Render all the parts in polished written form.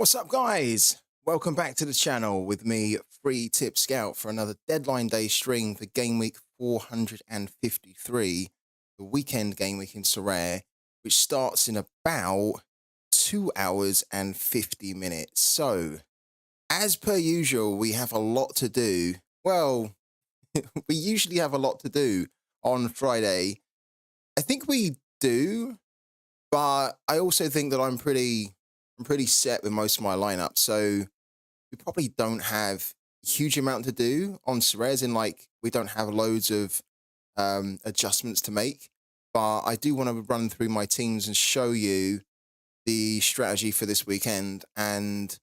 What's up, guys? Welcome back to the channel with me, Free Tip Scout, for another deadline day stream for game week 453, the weekend game week in Sorare, which starts in about 2 hours and 50 minutes. So, as per usual, we have a lot to do. Well, we usually have a lot to do on Friday. I think we do, but I also think that I'm pretty set with most of my lineup. So we probably don't have a huge amount to do on Suarez, in like we don't have loads of adjustments to make. But I do want to run through my teams and show you the strategy for this weekend and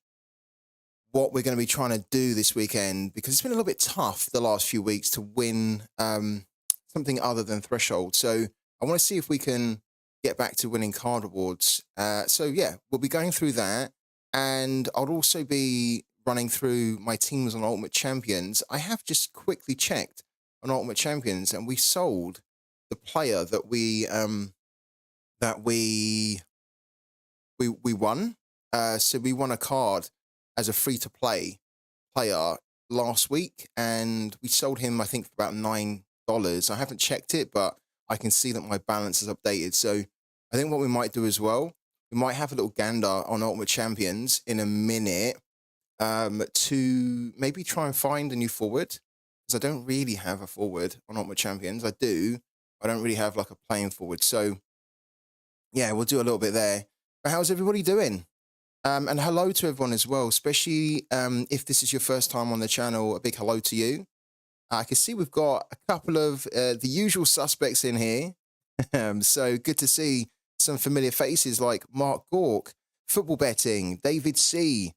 what we're going to be trying to do this weekend, because it's been a little bit tough the last few weeks to win something other than threshold. So I want to see if we can get back to winning card rewards. So yeah, we'll be going through that, and I'll also be running through my teams on Ultimate Champions. I have just quickly checked on Ultimate Champions, and we sold the player that we won. So we won a card as a free to play player last week, and we sold him, I think, for about $9. I haven't checked it, but I can see that my balance is updated. So I think what we might do as well, we might have a little gander on Ultimate Champions in a minute, to maybe try and find a new forward, because I don't really have a forward on Ultimate Champions. I don't really have like a playing forward. So yeah, we'll do a little bit there. But how's everybody doing? And hello to everyone as well, especially if this is your first time on the channel. A big hello to you. I can see we've got a couple of the usual suspects in here. So good to see some familiar faces like Mark Gork, Football Betting, David C,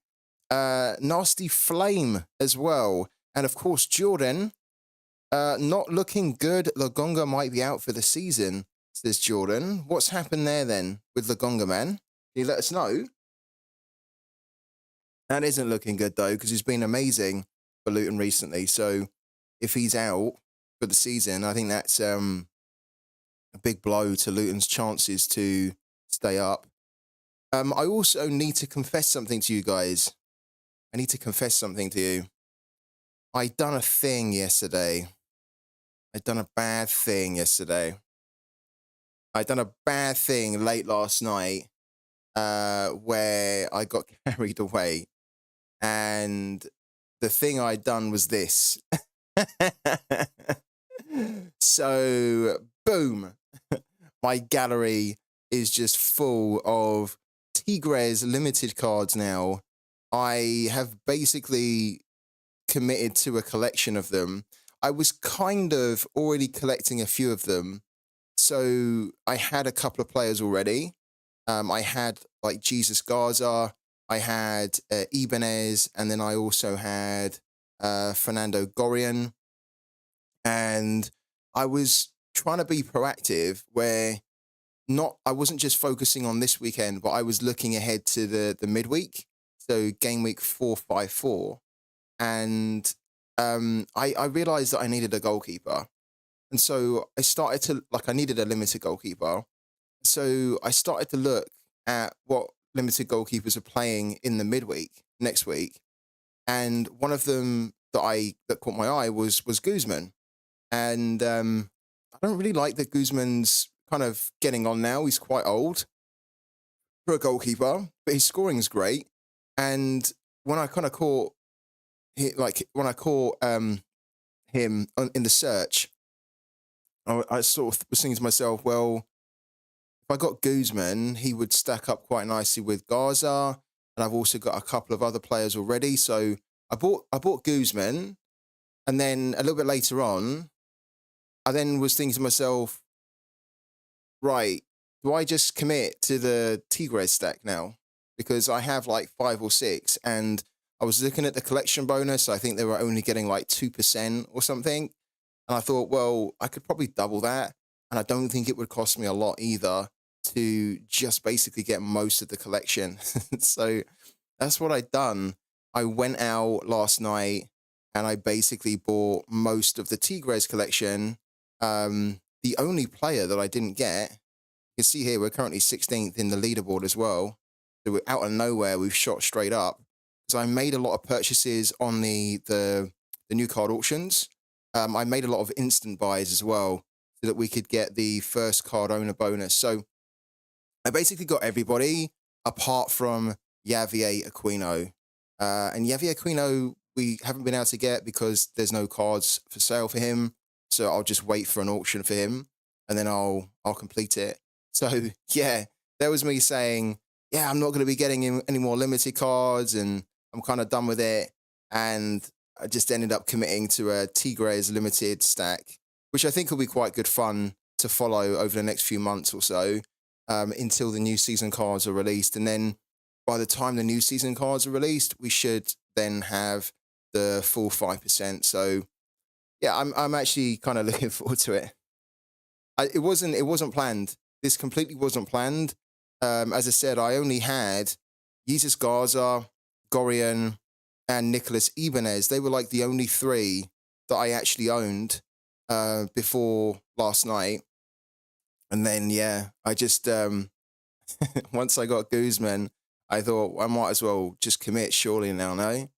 Nasty Flame as well. And of course, Jordan, not looking good. Lagonga might be out for the season, says Jordan. What's happened there then with Lagonga, man? Can you let us know? That isn't looking good though, because he's been amazing for Luton recently. So if he's out for the season, I think that's a big blow to Luton's chances to stay up. I also need to confess something to you guys. I need to confess something to you. I done a thing yesterday. I done a bad thing yesterday. I done a bad thing late last night, where I got carried away. And the thing I'd done was this. So, boom. My gallery is just full of Tigres limited cards now. I have basically committed to a collection of them. I was kind of already collecting a few of them. So I had a couple of players already. I had like Jesus Garza, I had Ibanez, and then I also had Fernando Gorian. And I was trying to be proactive, where I wasn't just focusing on this weekend, but I was looking ahead to the midweek, so game week 454. And I realized that I needed a goalkeeper. And so I started to, like, I needed a limited goalkeeper. So I started to look at what limited goalkeepers are playing in the midweek next week. And one of them that caught my eye was Guzman. And I don't really like that Guzman's kind of getting on now. He's quite old for a goalkeeper, but his scoring is great. And when I kind of caught, him in the search, I sort of was thinking to myself, well, if I got Guzman, he would stack up quite nicely with Garza, and I've also got a couple of other players already. So I bought Guzman, and then a little bit later on, I then was thinking to myself, right, do I just commit to the Tigres stack now? Because I have like 5 or 6, and I was looking at the collection bonus. I think they were only getting like 2% or something. And I thought, well, I could probably double that. And I don't think it would cost me a lot either to just basically get most of the collection. So that's what I'd done. I went out last night and I basically bought most of the Tigres collection. The only player that I didn't get, you can see here, we're currently 16th in the leaderboard as well. So out of nowhere, we've shot straight up. So I made a lot of purchases on the new card auctions. I made a lot of instant buys as well, so that we could get the first card owner bonus. So I basically got everybody apart from Javier Aquino. And Javier Aquino, we haven't been able to get because there's no cards for sale for him. So I'll just wait for an auction for him, and then I'll complete it. So yeah, that was me saying, yeah, I'm not going to be getting him any more limited cards, and I'm kind of done with it. And I just ended up committing to a Tigres limited stack, which I think will be quite good fun to follow over the next few months or so, until the new season cards are released. And then by the time the new season cards are released, we should then have the full 5%. So yeah, I'm actually kind of looking forward to it. It wasn't planned. This completely wasn't planned. As I said, I only had Jesus Garza, Gorian, and Nicholas Ibanez. They were like the only three that I actually owned before last night. And then yeah, I just once I got Guzman, I thought I might as well just commit surely now, no?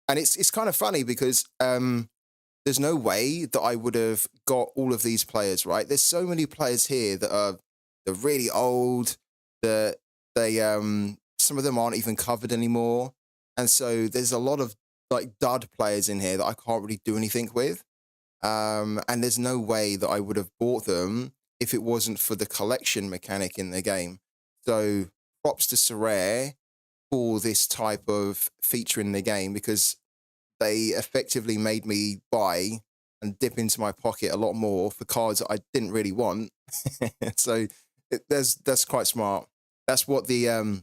And it's kind of funny because there's no way that I would have got all of these players, right? There's so many players here that are they're really old, that they some of them aren't even covered anymore. And so there's a lot of like dud players in here that I can't really do anything with. And there's no way that I would have bought them if it wasn't for the collection mechanic in the game. So props to Sorare for this type of feature in the game, because they effectively made me buy and dip into my pocket a lot more for cards that I didn't really want. So that's quite smart. That's what the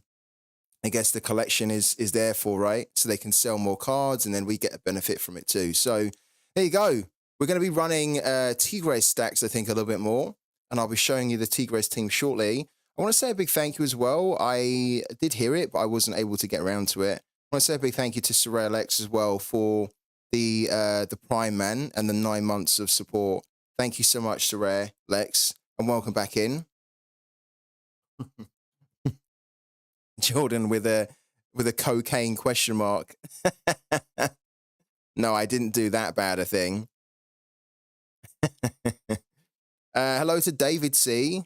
I guess the collection is there for, right? So they can sell more cards, and then we get a benefit from it too. So there you go. We're going to be running Tigres stacks, I think, a little bit more, and I'll be showing you the Tigres team shortly. I want to say a big thank you as well. I did hear it, but I wasn't able to get around to it. I want to say a big thank you to Sorare X as well for the Prime Man and the 9 months of support. Thank you so much, Sorare Lex, and welcome back in. Jordan with a cocaine question mark. No, I didn't do that bad a thing. Hello to David C.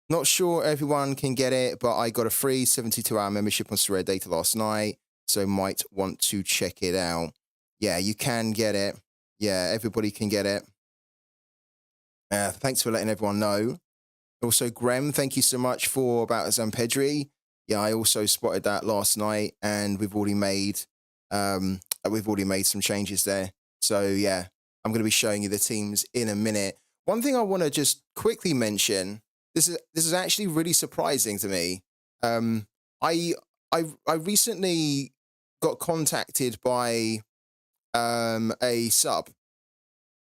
Not sure everyone can get it, but I got a free 72-hour membership on Sorare Data last night, so might want to check it out. Yeah, you can get it. Yeah, everybody can get it. Thanks for letting everyone know. Also, Graham, thank you so much for about Zampedri. Yeah, I also spotted that last night, and we've already made some changes there. So yeah, I'm going to be showing you the teams in a minute. One thing I want to just quickly mention. This is actually really surprising to me. I recently got contacted by a sub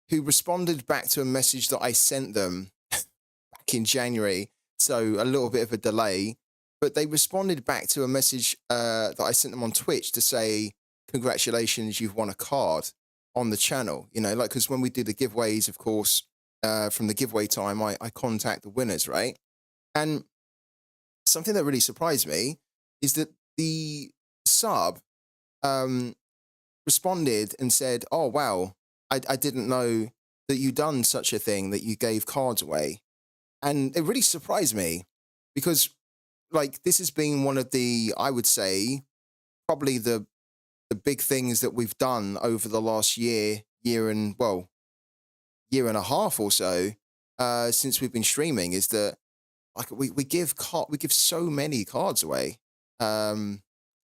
who responded back to a message that I sent them back in January. So a little bit of a delay, but they responded back to a message that I sent them on Twitch to say, congratulations, you've won a card on the channel. You know, like, because when we do the giveaways, of course, from the giveaway time, I contact the winners, right? And something that really surprised me is that the sub responded and said, oh, wow, I didn't know that you done such a thing, that you gave cards away. And it really surprised me because, like, this has been one of the, I would say, probably the big things that we've done over the last year and a half or so, since we've been streaming, is that like we give so many cards away, and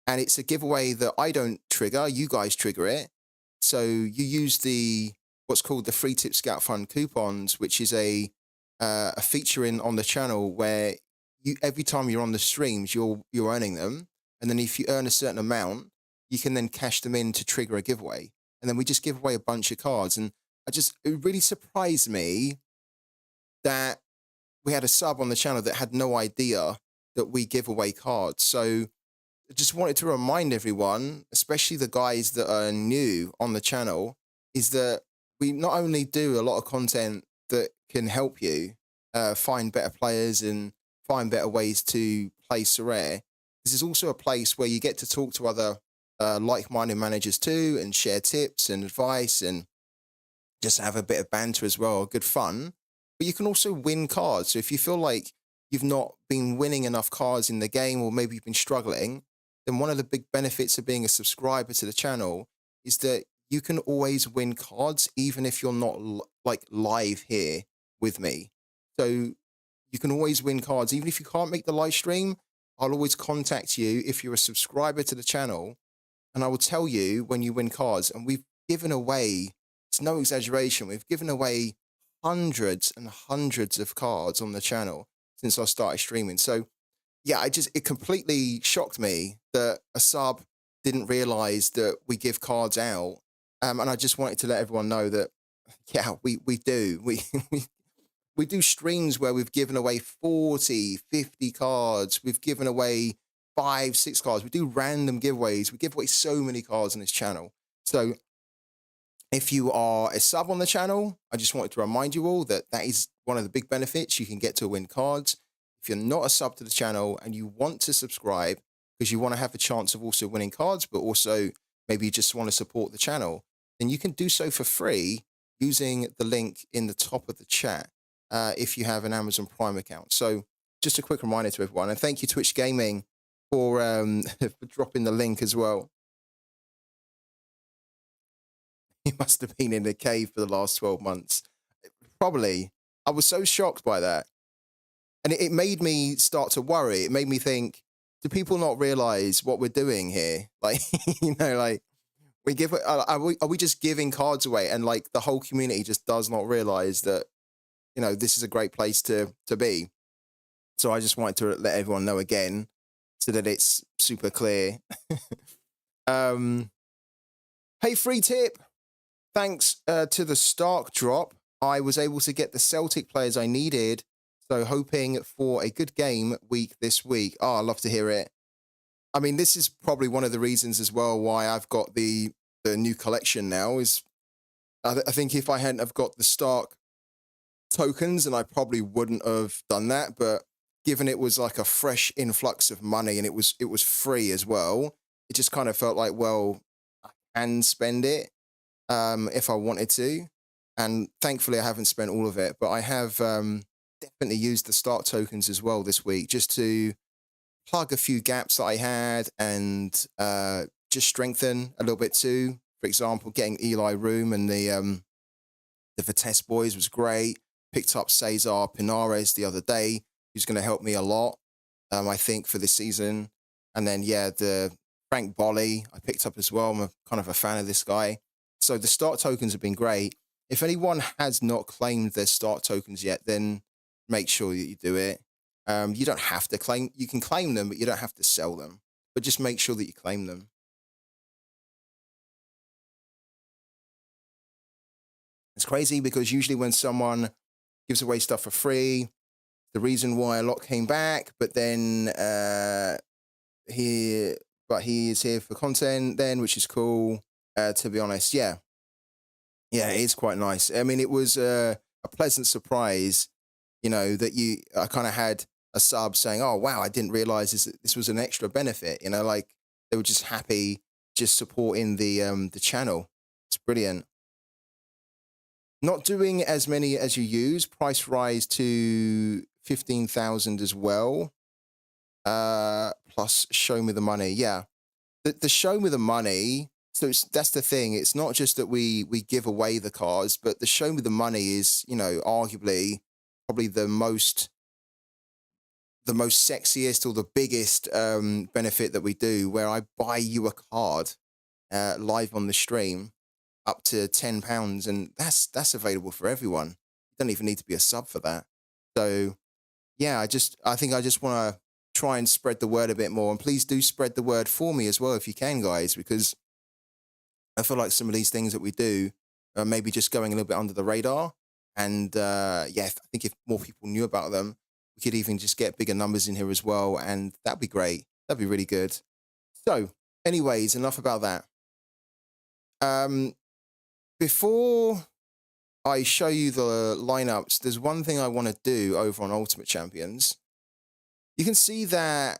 it's a giveaway that I don't trigger. You guys trigger it, so you use what's called the Free Tip Scout Fund coupons, which is a feature on the channel where every time you're on the streams, you're earning them, and then if you earn a certain amount, you can then cash them in to trigger a giveaway, and then we just give away a bunch of cards. And it really surprised me that we had a sub on the channel that had no idea that we give away cards. So I just wanted to remind everyone, especially the guys that are new on the channel, is that we not only do a lot of content that can help you find better players and find better ways to play Sorare. this is also a place where you get to talk to other like-minded managers too, and share tips and advice, and just have a bit of banter as well, good fun. But you can also win cards. So if you feel like you've not been winning enough cards in the game, or maybe you've been struggling, then one of the big benefits of being a subscriber to the channel is that you can always win cards, even if you're not like live here with me. So you can always win cards, even if you can't make the live stream. I'll always contact you if you're a subscriber to the channel, and I will tell you when you win cards. And we've given away, it's no exaggeration, we've given away hundreds and hundreds of cards on the channel since I started streaming. So yeah, it completely shocked me that a sub didn't realize that we give cards out. And I just wanted to let everyone know that, yeah, we do. We do streams where we've given away 40, 50 cards. We've given away 5, 6 cards. We do random giveaways. We give away so many cards on this channel. So if you are a sub on the channel, I just wanted to remind you all that that is one of the big benefits. You can get to win cards. If you're not a sub to the channel and you want to subscribe because you want to have a chance of also winning cards, but also maybe you just want to support the channel, then you can do so for free using the link in the top of the chat if you have an Amazon Prime account. So just a quick reminder to everyone, and thank you Twitch Gaming for for dropping the link as well. He must have been in a cave for the last 12 months. Probably. I was so shocked by that. And it made me start to worry. It made me think, do people not realize what we're doing here? Like, like we give, are we just giving cards away? And like the whole community just does not realize that, this is a great place to be. So I just wanted to let everyone know again so that it's super clear. Hey, free tip. Thanks to the Stark drop, I was able to get the Celtic players I needed. So hoping for a good game week this week. Oh, I love to hear it. I mean, this is probably one of the reasons as well why I've got the new collection now. Is I think if I hadn't have got the Stark tokens, then I probably wouldn't have done that. But given it was like a fresh influx of money and it was free as well, it just kind of felt like, well, I can spend it if I wanted to. And thankfully, I haven't spent all of it, but I have definitely used the Stark tokens as well this week just to plug a few gaps that I had and just strengthen a little bit too. For example, getting Eli Room and the Vitesse boys was great. Picked up Cesar Pinares the other day, who's going to help me a lot, I think, for this season. And then, yeah, the Frank Bolly I picked up as well. I'm kind of a fan of this guy. So the Stark tokens have been great. If anyone has not claimed their Stark tokens yet, then make sure that you do it. You don't have to claim. You can claim them, but you don't have to sell them. But just make sure that you claim them. It's crazy because usually when someone gives away stuff for free, the reason why a lot came back, but then he is here for content then, which is cool. To be honest, yeah, it is quite nice. I mean, it was a pleasant surprise, that I kind of had a sub saying, "Oh wow, I didn't realize this was an extra benefit." Like they were just happy, just supporting the channel. It's brilliant. Not doing as many as you use. Price rise to 15,000 as well. Plus show me the money. Yeah, the show me the money. So that's the thing. It's not just that we give away the cards, but the show me the money is, arguably probably the most sexiest or the biggest benefit that we do, where I buy you a card live on the stream up to £10, and that's available for everyone. You don't even need to be a sub for that. So yeah, I think I just want to try and spread the word a bit more, and please do spread the word for me as well if you can, guys, because I feel like some of these things that we do are maybe just going a little bit under the radar. And I think if more people knew about them, we could even just get bigger numbers in here as well. And that'd be great. That'd be really good. So anyways, enough about that. Before I show you the lineups, there's one thing I want to do over on Ultimate Champions. You can see that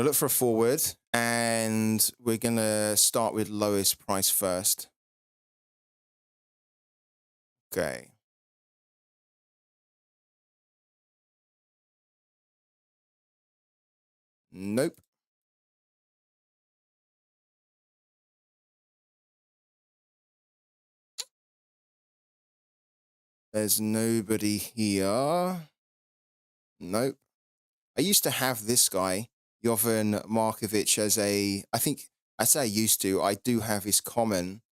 Gonna look for a forward, and we're gonna start with lowest price first. Okay. Nope. There's nobody here. Nope. I used to have this guy, Jovan Markovic, as a. I think I say I used to. I do have his common,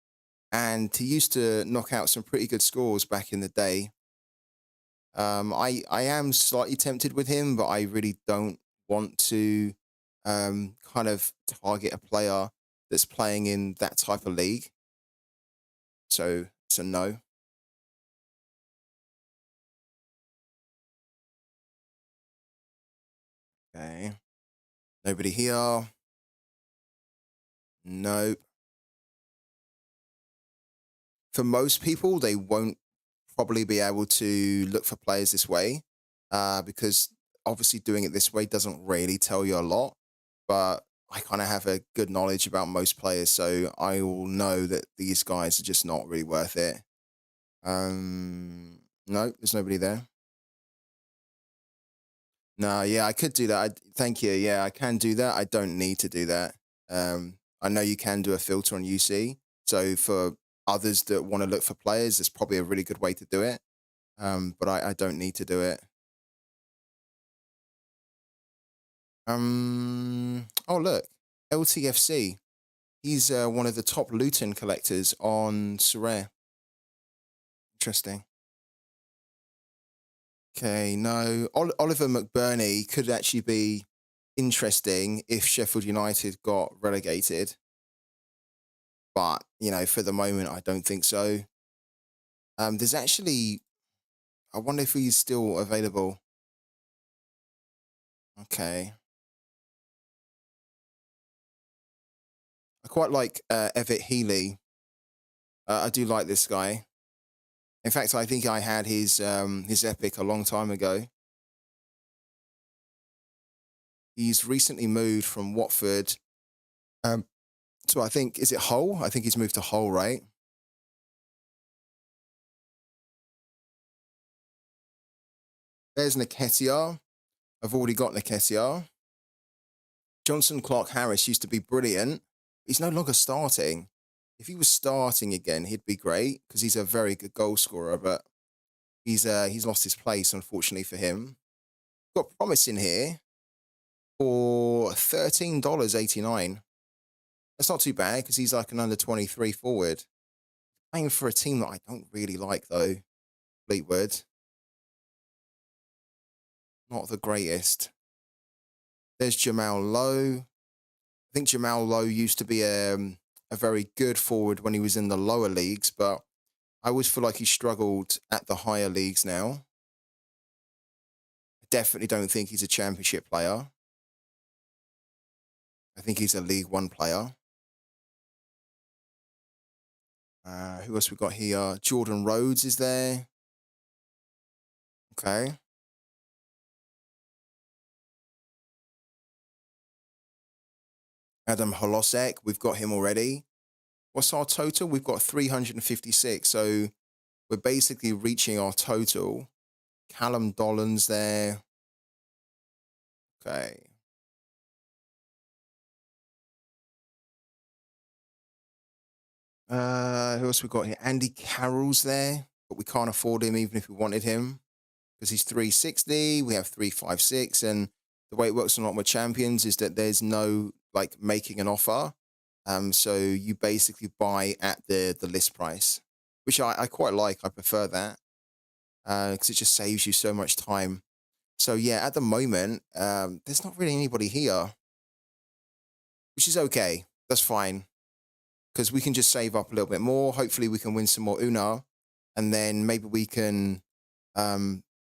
and he used to knock out some pretty good scores back in the day. I am slightly tempted with him, but I really don't want to kind of target a player that's playing in that type of league. So it's a no. Okay. Nobody here. Nope. For most people, they won't probably be able to look for players this way because obviously doing it this way doesn't really tell you a lot. But I kind of have a good knowledge about most players, so I will know that these guys are just not really worth it. No, there's nobody there. No, yeah, I could do that. Thank you. Yeah, I can do that. I don't need to do that. I know you can do a filter on UC. So for others that want to look for players, it's probably a really good way to do it. But I don't need to do it. Oh, look, LTFC. He's one of the top Luton collectors on Sorare. Interesting. Okay, no. Oliver McBurney could actually be interesting if Sheffield United got relegated. But, for the moment, I don't think so. There's actually, I wonder if he's still available. Okay. I quite like Everett Healy. I do like this guy. In fact, I think I had his epic a long time ago. He's recently moved from Watford um, to, I think, is it Hull? I think he's moved to Hull, right? There's Nketiah. I've already got Nketiah. Johnson Clark Harris used to be brilliant. He's no longer starting. If he was starting again, he'd be great because he's a very good goal scorer, but he's lost his place, unfortunately for him. Got promise in here for $13.89. That's not too bad because he's like an under 23 forward. Playing for a team that I don't really like though, Fleetwood. Not the greatest. There's Jamal Lowe. I think Jamal Lowe used to be a very good forward when he was in the lower leagues, but I always feel like he struggled at the higher leagues now. I definitely don't think he's a championship player. I think he's a League One player. Who else we got here? Jordan Rhodes is there. Okay. Adam Holosek, we've got him already. What's our total? We've got 356. So we're basically reaching our total. Callum Dolan's there. Okay. Who else we got here? Andy Carroll's there, but we can't afford him even if we wanted him because he's 360. We have 356, and the way it works on a lot more champions is that there's no like making an offer. So you basically buy at the list price, which I quite like. I prefer that because it just saves you so much time. So yeah, at the moment, there's not really anybody here, which is okay. That's fine because we can just save up a little bit more. Hopefully, we can win some more Una, and then maybe we can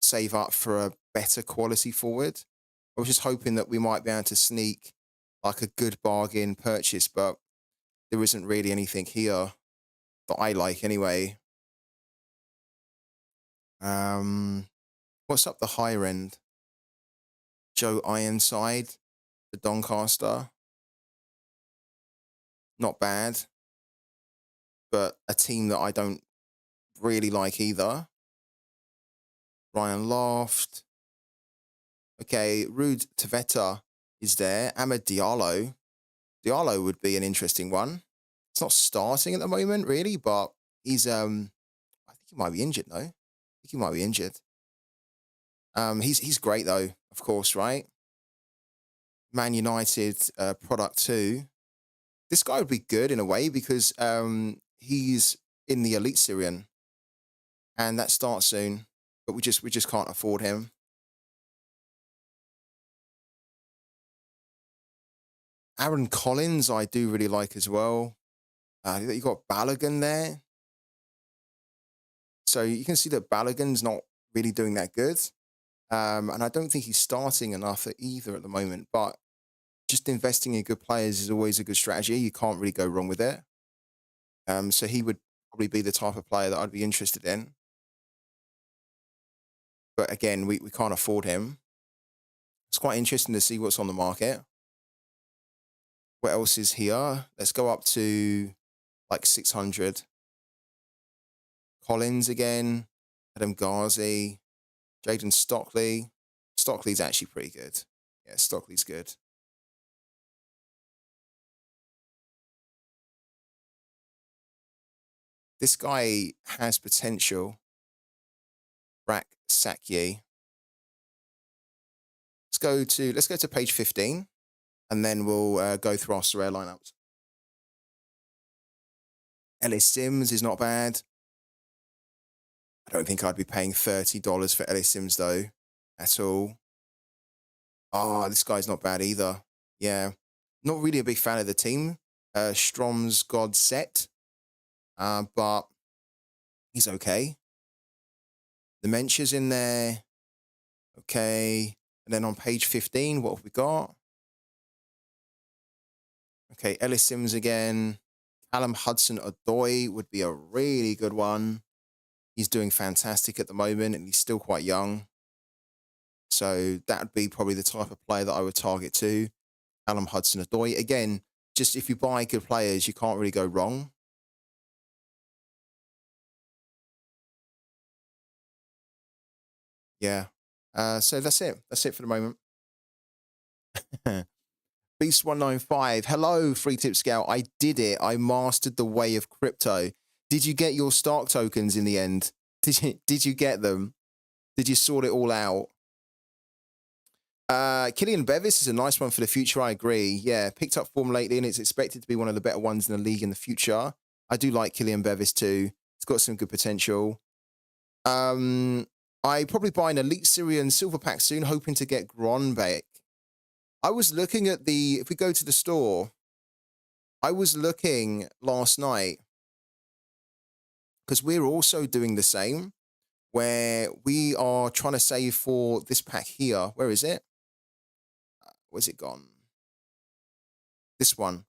save up for a better quality forward. I was just hoping that we might be able to sneak like a good bargain purchase, but there isn't really anything here that I like anyway. Um, what's up the higher end? Joe Ironside. the Doncaster. Not bad, but a team that I don't really like either. Ryan Loft. Okay, Rude Tveta is there. Ahmed Diallo. Diallo would be an interesting one. It's not starting at the moment, really, but he's I think he might be injured, though. I think he might be injured. He's great though, of course, right? Man United product too. This guy would be good in a way because he's in the Elite Syrian, and that starts soon. But we just can't afford him. Aaron Collins, I do really like as well. You got Balogun there, so you can see that Balogun's not really doing that good, and I don't think he's starting enough either at the moment. But just investing in good players is always a good strategy. You can't really go wrong with it. So he would probably be the type of player that I'd be interested in. But again, we can't afford him. It's quite interesting to see what's on the market. What else is here? Let's go up to like 600. Collins again, Adam Ghazi, Jaden Stockley. Stockley's actually pretty good. Yeah, Stockley's good. This guy has potential. Rak Sakye. Let's go to page 15, and then we'll go through our Sorare lineups. Ellis Sims is not bad. I don't think I'd be paying $30 for Ellis Sims though, at all. Oh, this guy's not bad either. Yeah, not really a big fan of the team. Strom's God Set, but he's okay. The Dementia's in there. Okay. And then on page 15, what have we got? Okay, Ellis Sims again. Callum Hudson-Odoi would be a really good one. He's doing fantastic at the moment, and he's still quite young. So that would be probably the type of player that I would target too. Callum Hudson-Odoi. Again, just if you buy good players, you can't really go wrong. Yeah. So that's it. That's it for the moment. Beast195. Hello, Free Tip Scout. I did it. I mastered the way of crypto. Did you get your Stark tokens in the end? Did you get them? Did you sort it all out? Killian Bevis is a nice one for the future. I agree. Yeah, picked up form lately, and it's expected to be one of the better ones in the league in the future. I do like Killian Bevis too. It's got some good potential. I probably buy an Elite Syrian Silver Pack soon, hoping to get Gronbeck. I was looking at if we go to the store, I was looking last night because we're also doing the same where we are trying to save for this pack here. Where is it? Where's it gone? This one.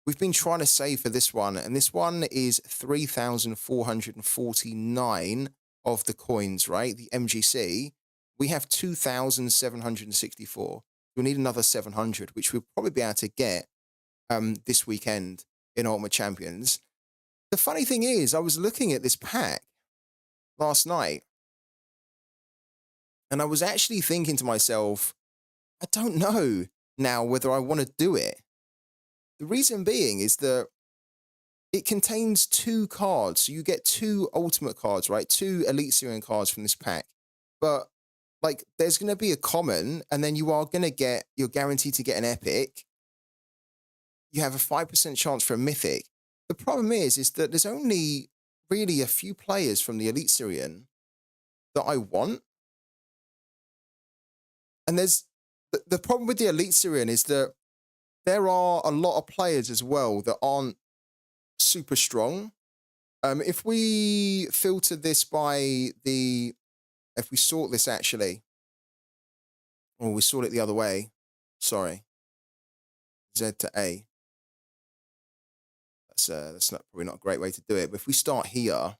We've been trying to save for this one, and this one is 3,449 of the coins, right? The MGC. We have 2,764. We'll need another 700, which we'll probably be able to get this weekend in Ultimate Champions. The funny thing is, I was looking at this pack last night, and I was actually thinking to myself, I don't know now whether I want to do it. The reason being is that it contains 2 cards. So you get 2 ultimate cards, right? 2 Elite Syrian cards from this pack. But like there's going to be a common, and then you're guaranteed to get an epic. You have a 5% chance for a mythic. The problem is that there's only really a few players from the Elite Syrian that I want. And there's the problem with the Elite Syrian is that there are a lot of players as well that aren't super strong. If we filter this if we sort this actually, or we sort it the other way, sorry, Z to A. That's probably not a great way to do it. But if we start here,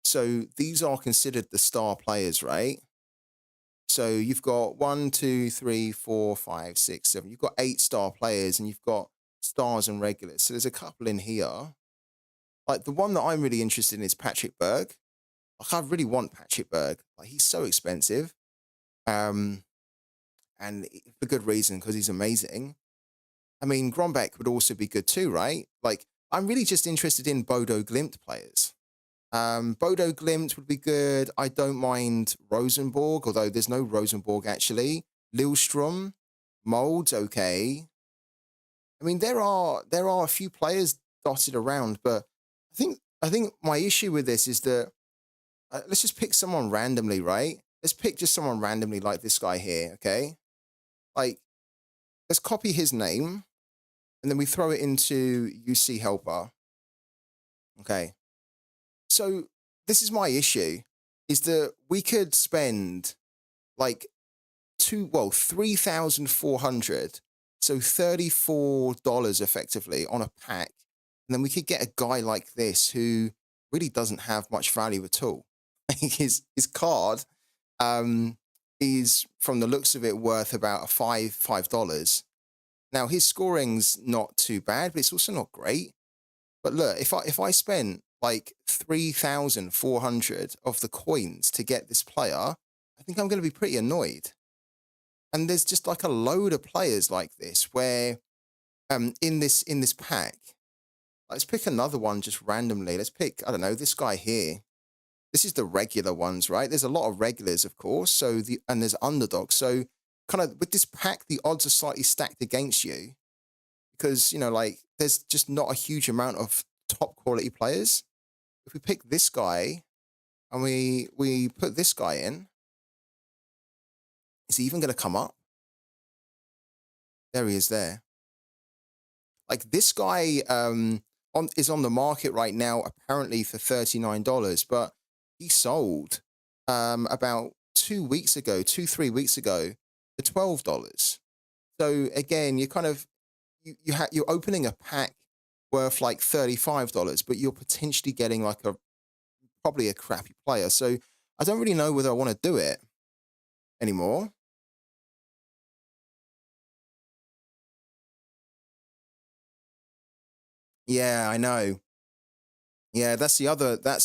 so these are considered the star players, right? So you've got one, two, three, four, five, six, seven. You've got 8-star players and you've got stars and regulars. So there's a couple in here. Like the one that I'm really interested in is Patrick Berg. Like I really want Patrick Berg. Like he's so expensive. Um, and for good reason, because he's amazing. I mean, Grombeck would also be good too, right? Like I'm really just interested in Bodo Glimt players. Bodo Glimt would be good. I don't mind Rosenborg, although there's no Rosenborg actually. Lilstrom, Mold's okay. I mean, there are a few players dotted around, but I think my issue with this is that let's just pick someone randomly, right? Let's pick just someone randomly like this guy here, okay? Like, let's copy his name and then we throw it into UC Helper, okay? So this is my issue, is that we could spend like 3,400, so $34 effectively on a pack, and then we could get a guy like this who really doesn't have much value at all. His card um, is, from the looks of it, worth about $5. Now his scoring's not too bad, but it's also not great. But look, if I spent like 3,400 of the coins to get this player, I think I'm going to be pretty annoyed. And there's just like a load of players like this where in this pack, let's pick another one just randomly. Let's pick, I don't know, this guy here. This is the regular ones, right? There's a lot of regulars, of course. And there's underdogs. So kind of with this pack, the odds are slightly stacked against you because, like there's just not a huge amount of top quality players. If we pick this guy and we put this guy in, is he even going to come up? There he is there. Like this guy is on the market right now, apparently for $39, but he sold about 2 weeks ago, 3 weeks ago, for $12. So again, you kind of you're opening a pack worth like $35, but you're potentially getting like probably a crappy player. So I don't really know whether I want to do it anymore. Yeah, I know. Yeah, that's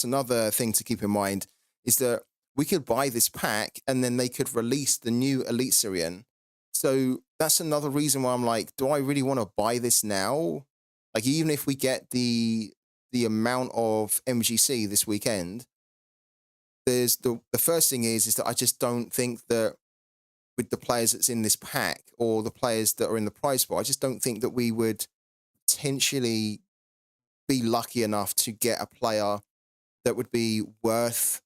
another thing to keep in mind is that we could buy this pack and then they could release the new Elite Syrian. So that's another reason why I'm like, do I really want to buy this now? Like even if we get the amount of MGC this weekend, there's the first thing is that I just don't think that with the players that's in this pack or the players that are in the prize pool, I just don't think that we would potentially be lucky enough to get a player that would be worth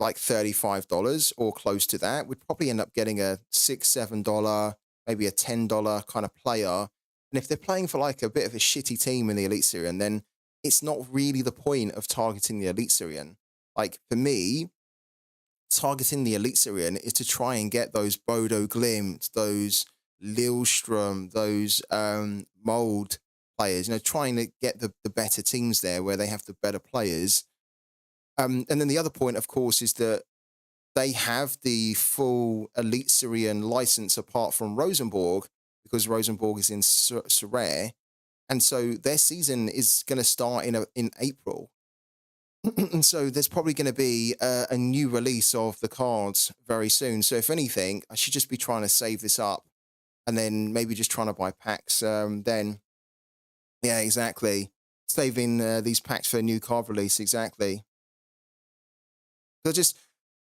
like $35 or close to that. We'd probably end up getting a $6, $7, maybe a $10 kind of player. And if they're playing for like a bit of a shitty team in the Elite Syrian, then it's not really the point of targeting the Elite Syrian. Like for me, targeting the Elite Syrian is to try and get those Bodo Glimt, those Lilstrom, those Mold players, trying to get the better teams there where they have the better players. And then the other point, of course, is that they have the full Elite Syrian license apart from Rosenborg, because Rosenborg is in Sorare. And so their season is going to start in April. And so there's probably going to be a new release of the cards very soon. So if anything, I should just be trying to save this up and then maybe just trying to buy packs then. Yeah, exactly. Saving these packs for a new card release, exactly. So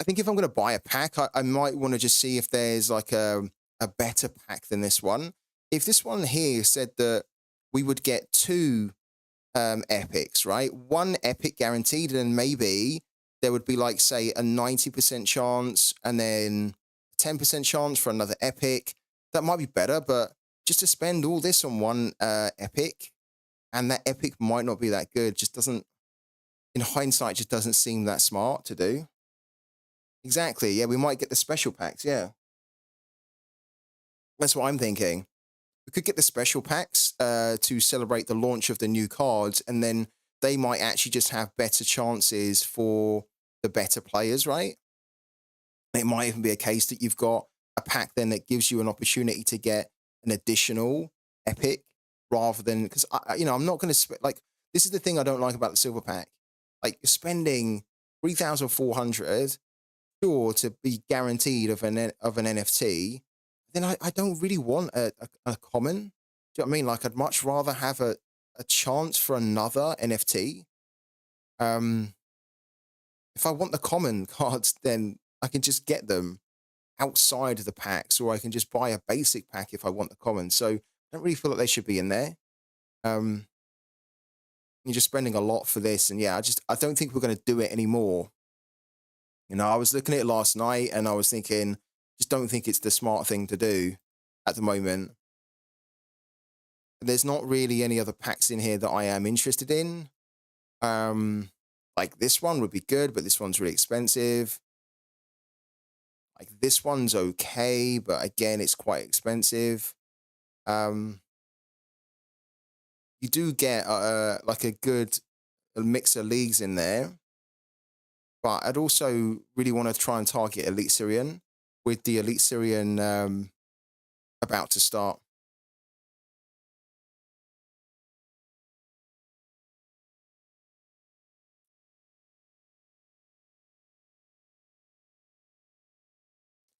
I think if I'm going to buy a pack, I might want to just see if there's like a better pack than this one. If this one here said that we would get two epics, right? One epic guaranteed, and then maybe there would be like, say, a 90% chance and then 10% chance for another epic. That might be better, but just to spend all this on one epic, and that epic might not be that good, just doesn't, in hindsight, just doesn't seem that smart to do. Exactly. Yeah, we might get the special packs. Yeah, that's what I'm thinking. We could get the special packs to celebrate the launch of the new cards, and then they might actually just have better chances for the better players, right? It might even be a case that you've got a pack then that gives you an opportunity to get an additional epic rather than because I'm not going to like this is the thing I don't like about the silver pack. Like you're spending 3,400 sure to be guaranteed of an NFT, then I don't really want a common. Do you know what I mean? Like I'd much rather have a chance for another NFT. Um, if I want the common cards, then I can just get them outside of the packs, or I can just buy a basic pack if I want the common. So I don't really feel like they should be in there. Um, you're just spending a lot for this, and yeah, I don't think we're going to do it anymore. I was looking at it last night, and I was thinking, just don't think it's the smart thing to do at the moment. There's not really any other packs in here that I am interested in. Like this one would be good, but this one's really expensive. Like this one's okay, but again, it's quite expensive. Um, you do get like a good mix of leagues in there, but I'd also really want to try and target Elite Syrian with the Elite Syrian about to start.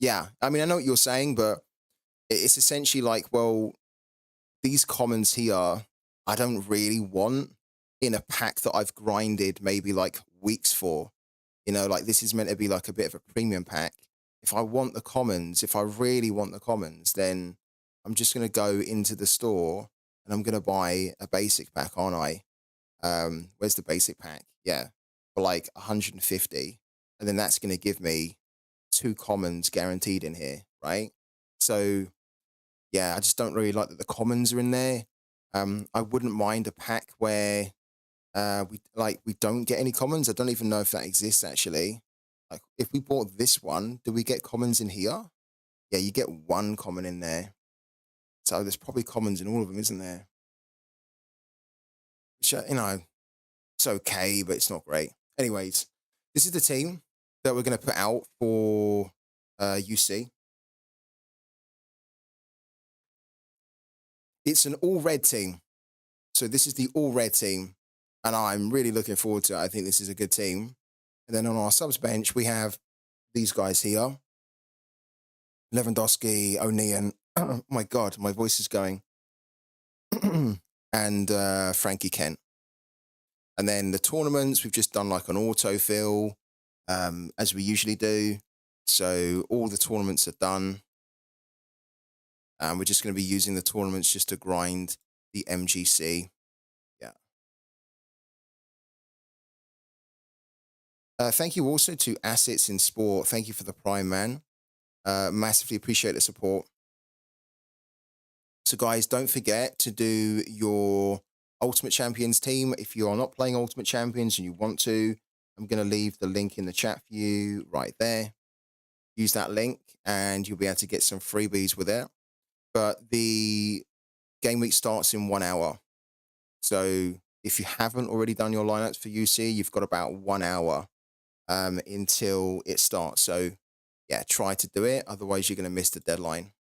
Yeah, I mean, I know what you're saying, but it's essentially like, well, these commons here, I don't really want in a pack that I've grinded maybe like weeks for. Like this is meant to be like a bit of a premium pack. If I want the commons, if I really want the commons, then I'm just going to go into the store and I'm going to buy a basic pack, aren't I? Where's the basic pack? Yeah, for like 150. And then that's going to give me two commons guaranteed in here, right? So yeah, I just don't really like that the commons are in there. I wouldn't mind a pack where we don't get any commons. I don't even know if that exists actually. Like if we bought this one, do we get commons in here? Yeah, you get one common in there. So there's probably commons in all of them, isn't there? Which it's okay, but it's not great. Anyways, this is the team that we're gonna put out for UC. It's an all red team. So this is the all red team, and I'm really looking forward to it. I think this is a good team. And then on our subs bench, we have these guys here: Lewandowski, O'Neill. Oh my God, my voice is going. And Frankie Kent. And then the tournaments, we've just done like an autofill, as we usually do. So all the tournaments are done. And we're just going to be using the tournaments just to grind the MGC. Yeah. Thank you also to Assets in Sport. Thank you for the Prime, man. Massively appreciate the support. So, guys, don't forget to do your Ultimate Champions team. If you are not playing Ultimate Champions and you want to, I'm going to leave the link in the chat for you right there. Use that link and you'll be able to get some freebies with it. But the game week starts in 1 hour. So, if you haven't already done your lineups for UC, you've got about 1 hour until it starts. So, yeah, try to do it. Otherwise, you're going to miss the deadline.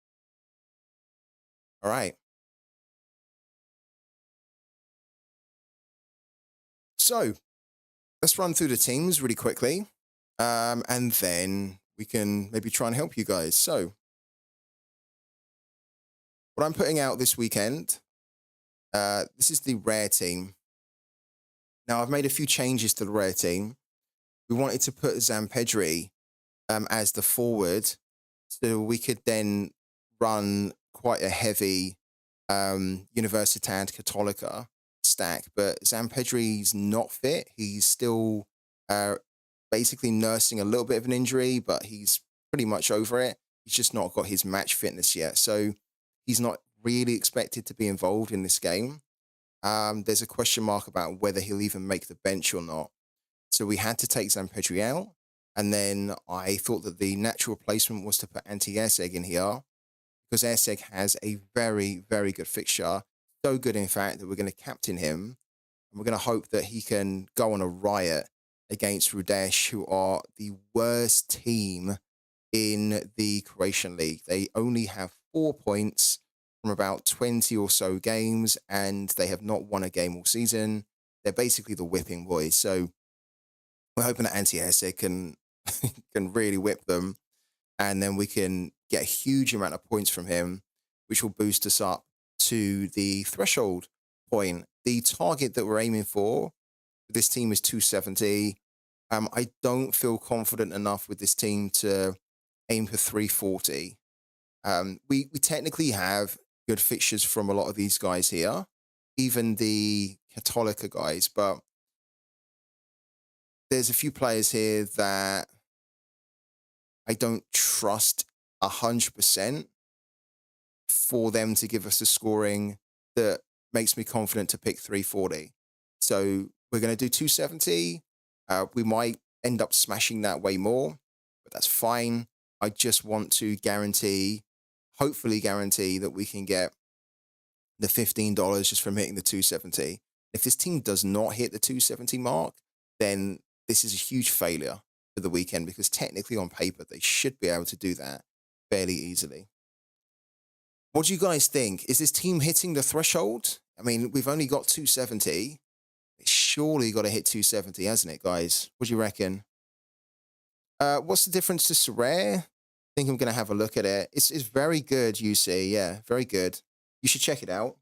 All right. So, let's run through the teams really quickly. And then we can maybe try and help you guys. So, what I'm putting out this weekend, this is the rare team. Now, I've made a few changes to the rare team. We wanted to put Zampedri as the forward so we could then run quite a heavy Universitat Católica stack. But Zampedri's not fit. He's still basically nursing a little bit of an injury, but he's pretty much over it. He's just not got his match fitness yet. So he's not really expected to be involved in this game. There's a question mark about whether he'll even make the bench or not. So we had to take Zampedri out. And then I thought that the natural replacement was to put Anti-Airseg in here because Airseg has a very, very good fixture. So good, in fact, that we're going to captain him. And we're going to hope that he can go on a riot against Rudesh, who are the worst team in the Croatian League. They only have 4 points from about 20 or so games, and they have not won a game all season. They're basically the whipping boys. So we're hoping that Anti-Airsick can can really whip them, and then we can get a huge amount of points from him, which will boost us up to the threshold point. The target that we're aiming for this team is 270. I don't feel confident enough with this team to aim for 340. We technically have good fixtures from a lot of these guys here, even the Cattolica guys, but there's a few players here that I don't trust 100% for them to give us a scoring that makes me confident to pick 340. So we're going to do 270. We might end up smashing that way more, but that's fine. I just want to guarantee, hopefully guarantee that we can get the $15 just from hitting the 270. If this team does not hit the 270 mark, then this is a huge failure for the weekend, because technically on paper, they should be able to do that fairly easily. What do you guys think? Is this team hitting the threshold? I mean, we've only got 270. It's surely got to hit 270, hasn't it, guys? What do you reckon? What's the difference to Sorare? I think I'm going to have a look at it. It's very good, you see. Yeah, very good. You should check it out.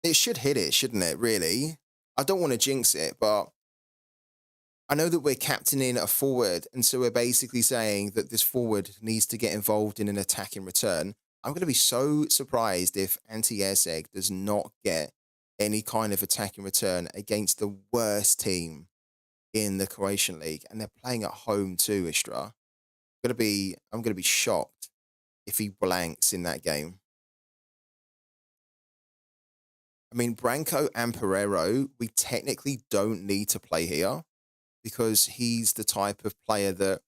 It should hit it, shouldn't it, really? I don't want to jinx it, but I know that we're captaining a forward, and so we're basically saying that this forward needs to get involved in an attack in return. I'm going to be so surprised if Anti-Airseg does not get any kind of attack in return against the worst team in the Croatian League, and they're playing at home too, Istra. I'm gonna be shocked if he blanks in that game. I mean, Branco and Pereiro, we technically don't need to play here because he's the type of player that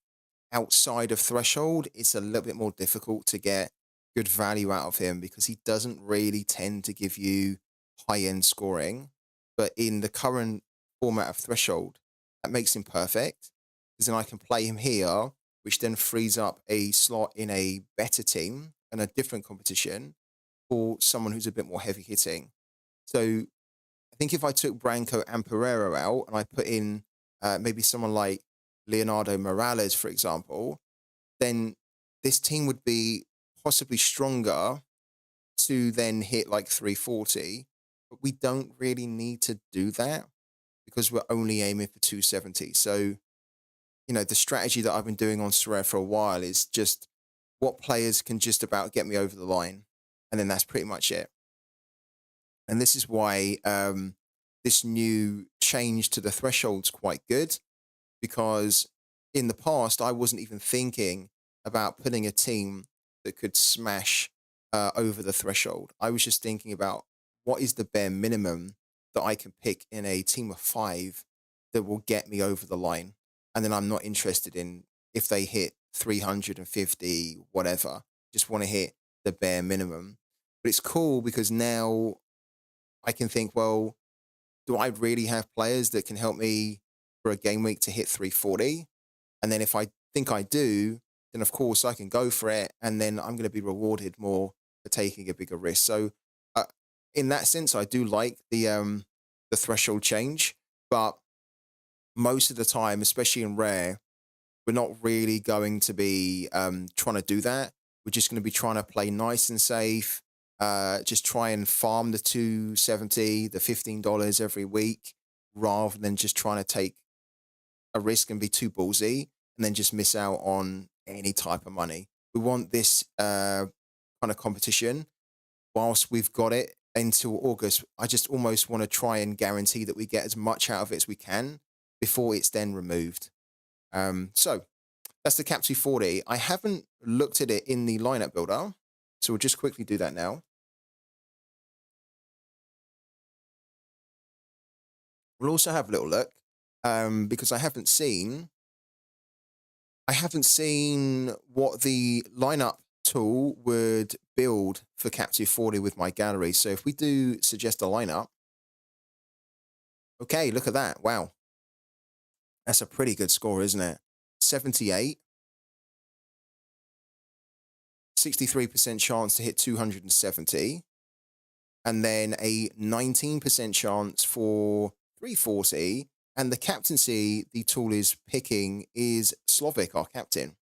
outside of threshold, it's a little bit more difficult to get good value out of him because he doesn't really tend to give you high end scoring. But in the current format of threshold, that makes him perfect because then I can play him here, which then frees up a slot in a better team and a different competition for someone who's a bit more heavy hitting. So I think if I took Branco and Pereira out and I put in maybe someone like Leonardo Morales, for example, then this team would be possibly stronger to then hit like 340. But we don't really need to do that because we're only aiming for 270. So, the strategy that I've been doing on Sorare for a while is just what players can just about get me over the line. And then that's pretty much it. And this is why this new change to the threshold's quite good, because in the past, I wasn't even thinking about putting a team that could smash over the threshold. I was just thinking about what is the bare minimum that I can pick in a team of 5 that will get me over the line. And then I'm not interested in if they hit 350, whatever. Just want to hit the bare minimum. But it's cool because now I can think, well, do I really have players that can help me for a game week to hit 340? And then if I think I do, then of course I can go for it. And then I'm going to be rewarded more for taking a bigger risk. So in that sense, I do like the threshold change. But most of the time, especially in rare, we're not really going to be trying to do that. We're just going to be trying to play nice and safe. Just try and farm the 270, the $15 every week, rather than just trying to take a risk and be too ballsy and then just miss out on any type of money. We want this kind of competition whilst we've got it until August. I just almost want to try and guarantee that we get as much out of it as we can before it's then removed. So that's the Cap 240. I haven't looked at it in the lineup builder, so we'll just quickly do that now. We'll also have a little look because I haven't seen what the lineup tool would build for Cap 240 with my gallery. So if we do suggest a lineup, Okay, look at that. Wow. That's a pretty good score, isn't it? 78, 63% chance to hit 270, and then a 19% chance for 340. And the captaincy the tool is picking is Slovic, our captain.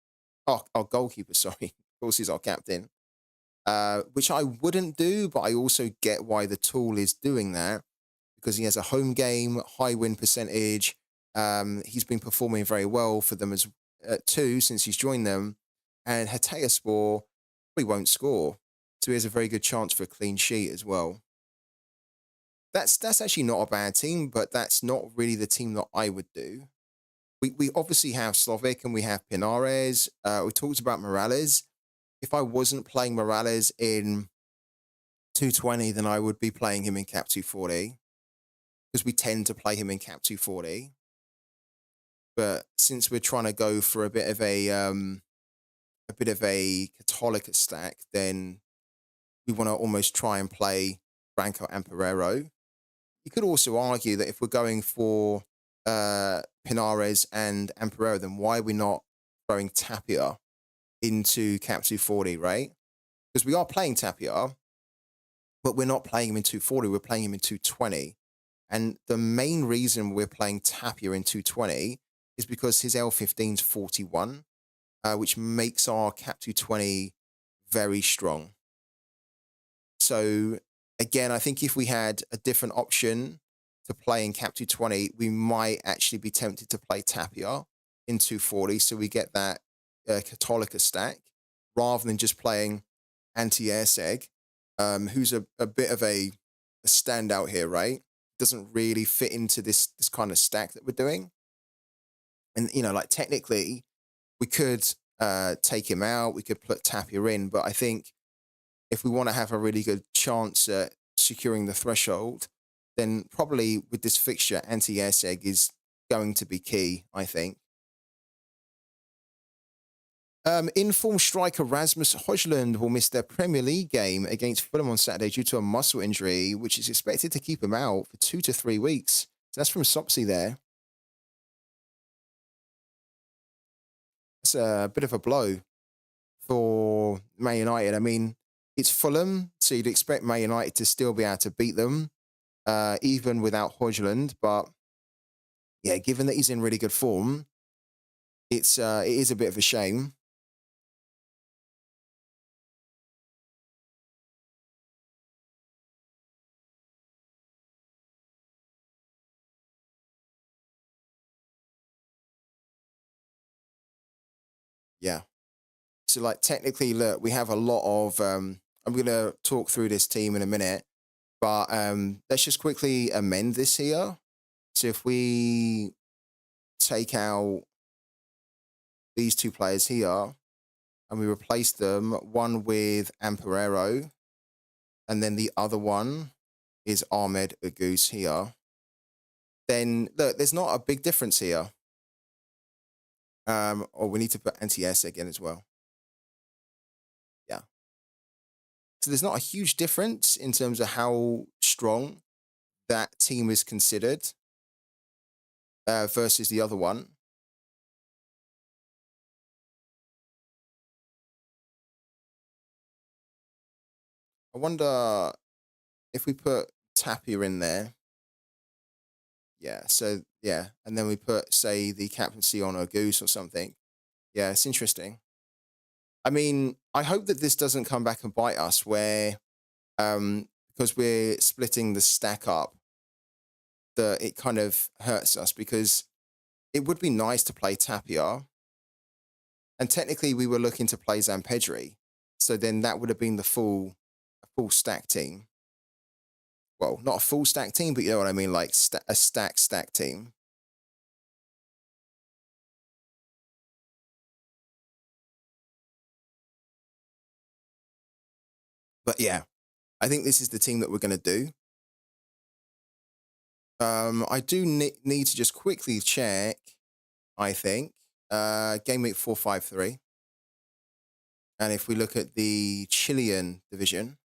Our goalkeeper, sorry. Of course, he's our captain. Which I wouldn't do, but I also get why the tool is doing that because he has a home game, high win percentage. He's been performing very well for them as too since he's joined them. And Hatayspor probably won't score, so he has a very good chance for a clean sheet as well. That's actually not a bad team, but that's not really the team that I would do. We obviously have Slovic and we have Pinares. We talked about Morales. If I wasn't playing Morales in 220, then I would be playing him in Cap 240 because we tend to play him in Cap 240. But since we're trying to go for a bit of a Catholic stack, then we want to almost try and play Branco and Pereiro. You could also argue that if we're going for Pinares and Pereiro, then why are we not throwing Tapia into Cap 240, right? Because we are playing Tapia, but we're not playing him in 240, we're playing him in 220. And the main reason we're playing Tapia in 220 is because his L15 is 41, which makes our Cap 220 very strong. So again, I think if we had a different option to play in Cap 220, we might actually be tempted to play Tapia in 240, so we get that Catholica stack, rather than just playing Anti-Airseg, who's a bit of a standout here, right? Doesn't really fit into this kind of stack that we're doing. And, like technically, we could take him out, we could put Tapia in, but I think if we want to have a really good chance at securing the threshold, then probably with this fixture, Anti-Airseg is going to be key, I think. Informed striker Rasmus Højlund will miss their Premier League game against Fulham on Saturday due to a muscle injury, which is expected to keep him out for 2 to 3 weeks. So that's from Sopsy there. It's a bit of a blow for Man United. I mean, it's Fulham, so you'd expect Man United to still be able to beat them, even without Højlund. But yeah, given that he's in really good form, it is a bit of a shame. Yeah. So, like, technically, look, we have a lot of. I'm going to talk through this team in a minute, but let's just quickly amend this here. So, if we take out these two players here and we replace them, one with Amperero, and then the other one is Ahmed Agoose here, then look, there's not a big difference here. Or we need to put anti-S again as well. Yeah. So there's not a huge difference in terms of how strong that team is considered versus the other one. I wonder if we put Tapia in there. Yeah, so yeah, and then we put, say, the captaincy on a Goose or something. Yeah, it's interesting. I mean, I hope that this doesn't come back and bite us where, because we're splitting the stack up, that it kind of hurts us because it would be nice to play Tapia. And technically, we were looking to play Zampedri. So then that would have been a full stack team. Well, not a full stack team, but you know what I mean, like a stack team. But yeah, I think this is the team that we're going to do. I do need to just quickly check, I think, game week 453. And if we look at the Chilean division,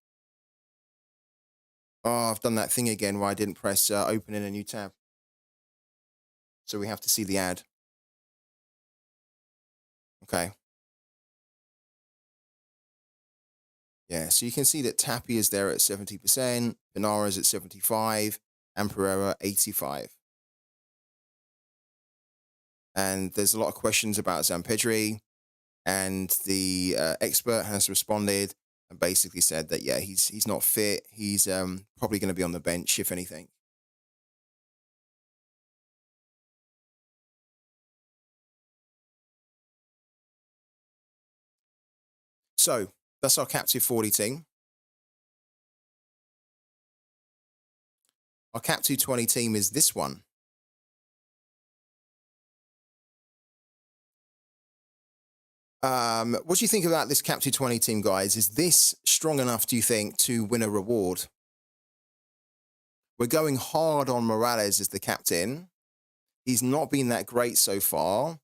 oh, I've done that thing again where I didn't press open in a new tab. So we have to see the ad. Okay. Yeah, so you can see that Tapi is there at 70%, Benara's at 75, and Pereira 85. And there's a lot of questions about Zampedri, and the expert has responded and basically said that yeah, he's not fit. He's probably going to be on the bench if anything. So that's our captive 40 team. Our captive 20 team is this one. What do you think about this captive 20 team, guys? Is this strong enough, do you think, to win a reward? We're going hard on Morales as the captain. He's not been that great so far,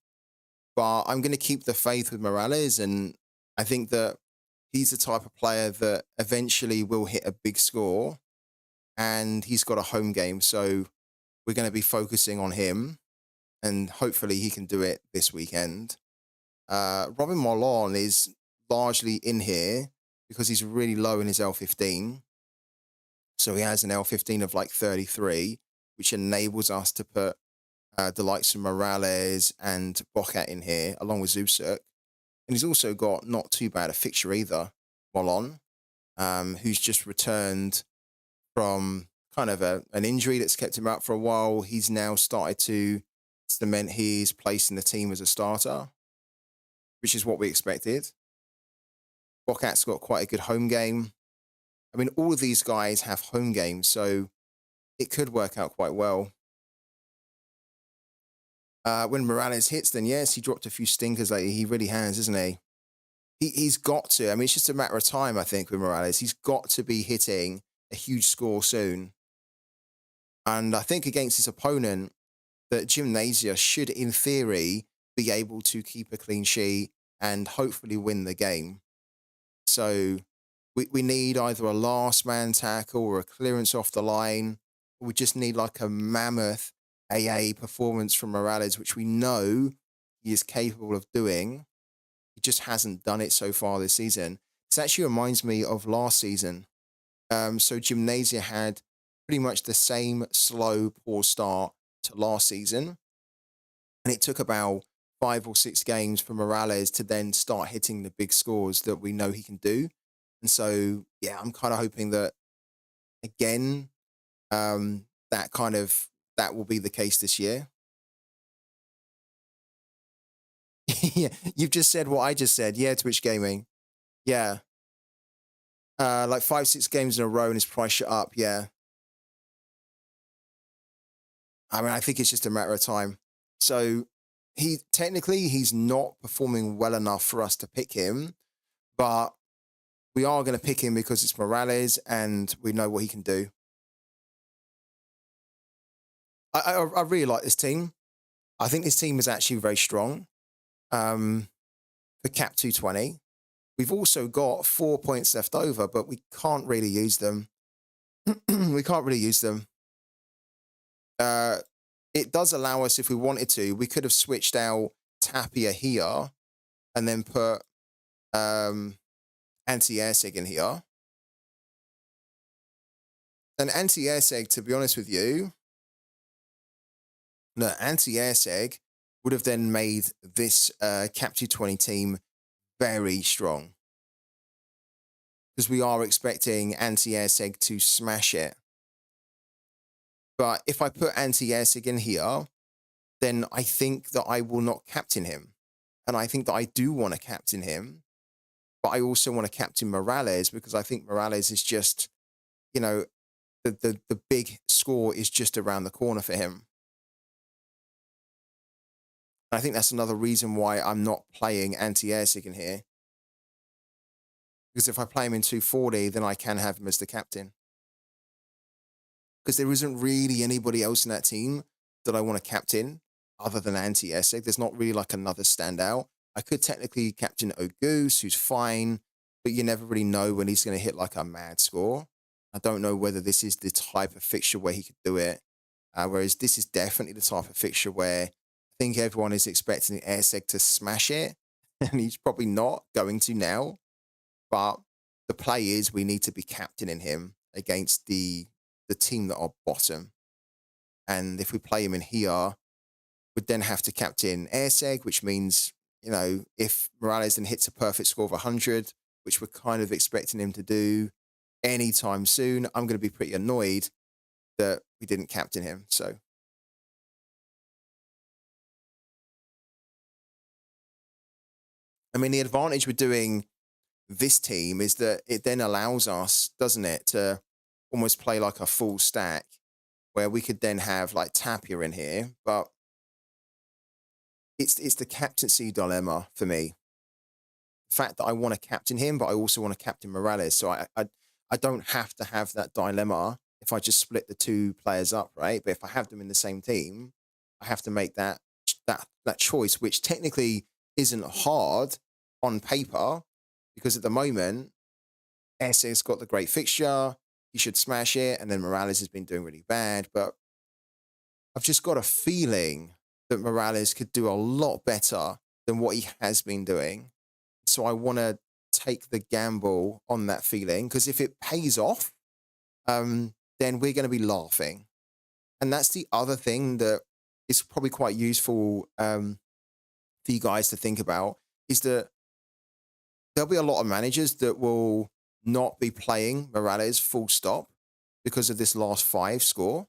but I'm going to keep the faith with Morales. And I think that he's the type of player that eventually will hit a big score. And he's got a home game. So we're going to be focusing on him. And hopefully he can do it this weekend. Robin Molon is largely in here because he's really low in his L15. So he has an L15 of like 33, which enables us to put the likes of Morales and Bocat in here, along with Zusuk. And he's also got not too bad a fixture either, Molon, who's just returned from kind of an injury that's kept him out for a while. He's now started to cement his place in the team as a starter, which is what we expected. Bocat's got quite a good home game. I mean, all of these guys have home games, so it could work out quite well. When Morales hits, then yes, he dropped a few stinkers lately. He really has, isn't he? He's got to. I mean, it's just a matter of time, I think, with Morales. He's got to be hitting a huge score soon. And I think against his opponent, that Gymnasia should, in theory, be able to keep a clean sheet and hopefully win the game. So we need either a last man tackle or a clearance off the line. We just need like a mammoth AA performance from Morales, which we know he is capable of doing. He just hasn't done it so far this season. This actually reminds me of last season. So Gymnasia had pretty much the same slow, poor start to last season. And it took about 5 or 6 games for Morales to then start hitting the big scores that we know he can do. And so, yeah, I'm kind of hoping that, again, that will be the case this year. Yeah, you've just said what I just said. Yeah, Twitch Gaming. Yeah. Like 5, 6 games in a row and his price shot up. Yeah. I mean, I think it's just a matter of time. So he's not performing well enough for us to pick him, but we are going to pick him because it's Morales and we know what he can do. I really like this team. I think this team is actually very strong. For Cap 220, we've also got 4 points left over, but we can't really use them. We can't really use them. It does allow us, if we wanted to, we could have switched out Tapia here and then put anti-airseg in here. And anti-airseg, to be honest with you, no, anti-airseg would have then made this Captive 20 team very strong. Because we are expecting anti-airseg to smash it. But if I put anti-airseg in here, then I think that I will not captain him. And I think that I do want to captain him. But I also want to captain Morales because I think Morales is just, you know, the big score is just around the corner for him. I think that's another reason why I'm not playing anti-airsig in here. Because if I play him in 240, then I can have him as the captain. Because there isn't really anybody else in that team that I want to captain other than anti-airsig. There's not really like another standout. I could technically captain Ogoose, who's fine, but you never really know when he's going to hit like a mad score. I don't know whether this is the type of fixture where he could do it. Whereas this is definitely the type of fixture where I think everyone is expecting Airseg to smash it, and he's probably not going to now. But the play is we need to be captaining him against the team that are bottom. And if we play him in here, we'd then have to captain Airseg, which means, if Morales then hits a perfect score of 100, which we're kind of expecting him to do anytime soon, I'm going to be pretty annoyed that we didn't captain him. So, I mean, the advantage with doing this team is that it then allows us, doesn't it, to almost play like a full stack where we could then have like Tapia in here, but it's the captaincy dilemma for me. The fact that I want to captain him, but I also want to captain Morales. So I don't have to have that dilemma if I just split the two players up, right? But if I have them in the same team, I have to make that choice, which technically isn't hard on paper, because at the moment, Essay's got the great fixture. He should smash it, and then Morales has been doing really bad. But I've just got a feeling that Morales could do a lot better than what he has been doing. So I want to take the gamble on that feeling, because if it pays off, then we're going to be laughing. And that's the other thing that is probably quite useful for you guys to think about, is that there'll be a lot of managers that will not be playing Morales full stop because of this last 5 score,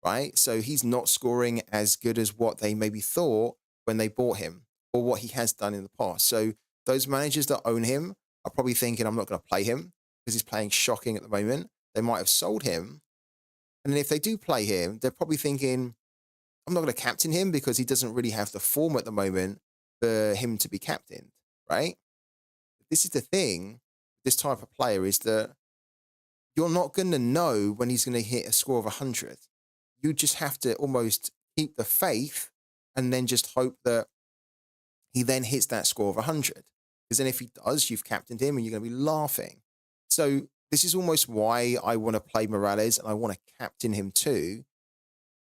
right? So he's not scoring as good as what they maybe thought when they bought him, or what he has done in the past. So those managers that own him are probably thinking, I'm not going to play him because he's playing shocking at the moment. They might have sold him. And then if they do play him, they're probably thinking, I'm not going to captain him because he doesn't really have the form at the moment for him to be captained, right? This is the thing, this type of player, is that you're not going to know when he's going to hit a score of 100. You just have to almost keep the faith and then just hope that he then hits that score of 100. Because then if he does, you've captained him and you're going to be laughing. So this is almost why I want to play Morales and I want to captain him too,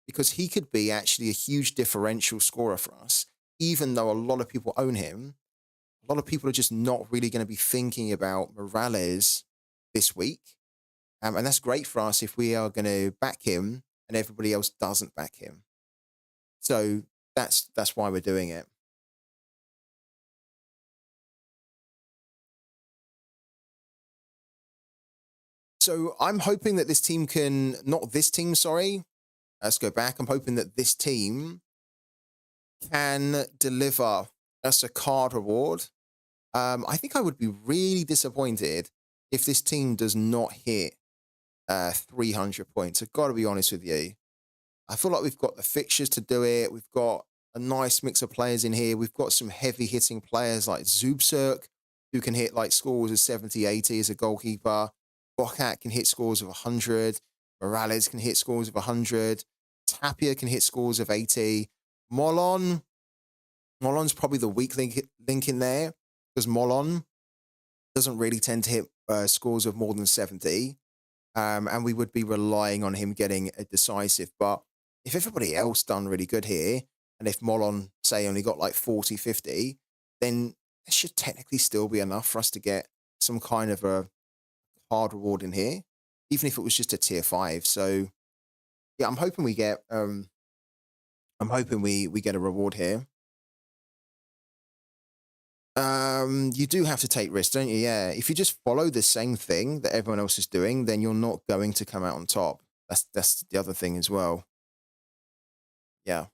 because he could be actually a huge differential scorer for us. Even though a lot of people own him, a lot of people are just not really going to be thinking about Morales this week. And that's great for us if we are going to back him and everybody else doesn't back him. So that's why we're doing it. So I'm hoping that this team can, not this team, sorry. Let's go back. I'm hoping that this team can deliver us a card reward. I think I would be really disappointed if this team does not hit 300 points. I've got to be honest with you. I feel like we've got the fixtures to do it. We've got a nice mix of players in here. We've got some heavy hitting players like Zubsurk, who can hit like scores of 70, 80 as a goalkeeper. Bokat can hit scores of 100. Morales can hit scores of 100. Tapia can hit scores of 80. Molon's probably the weak link in there, because Molon doesn't really tend to hit scores of more than 70. And we would be relying on him getting a decisive. But if everybody else done really good here, and if Molon, say, only got like 40, 50, then it should technically still be enough for us to get some kind of a hard reward in here, even if it was just a tier 5. So yeah, I'm hoping we get we get a reward here. You do have to take risks, don't you? Yeah. If you just follow the same thing that everyone else is doing, then you're not going to come out on top. That's the other thing as well. Yeah.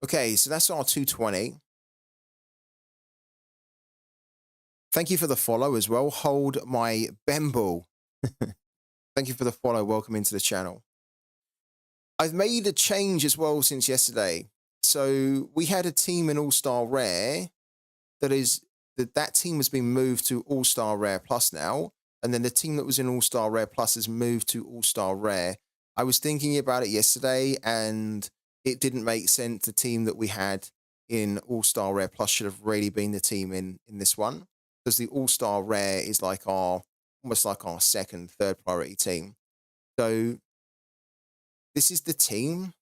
Okay, so that's our 220. Thank you for the follow as well. Hold my Bemble. Thank you for the follow. Welcome into the channel. I've made a change as well since yesterday. So we had a team in All-Star Rare that team has been moved to All-Star Rare Plus now. And then the team that was in All-Star Rare Plus has moved to All-Star Rare. I was thinking about it yesterday and it didn't make sense. The team that we had in All-Star Rare Plus should have really been the team in this one. because the All-Star Rare is like our almost like our second, third priority team. So this is the team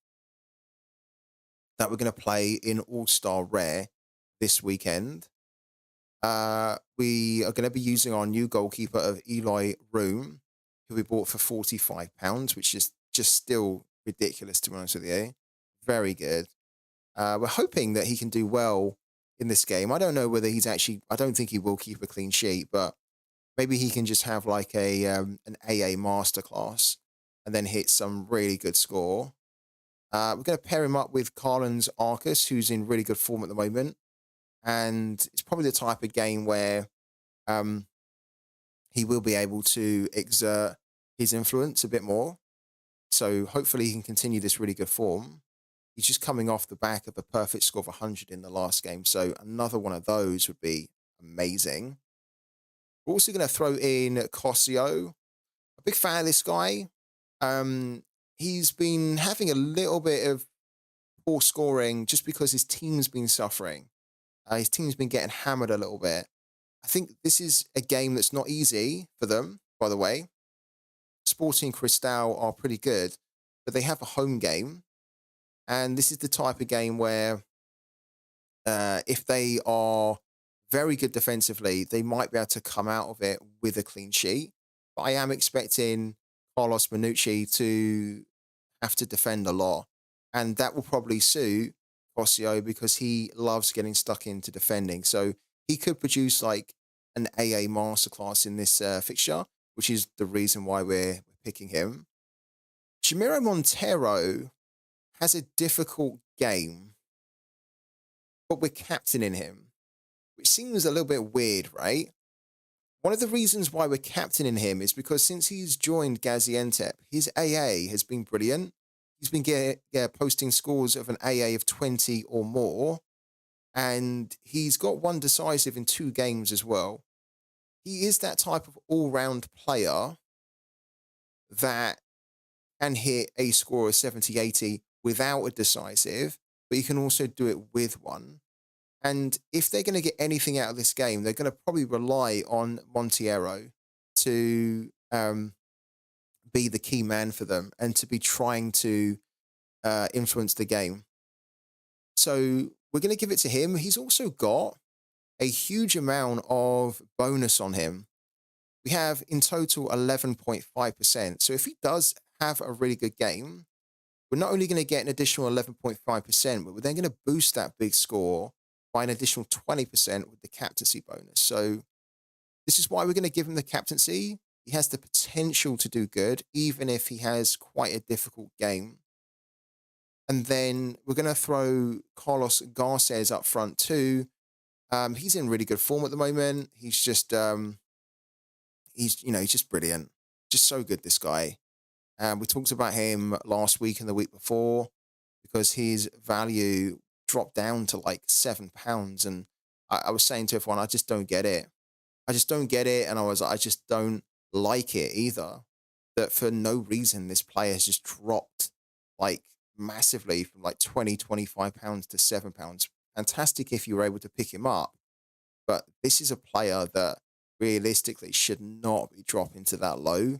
that we're going to play in All-Star Rare this weekend. We are going to be using our new goalkeeper of Eloy Room, who we bought for £45, which is just still ridiculous, to be honest with you. Very good. We're hoping that he can do well in this game. I don't know whether he's actually, I don't think he will keep a clean sheet, but maybe he can just have like an AA masterclass and then hit some really good score. We're going to pair him up with Carlin's Arcus, who's in really good form at the moment. And it's probably the type of game where he will be able to exert his influence a bit more. So hopefully he can continue this really good form. He's just coming off the back of a perfect score of 100 in the last game. So another one of those would be amazing. We're also going to throw in Cosio. A big fan of this guy. He's been having a little bit of poor scoring just because his team's been suffering. His team's been getting hammered a little bit. I think this is a game that's not easy for them, by the way. Sporting Cristal are pretty good, but they have a home game. And this is the type of game where if they are very good defensively, they might be able to come out of it with a clean sheet. But I am expecting Carlos Manucci to have to defend a lot. And that will probably suit Cosio because he loves getting stuck into defending. So he could produce like an AA masterclass in this fixture, which is the reason why we're picking him. Jamiro Montero has a difficult game, but we're captaining him, which seems a little bit weird, right? One of the reasons why we're captaining him is because since he's joined Gaziantep, his AA has been brilliant. He's been posting scores of an AA of 20 or more, and he's got one decisive in 2 games as well. He is that type of all-round player that can hit a score of 70, 80 without a decisive, but you can also do it with one. And if they're going to get anything out of this game, they're going to probably rely on Monteiro to be the key man for them and to be trying to influence the game. So we're going to give it to him. He's also got a huge amount of bonus on him. We have in total 11.5%. So if he does have a really good game, we're not only going to get an additional 11.5%, but we're then going to boost that big score by an additional 20% with the captaincy bonus. So this is why we're going to give him the captaincy. He has the potential to do good, even if he has quite a difficult game. And then we're going to throw Carlos Garces up front too. He's in really good form at the moment. He's just, he's just brilliant. Just so good, this guy. We talked about him last week and the week before because his value dropped down to like £7. And I was saying to everyone, I just don't get it. I just don't get it. And I just don't like it either. That for no reason, this player has just dropped like massively from like £20, £25 to £7. Fantastic if you were able to pick him up. But this is a player that realistically should not be dropping to that low,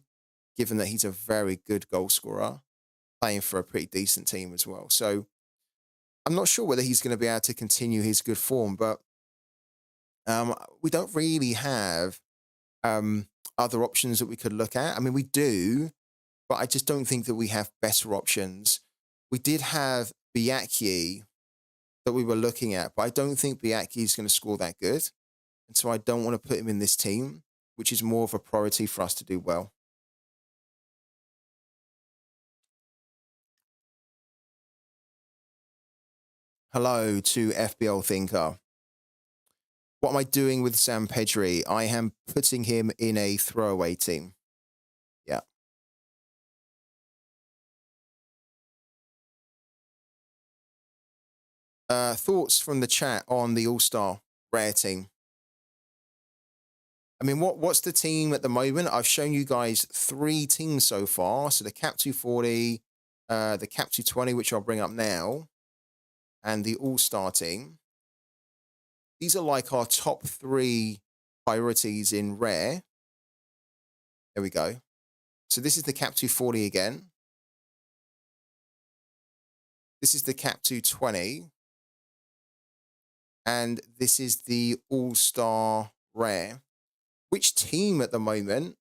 given that he's a very good goal scorer, playing for a pretty decent team as well. So I'm not sure whether he's going to be able to continue his good form, but we don't really have other options that we could look at. I mean, we do, but I just don't think that we have better options. We did have Biaki that we were looking at, but I don't think Biaki is going to score that good. And so I don't want to put him in this team, which is more of a priority for us to do well. Hello to FBL Thinker. What am I doing with Sam Pedri? I am putting him in a throwaway team. Yeah. Thoughts from the chat on the All-Star Rare team? I mean, what's the team at the moment? I've shown you guys 3 teams so far. So the Cap 240, the Cap 220, which I'll bring up now, and the All-Star team. These are like our top 3 priorities in rare. There we go. So this is the Cap 240 again. This is the Cap 220. And this is the All-Star Rare. Which team at the moment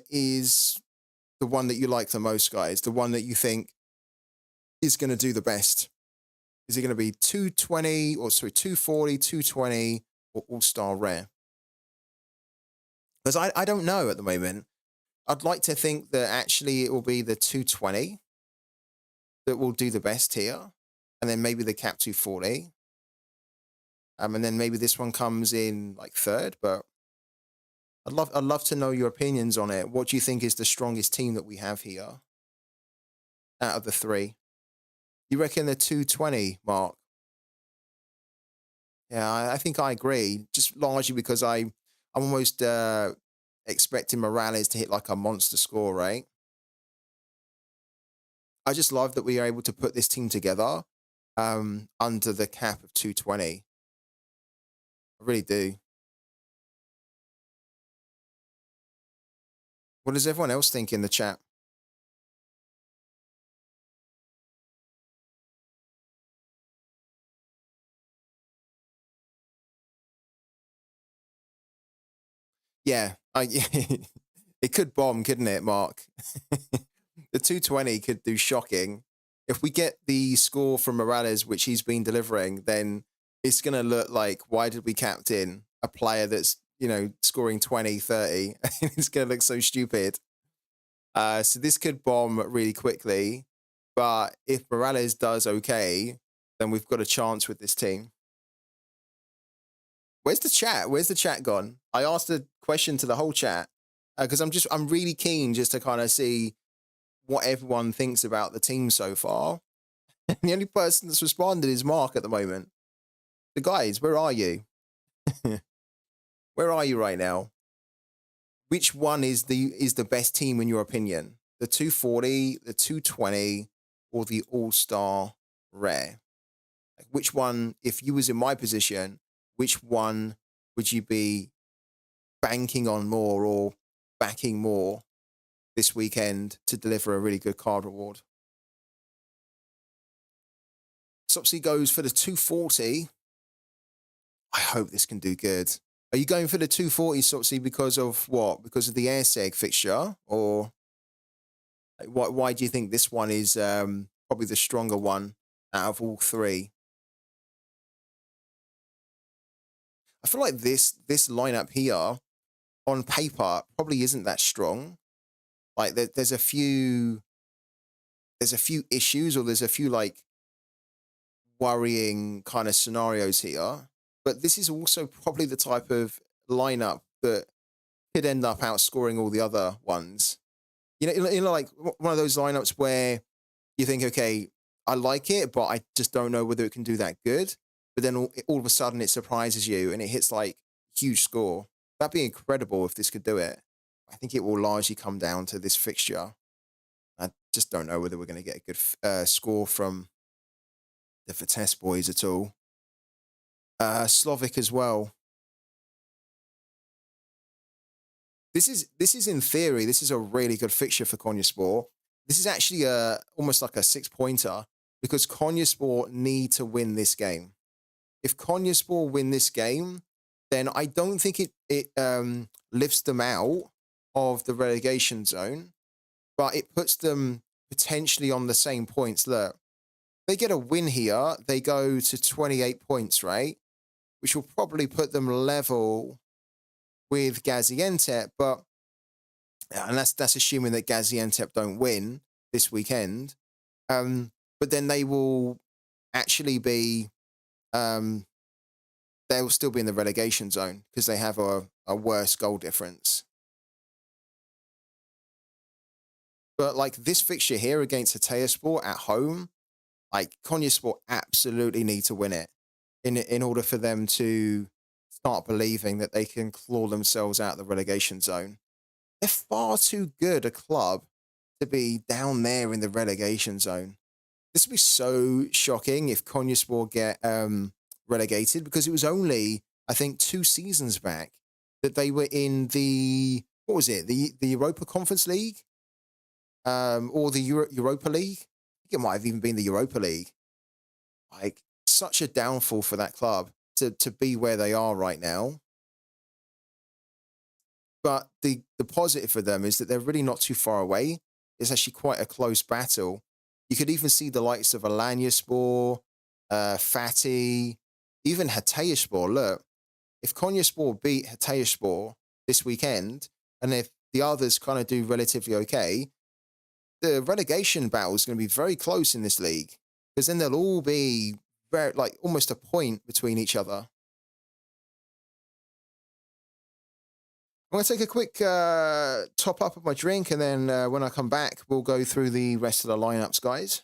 is the one that you like the most, guys? The one that you think is going to do the best? Is it going to be 220 or sorry, 240, 220 or All-Star Rare? Because I don't know at the moment. I'd like to think that actually it will be the 220 that will do the best here. And then maybe the Cap 240. And then maybe this one comes in like third, but I'd love to know your opinions on it. What do you think is the strongest team that we have here out of the three? You reckon the 220 mark? Yeah, I think I agree. Just largely because I'm almost expecting Morales to hit like a monster score, right? I just love that we are able to put this team together under the cap of 220. I really do. What does everyone else think in the chat? Yeah, it could bomb, couldn't it, Mark? The 220 could do shocking. If we get the score from Morales, which he's been delivering, then it's going to look like, why did we captain a player that's, scoring 20, 30? It's going to look so stupid. So this could bomb really quickly. But if Morales does okay, then we've got a chance with this team. Where's the chat? Where's the chat gone? I asked a question to the whole chat because I'm really keen just to kind of see what everyone thinks about the team so far. And the only person that's responded is Mark at the moment. The guys, where are you? Where are you right now? Which one is the best team in your opinion? The 240, the 220, or the All-Star Rare? Like which one, if you was in my position, which one would you be banking on more or backing more this weekend to deliver a really good card reward? Sopsy goes for the 240. I hope this can do good. Are you going for the 240, Sopsy, because of what? Because of the airseg fixture? Or why do you think this one is probably the stronger one out of all three? I feel like this lineup here on paper probably isn't that strong. Like there's a few issues or there's a few like worrying kind of scenarios here. But this is also probably the type of lineup that could end up outscoring all the other ones. Like one of those lineups where you think, okay, I like it, but I just don't know whether it can do that good. But then all of a sudden it surprises you and it hits like huge score. That'd be incredible if this could do it. I think it will largely come down to this fixture. I just don't know whether we're going to get a good score from the Vitesse boys at all. Slovic as well. This is in theory, this is a really good fixture for Konyaspor. This is actually almost like a 6-pointer because Konyaspor need to win this game. If Konyaspor win this game, then I don't think it lifts them out of the relegation zone, but it puts them potentially on the same points. Look, they get a win here, they go to 28 points, right? Which will probably put them level with Gaziantep, and that's assuming that Gaziantep don't win this weekend. But then they will actually be, they will still be in the relegation zone because they have a worse goal difference. But like this fixture here against Hatayspor at home, like Konyaspor absolutely need to win it in order for them to start believing that they can claw themselves out of the relegation zone. They're far too good a club to be down there in the relegation zone. This would be so shocking if Konyaspor get relegated because it was only, I think, 2 seasons back that they were in the, what was it, the Europa Conference League, or the Europa League. I think it might have even been the Europa League. Like, such a downfall for that club to be where they are right now. But the positive for them is that they're really not too far away. It's actually quite a close battle. You could even see the likes of Alanyaspor, Fatih, even Hatayspor. Look, if Konyaspor beat Hatayspor this weekend, and if the others kind of do relatively okay, the relegation battle is going to be very close in this league, because then they'll all be very, like, almost a point between each other. I'm going to take a quick top up of my drink, and then when I come back, we'll go through the rest of the lineups, guys.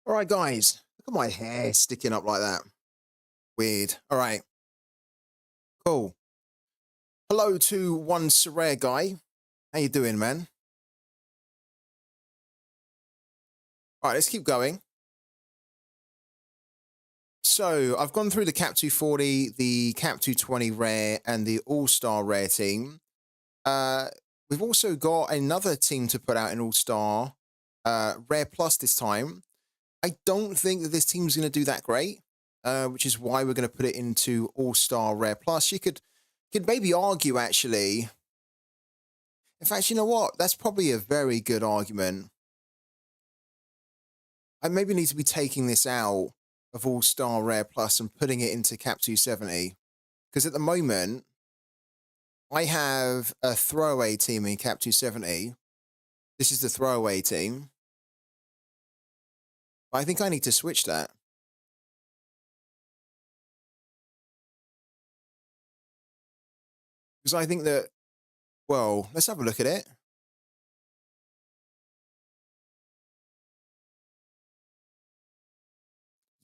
All right, guys. Look at my hair sticking up like that. Weird. All right. Cool. Hello to one Sorare guy. How you doing, man? All right, let's keep going. So I've gone through the Cap 240, the Cap 220 rare, and the All-Star rare team. Uh, we've also got another team to put out in All-Star rare plus this time. I don't think that this team's going to do that great, which is why we're going to put it into All-Star rare plus. You could maybe argue actually. In fact, you know what? That's probably a very good argument. I maybe need to be taking this out of All-Star Rare Plus and putting it into Cap 270. Because at the moment, I have a throwaway team in Cap 270. This is the throwaway team. But I think I need to switch that. Because I think that, well, let's have a look at it.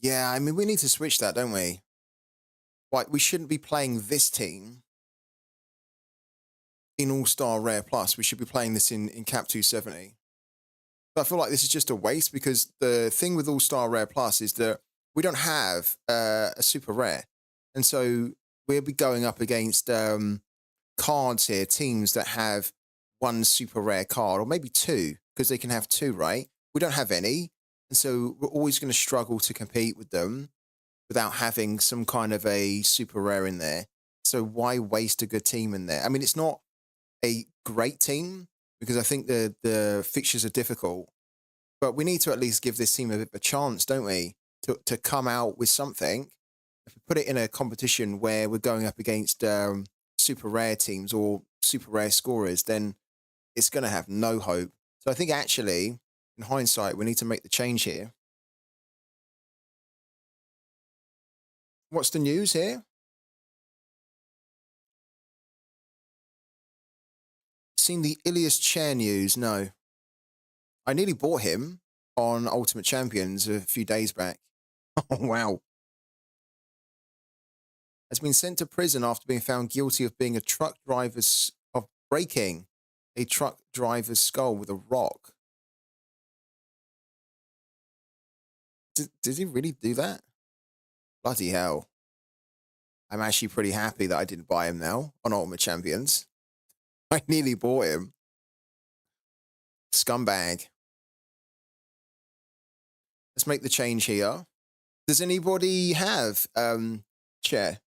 Yeah, I mean, we need to switch that, don't we? Like, we shouldn't be playing this team in All-Star Rare Plus. We should be playing this in Cap 270. But I feel like this is just a waste because the thing with All-Star Rare Plus is that we don't have a super rare. And so we'll be going up against cards here, teams that have one super rare card, or maybe two, because they can have two, right? We don't have any. And so we're always going to struggle to compete with them without having some kind of a super rare in there. So why waste a good team in there? I mean, it's not a great team because I think the fixtures are difficult, but we need to at least give this team a bit of a chance, don't we? To come out with something. If we put it in a competition where we're going up against super rare teams or super rare scorers, then it's going to have no hope. So I think actually, in hindsight, we need to make the change here. What's the news here? Seen the Ilias Chair news? No. I nearly bought him on Ultimate Champions a few days back. Oh, wow. Has been sent to prison after being found guilty of being a truck driver's of breaking a truck driver's skull with a rock. Did he really do that? Bloody hell. I'm actually pretty happy that I didn't buy him now on Ultimate Champions. I nearly bought him. Scumbag. Let's make the change here. Does anybody have chair?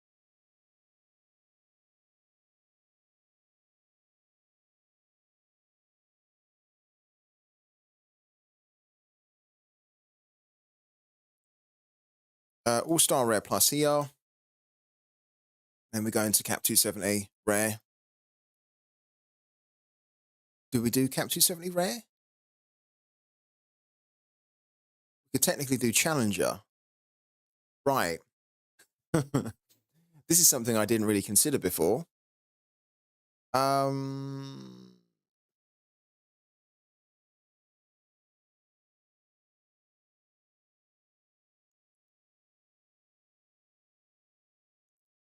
All-Star Rare Plus here. Then we go into Cap 270 Rare. Do we do Cap 270 Rare? We could technically do Challenger. Right. This is something I didn't really consider before.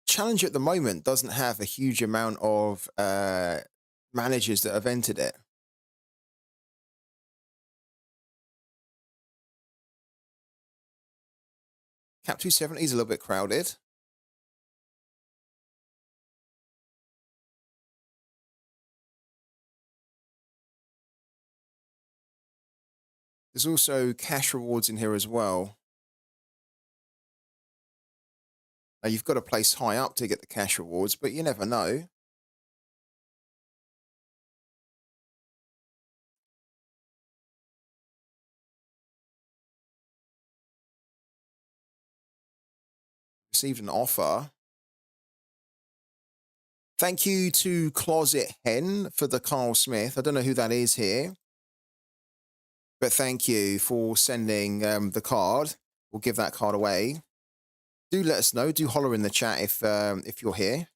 Challenger at the moment doesn't have a huge amount of managers that have entered it. Cap 270 is a little bit crowded. There's also cash rewards in here as well. Now, you've got to place high up to get the cash rewards, but you never know. Received an offer. Thank you to Closet Hen for the Carl Smith. I don't know who that is here, but thank you for sending the card. We'll give that card away. Do let us know. Do holler in the chat if you're here.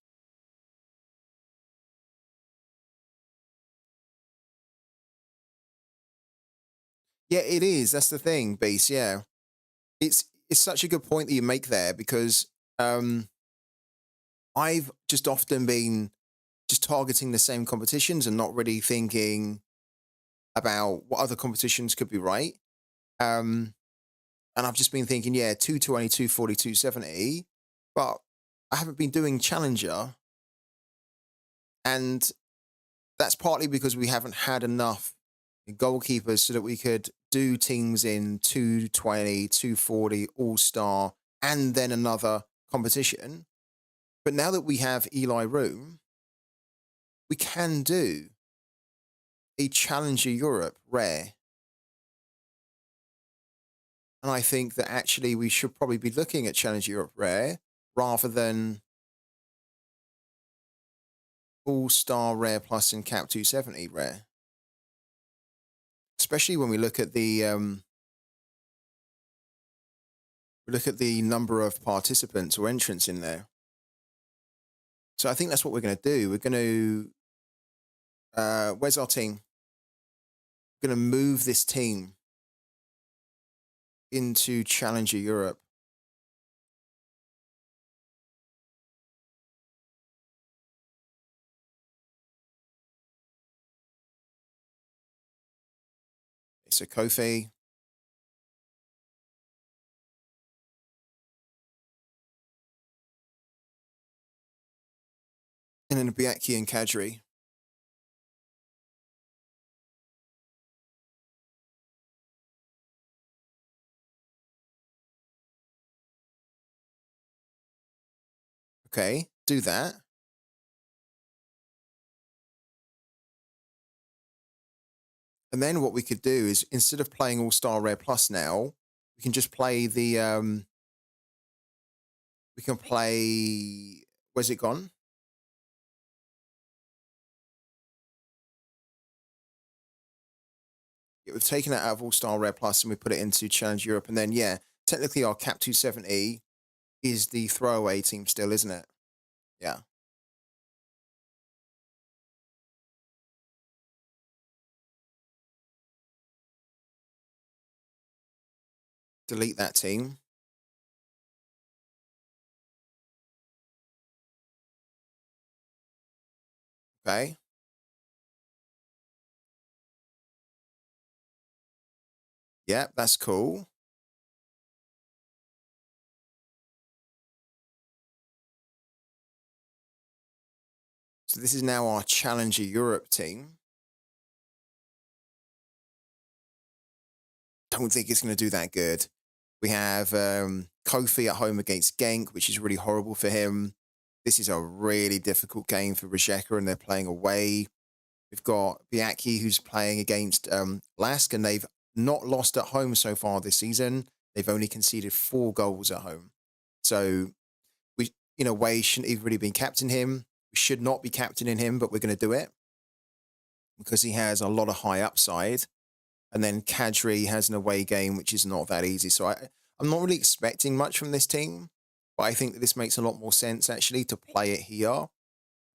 Yeah, it is. That's the thing, Beast. Yeah. it's such a good point that you make there because um, I've just often been just targeting the same competitions and not really thinking about what other competitions could be right. Um, and I've just been thinking, yeah, 220, 240, 270, but I haven't been doing Challenger, and that's partly because we haven't had enough goalkeepers so that we could do teams in 220, 240, All Star, and then another competition. But now that we have Eli Room, we can do a Challenger Europe rare. And I think that actually we should probably be looking at Challenger Europe rare rather than All Star rare plus and Cap 270 rare. Especially when we look at the number of participants or entrants in there. So I think that's what we're going to do. We're going to where's our team? We're going to move this team into Challenger Europe. It's a Kofi. And then a Biaki and Kadri. Okay, do that. And then what we could do is instead of playing All Star Rare Plus now, we can just play the we can play where's it gone? Yeah, we've taken it out of All Star Rare Plus and we put it into Challenge Europe. And then yeah, technically our Cap 270 is the throwaway team still, isn't it? Yeah. Delete that team. Okay. Yeah, that's cool. So this is now our Challenger Europe team. Don't think it's going to do that good. We have Kofi at home against Genk, which is really horrible for him. This is a really difficult game for Rijeka, and they're playing away. We've got Biaki, who's playing against Lask, and they've not lost at home so far this season. They've only conceded 4 goals at home. So we, in a way, shouldn't even really been captain him. We should not be captaining him, but we're going to do it because he has a lot of high upside. And then Kadri has an away game, which is not that easy. So I'm not really expecting much from this team, but I think that this makes a lot more sense actually to play it here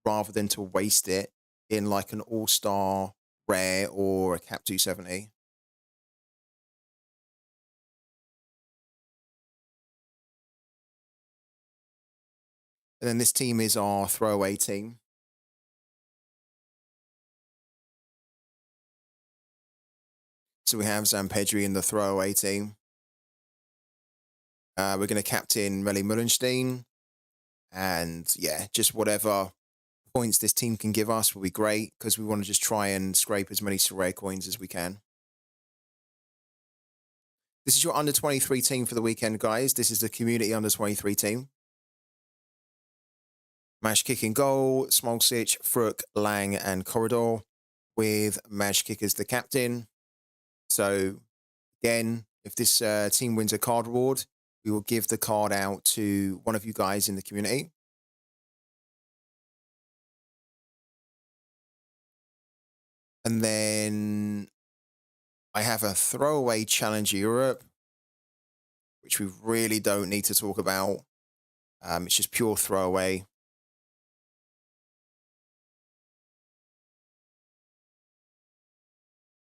rather than to waste it in like an all-star rare or a Cap 270. And then this team is our throwaway team. So we have Zampedri in the throwaway team. We're going to captain Melly Mullenstein. And yeah, just whatever points this team can give us will be great because we want to just try and scrape as many Sorare coins as we can. This is your under 23 team for the weekend, guys. This is the community under 23 team. Mash kick in goal, Smolcic, Fruk, Lang, and Corridor with Mash kick as the captain. So again, if this team wins a card reward, we will give the card out to one of you guys in the community. And then I have a throwaway Challenger Europe, which we really don't need to talk about. It's just pure throwaway.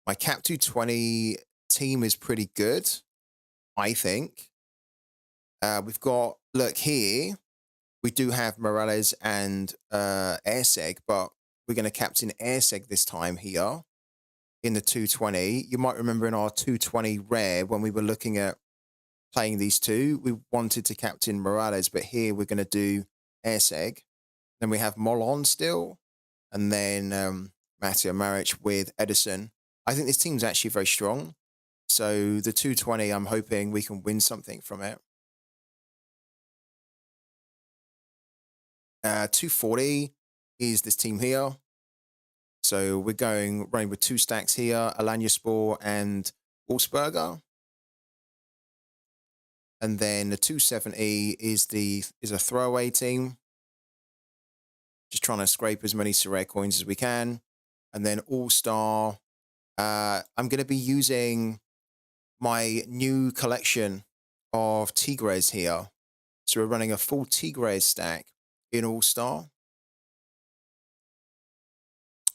My Cap 220 team is pretty good, I think. We've got, look here, we do have Morales and Airseg, but we're going to captain Airseg this time here in the 220. You might remember in our 220 rare when we were looking at playing these two, we wanted to captain Morales, but here we're going to do Airseg. Then we have Molon still, and then Mateo Maric with Edison. I think this team's actually very strong. So the 220, I'm hoping we can win something from it. 240 is this team here. So we're running with 2 stacks here, Alanyaspor and Wolfsberger. And then the 270 is a throwaway team. Just trying to scrape as many Sorare coins as we can. And then All-Star. I'm going to be using my new collection of Tigres here. So we're running a full Tigres stack in All-Star.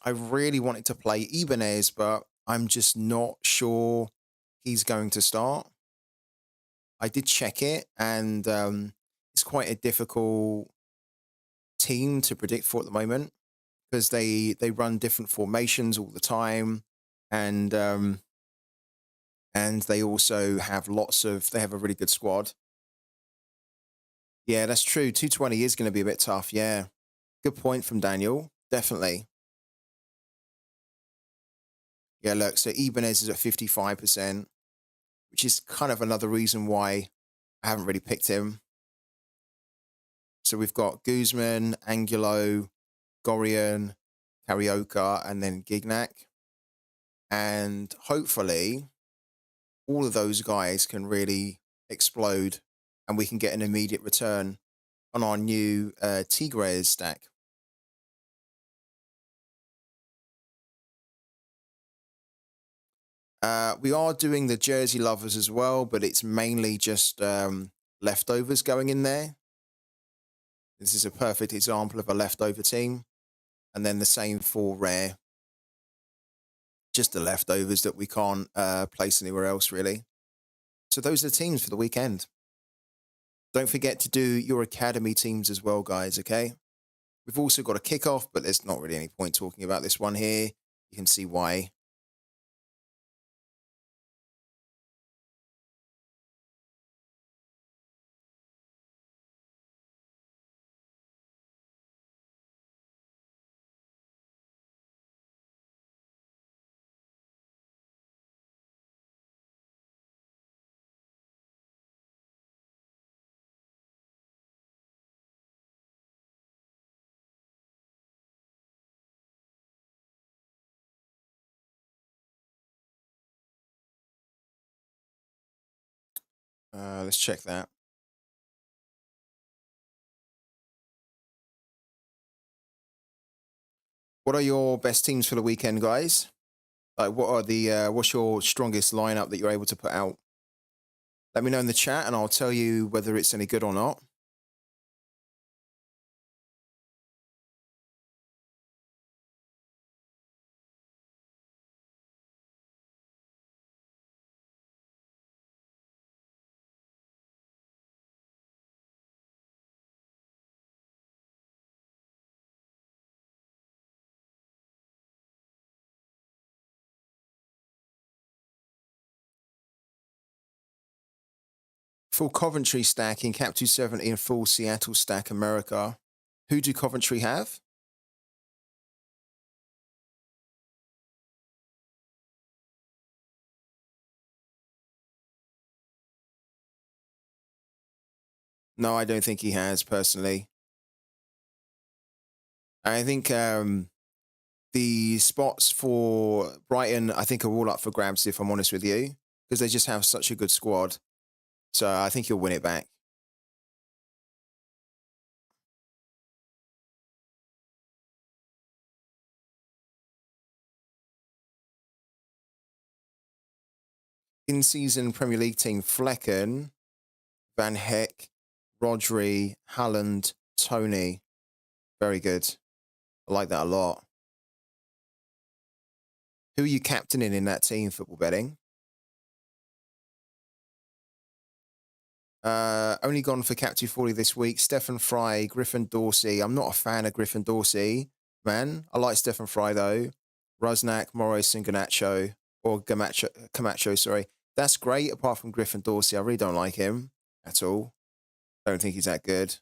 I really wanted to play Ibanez, but I'm just not sure he's going to start. I did check it, and it's quite a difficult team to predict for at the moment because they run different formations all the time, and they also have they have a really good squad. Yeah, that's true. 220 is going to be a bit tough. Yeah, good point from Daniel. Definitely. Yeah, look, so Ibanez is at 55%, which is kind of another reason why I haven't really picked him. So we've got Guzman, Angulo, Gorian, Carioca, and then Gignac. And hopefully all of those guys can really explode and we can get an immediate return on our new Tigres stack. We are doing the Jersey Lovers as well, but it's mainly just leftovers going in there. This is a perfect example of a leftover team. And then the same for Rare. Just the leftovers that we can't place anywhere else, really. So those are the teams for the weekend. Don't forget to do your academy teams as well, guys, okay? We've also got a kickoff, but there's not really any point talking about this one here. You can see why. Let's check that. What are your best teams for the weekend, guys? Like, what's your strongest lineup that you're able to put out? Let me know in the chat, and I'll tell you whether it's any good or not. Full Coventry stack in Cap 270 and full Seattle stack America. Who do Coventry have? No, I don't think he has, personally. I think the spots for Brighton, I think, are all up for grabs, if I'm honest with you, because they just have such a good squad. So I think he'll win it back. In-season Premier League team, Flecken, Van Heck, Rodri, Halland, Tony. Very good. I like that a lot. Who are you captaining in that team, football betting? Only gone for Cap 240 this week. Stephen Fry, Griffin Dorsey. I'm not a fan of Griffin Dorsey, man. I like Stephen Fry, though. Rusnak, Morris, and Ganacho. Or Camacho, sorry. That's great, apart from Griffin Dorsey. I really don't like him at all. Don't think he's that good.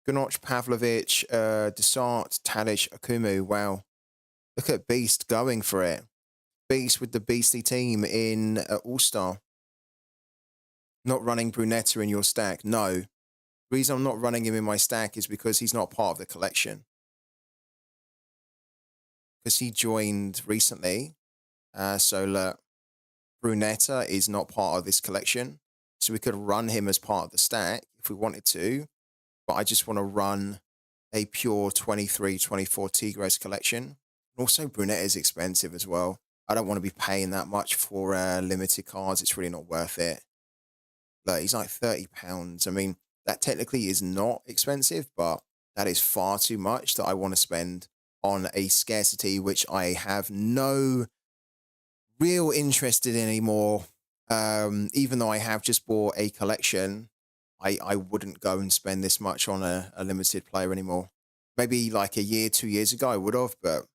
Ganoch, Pavlovic, Desart, Tadic, Akumu. Wow. Look at Beast going for it. Beast with the beastly team in All-Star. Not running Brunetta in your stack. No. The reason I'm not running him in my stack is because he's not part of the collection. Because he joined recently. So look, Brunetta is not part of this collection. So we could run him as part of the stack if we wanted to. But I just want to run a pure 23, 24 Tigres collection. Also, Brunetta is expensive as well. I don't want to be paying that much for limited cards. It's really not worth it. Like, he's like £30. I mean, that technically is not expensive, but that is far too much that I want to spend on a scarcity, which I have no real interest in anymore. Even though I have just bought a collection, I wouldn't go and spend this much on a limited player anymore. Maybe like a year, 2 years ago, I would have, but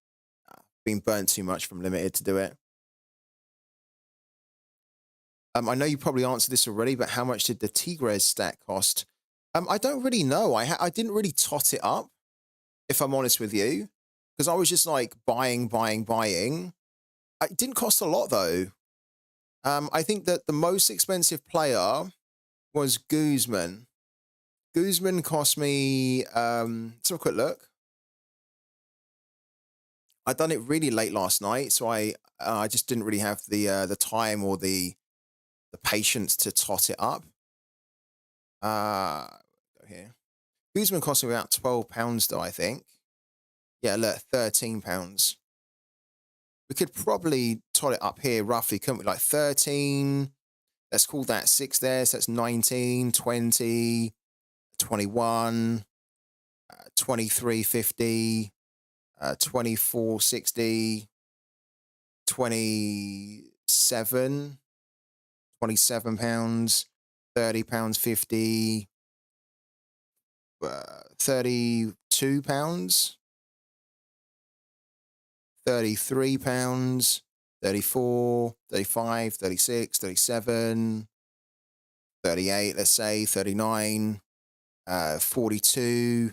been burnt too much from limited to do it. I know you probably answered this already, but how much did the Tigres stack cost? I don't really know. I didn't really tot it up, if I'm honest with you, because I was just like buying. It didn't cost a lot though. I think that the most expensive player was Guzman. Guzman cost me. Let's have a quick look. I done it really late last night, so I just didn't really have the time or the patience to tot it up. Go here. Guzman cost me about £12 though, I think. Yeah, look, £13. We could probably tot it up here roughly, couldn't we? Like 13. Let's call that 6 there. So that's 19, 20, 21, 23.50, 24.60, 27, £27, £30.50, £32, £33, 34, 35, 36, 37, 38, let's say, 39, 42,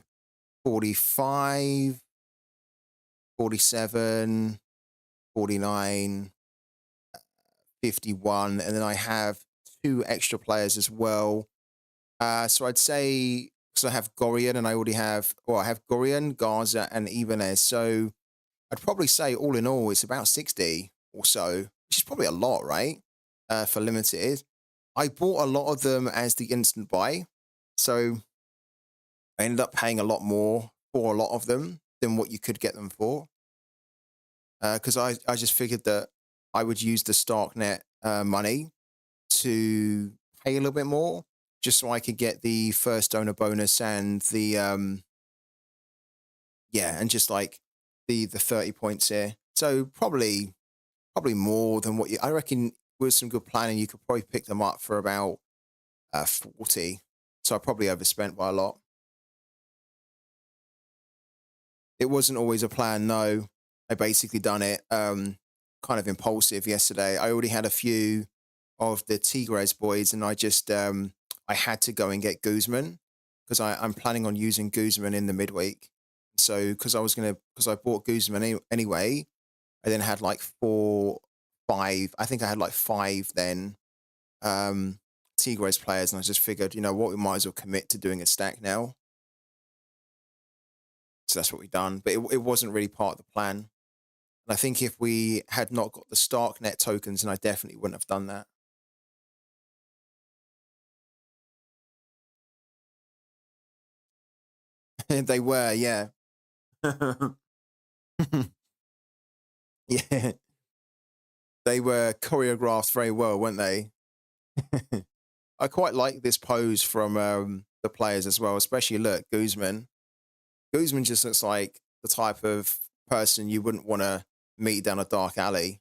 45, 47, 49, 51, and then I have 2 extra players as well. So I'd say, because I have Gorian and I already have, I have Gorian, Garza, and Ibanez. So I'd probably say all in all, it's about 60 or so, which is probably a lot, right? For limited. I bought a lot of them as the instant buy. So I ended up paying a lot more for a lot of them than what you could get them for. Because I just figured that I would use the Starknet money to pay a little bit more, just so I could get the first owner bonus and the and just like the 30 points here. So probably more than what I reckon with some good planning, you could probably pick them up for about 40. So I probably overspent by a lot. It wasn't always a plan, no. I basically done it kind of impulsive yesterday. I already had a few of the Tigres boys, and I just I had to go and get Guzman because I'm planning on using Guzman in the midweek. So because I bought Guzman anyway, I then had like 4, 5. I think I had like 5 then Tigres players, and I just figured, you know what, we might as well commit to doing a stack now. So that's what we done. But it wasn't really part of the plan. And I think if we had not got the Starknet tokens, then I definitely wouldn't have done that. They were, yeah. Yeah. They were choreographed very well, weren't they? I quite like this pose from the players as well, especially look, Guzman. Guzman just looks like the type of person you wouldn't want to meet down a dark alley.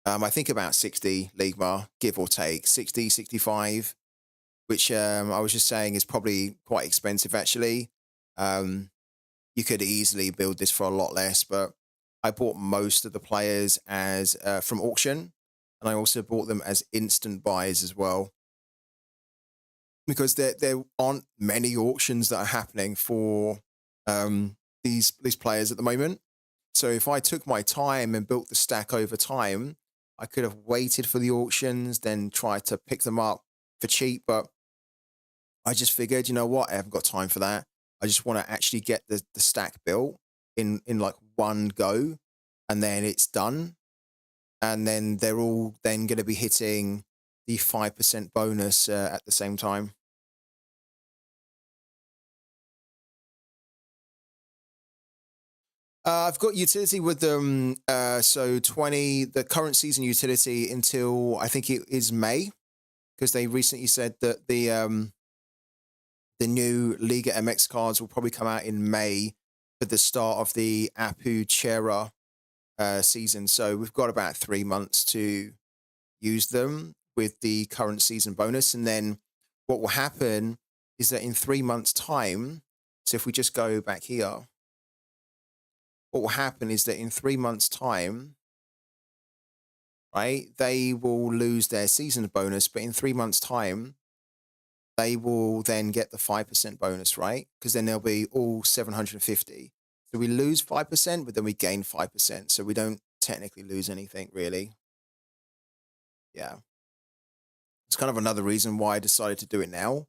I think about 60 Ligma, give or take, 60, 65, which I was just saying is probably quite expensive actually. Um, you could easily build this for a lot less, but I bought most of the players as from auction, and I also bought them as instant buys as well, because there aren't many auctions that are happening for these players at the moment. So if I took my time and built the stack over time, I could have waited for the auctions, then tried to pick them up for cheap. But I just figured, you know what, I haven't got time for that. I just want to actually get the stack built in like one go, and then it's done. And then they're all then going to be hitting the 5% bonus at the same time. I've got utility with them. So 20, the current season utility until I think it is May, because they recently said that the new Liga MX cards will probably come out in May for the start of the Apu Chera season. So we've got about 3 months to use them with the current season bonus. And then what will happen is that in 3 months' time, so if we just go back here, what will happen is that in 3 months' time, right, they will lose their season bonus, but in 3 months' time, they will then get the 5% bonus, right? Because then they'll be all 750. So we lose 5%, but then we gain 5%. So we don't technically lose anything, really. Yeah. It's kind of another reason why I decided to do it now.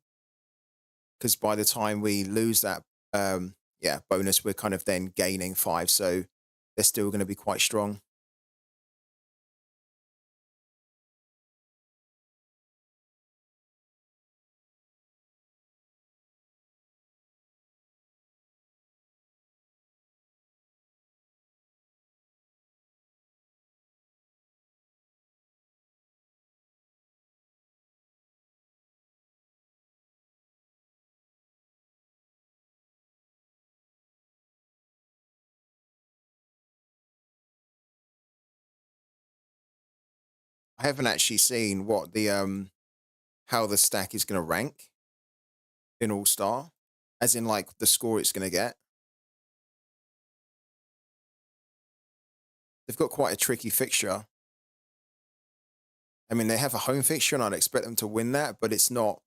Because by the time we lose that bonus, we're kind of then gaining 5. So they're still going to be quite strong. I haven't actually seen what the how the stack is going to rank in All Star, as in like the score it's going to get. They've got quite a tricky fixture. I mean, they have a home fixture, and I'd expect them to win that, but it's not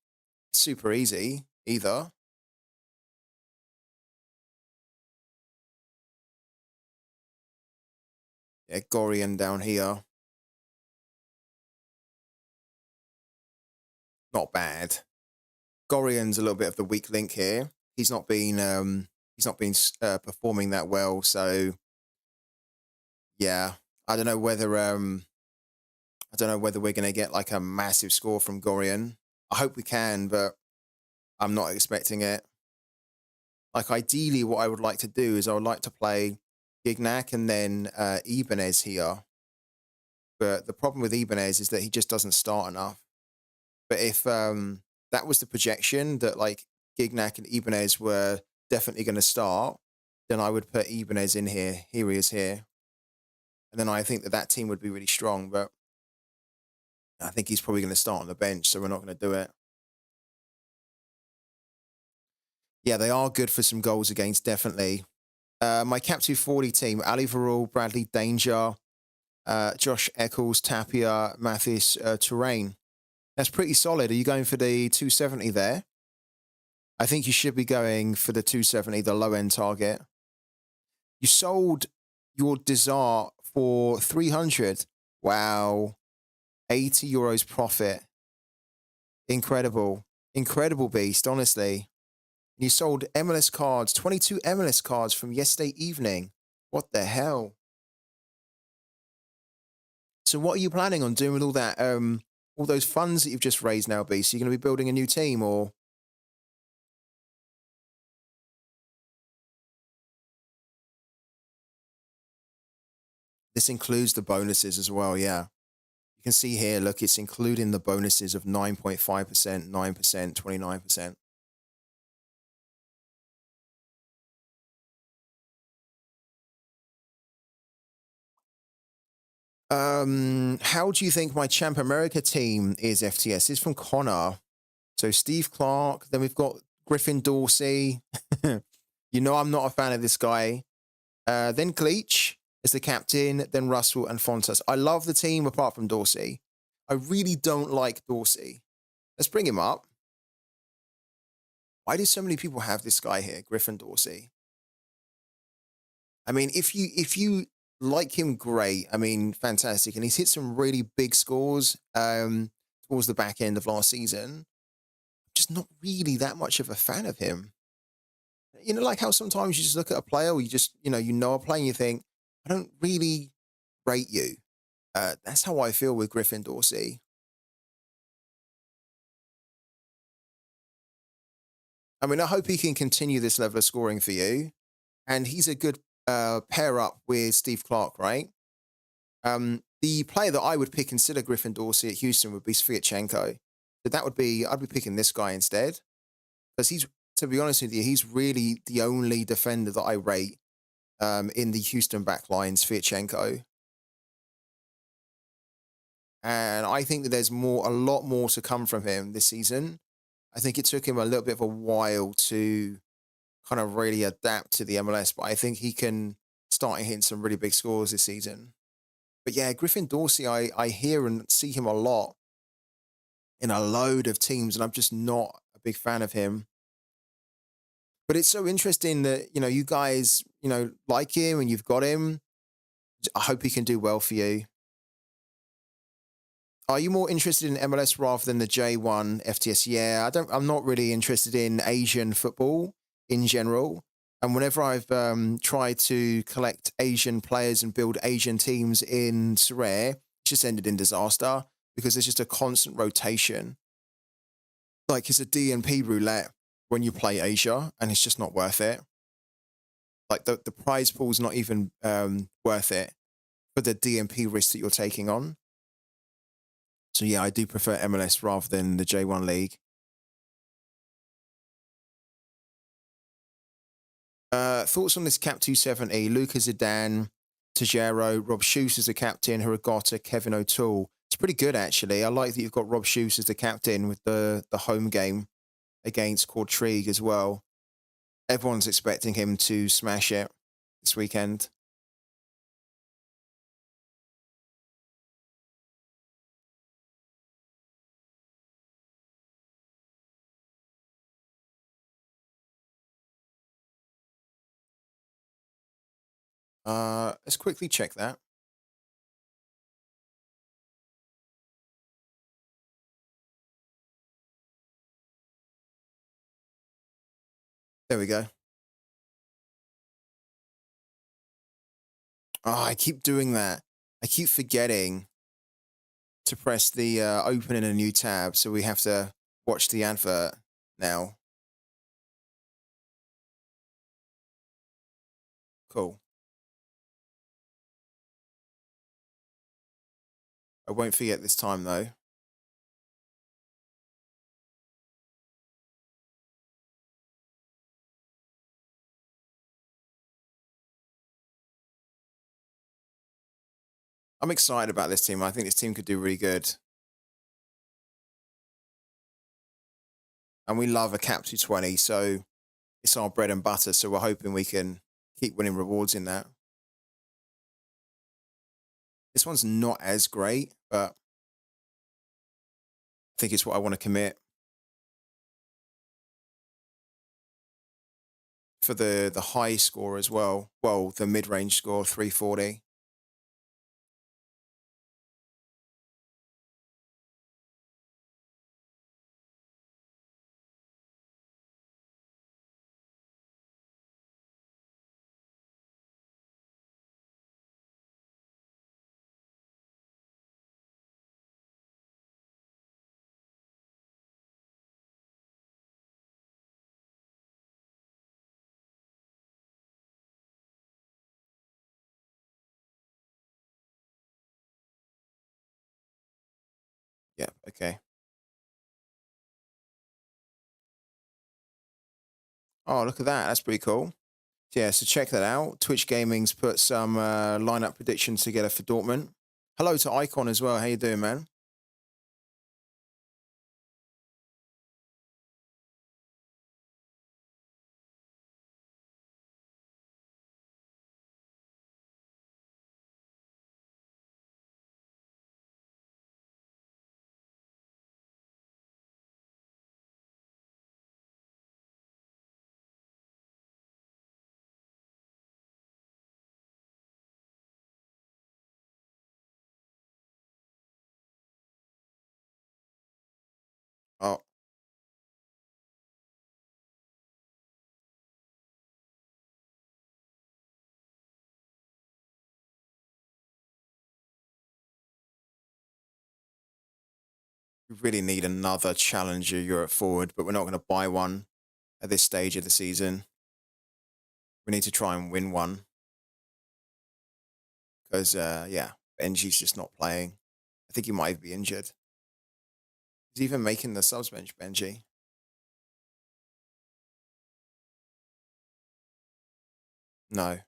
super easy either. Yeah, Gorian down here, not bad. Gorian's a little bit of the weak link here. He's not been performing that well, so yeah, I don't know whether we're gonna get like a massive score from Gorian. I hope we can, but I'm not expecting it. Like ideally, what I would like to do is I would like to play Gignac and then Ibanez here. But the problem with Ibanez is that he just doesn't start enough. But if that was the projection that like Gignac and Ibanez were definitely going to start, then I would put Ibanez in here. Here he is here. And then I think that that team would be really strong. But I think he's probably going to start on the bench, so we're not going to do it. Yeah, they are good for some goals against, definitely. My Cap 240 team, Ali Varul, Bradley Danger, Josh Eccles, Tapia, Mathis, Terrain. That's pretty solid. Are you going for the 270 there? I think you should be going for the 270, the low end target. You sold your Desart for 300. Wow. 80 euros profit. Incredible. Incredible beast, honestly. You sold MLS cards, 22 MLS cards from yesterday evening. What the hell? So what are you planning on doing with all that all those funds that you've just raised now, Beast? Are you going to be building a new team, or this includes the bonuses as well? Yeah. You can see here, look, it's including the bonuses of 9.5%, 9%, 29%. How do you think my Champ America team is, FTS? This is from Connor. So Steve Clark, then we've got Griffin Dorsey. You know I'm not a fan of this guy. Then Gleach is the captain, then Russell and Fontas. I love the team apart from Dorsey. I really don't like Dorsey. Let's bring him up. Why do so many people have this guy here, Griffin Dorsey? I mean, if you like him, great. I mean, fantastic. And he's hit some really big scores towards the back end of last season. Just not really that much of a fan of him. You know, like how sometimes you just look at a player or you know a player and you think, I don't really rate you. That's how I feel with Griffin Dorsey. I mean, I hope he can continue this level of scoring for you. And he's a good pair up with Steve Clark, right? The player that I would pick instead of Griffin Dorsey at Houston would be Sviatchenko. But I'd be picking this guy instead. Because to be honest with you, he's really the only defender that I rate in the Houston backline, Sviatchenko. And I think that there's a lot more to come from him this season. I think it took him a little bit of a while to kind of really adapt to the MLS, but I think he can start hitting some really big scores this season. But yeah, Griffin Dorsey, I hear and see him a lot in a load of teams, and I'm just not a big fan of him. But it's so interesting that, you guys, like him and you've got him. I hope he can do well for you. Are you more interested in MLS rather than the J1 FTS? Yeah, I'm not really interested in Asian football in general. And whenever I've tried to collect Asian players and build Asian teams in Sorare, it's just ended in disaster because there's just a constant rotation. Like it's a DNP roulette when you play Asia, and it's just not worth it. Like the prize pool's not even worth it for the DNP risk that you're taking on. So yeah, I do prefer MLS rather than the J1 League. Thoughts on this Cap 270? Lucas Zidane, Tajero, Rob Shoes as the captain, Hiragata, Kevin O'Toole. It's pretty good, actually. I like that you've got Rob Shoes as the captain with the home game against Kortrijk as well. Everyone's expecting him to smash it this weekend. Let's quickly check that. There we go. Oh, I keep doing that. I keep forgetting to press the open in a new tab, so we have to watch the advert now. Cool. I won't forget this time, though. I'm excited about this team. I think this team could do really good. And we love a Cap 220, so it's our bread and butter. So we're hoping we can keep winning rewards in that. This one's not as great, but I think it's what I want to commit for the high score as well. Well, the mid range score, 340. Yeah, okay. Oh, look at that. That's pretty cool. Yeah, so check that out. Twitch Gaming's put some lineup predictions together for Dortmund. Hello to Icon as well. How you doing, man? Oh, we really need another challenger Europe forward, but we're not going to buy one at this stage of the season. We need to try and win one because, yeah, Benji's just not playing. I think he might be injured. He's even making the subs bench, Benji. No.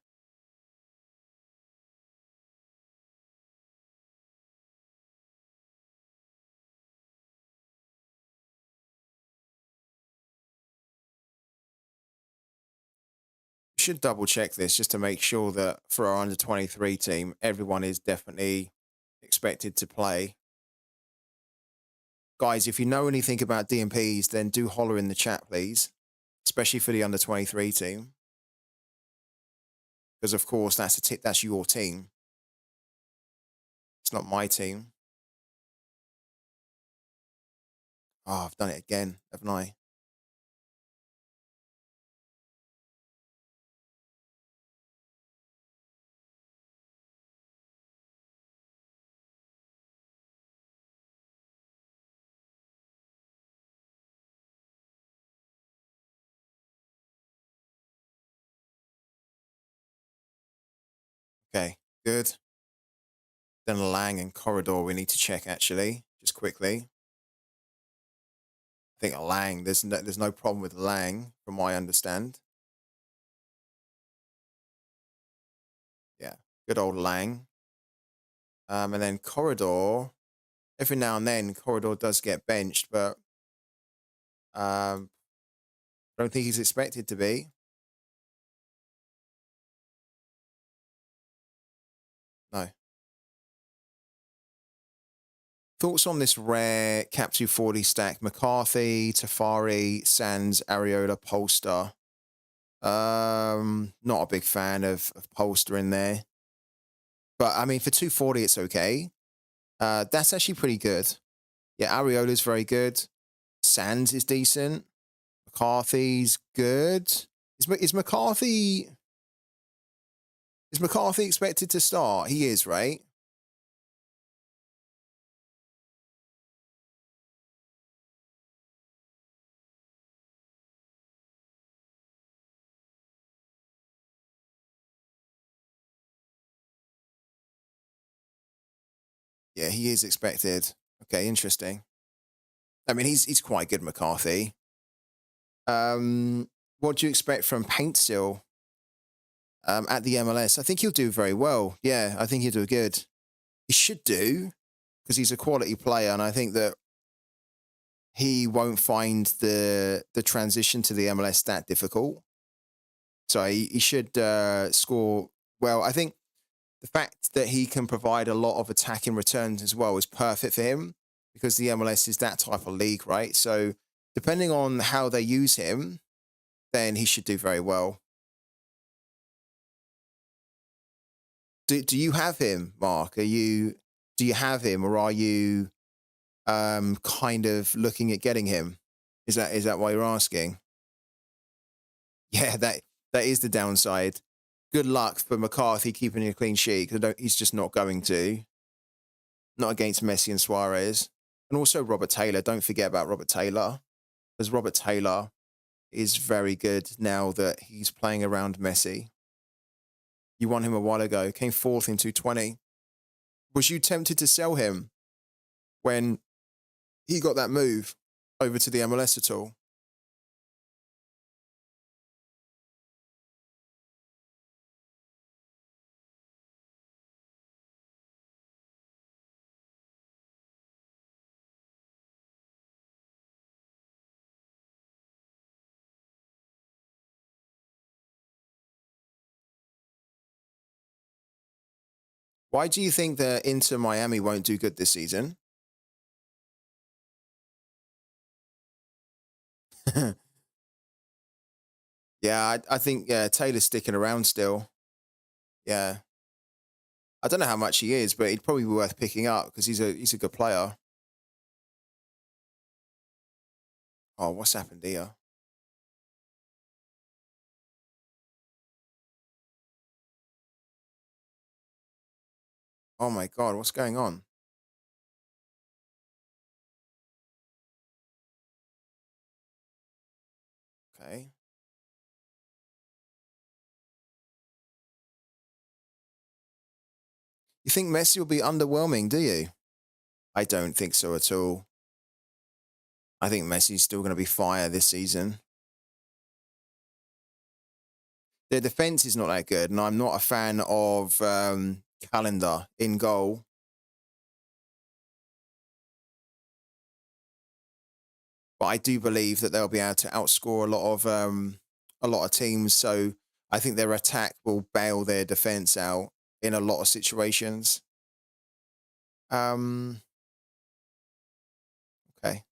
We should double check this just to make sure that for our under 23 team, everyone is definitely expected to play. Guys, if you know anything about DMPs, then do holler in the chat, please, especially for the under 23 team. Because, of course, that's your team. It's not my team. Oh, I've done it again, haven't I? Okay, good. Then Lang and Corridor we need to check, actually, just quickly. I think Lang, there's no problem with Lang, from what I understand. Yeah, good old Lang. And then Corridor, every now and then, Corridor does get benched, but I don't think he's expected to be. No. Thoughts on this rare Cap 240 stack? McCarthy, Tafari, Sands, Areola, Polster. Not a big fan of Polster in there. But I mean, for 240, it's okay. That's actually pretty good. Yeah, Areola's very good. Sands is decent. McCarthy's good. Is McCarthy expected to start? He is, right? Yeah, he is expected. Okay, interesting. I mean, he's quite good, McCarthy. What do you expect from Paint Still at the MLS? I think he'll do very well. Yeah, I think he'll do good. He should do because he's a quality player, and I think that he won't find the transition to the MLS that difficult. So he should score well. I think the fact that he can provide a lot of attacking returns as well is perfect for him because the MLS is that type of league, right? So depending on how they use him, then he should do very well. Do you have him, Mark? Do you have him, or are you kind of looking at getting him? Is that why you're asking? Yeah, that is the downside. Good luck for McCarthy keeping a clean sheet because he's just not going to. Not against Messi and Suarez. And also Robert Taylor. Don't forget about Robert Taylor because Robert Taylor is very good now that he's playing around Messi. You won him a while ago. Came fourth in 220. Was you tempted to sell him when he got that move over to the MLS at all? Why do you think that Inter Miami won't do good this season? Yeah, I think Taylor's sticking around still. Yeah, I don't know how much he is, but he'd probably be worth picking up because he's a good player. Oh, what's happened here? Oh my God, what's going on? Okay, you think Messi will be underwhelming? Do you? I don't think so at all. I think Messi's still going to be fire this season. Their defense is not that good, and I'm not a fan of Calendar in goal. But I do believe that they'll be able to outscore a lot of teams. So I think their attack will bail their defense out in a lot of situations. Um, okay,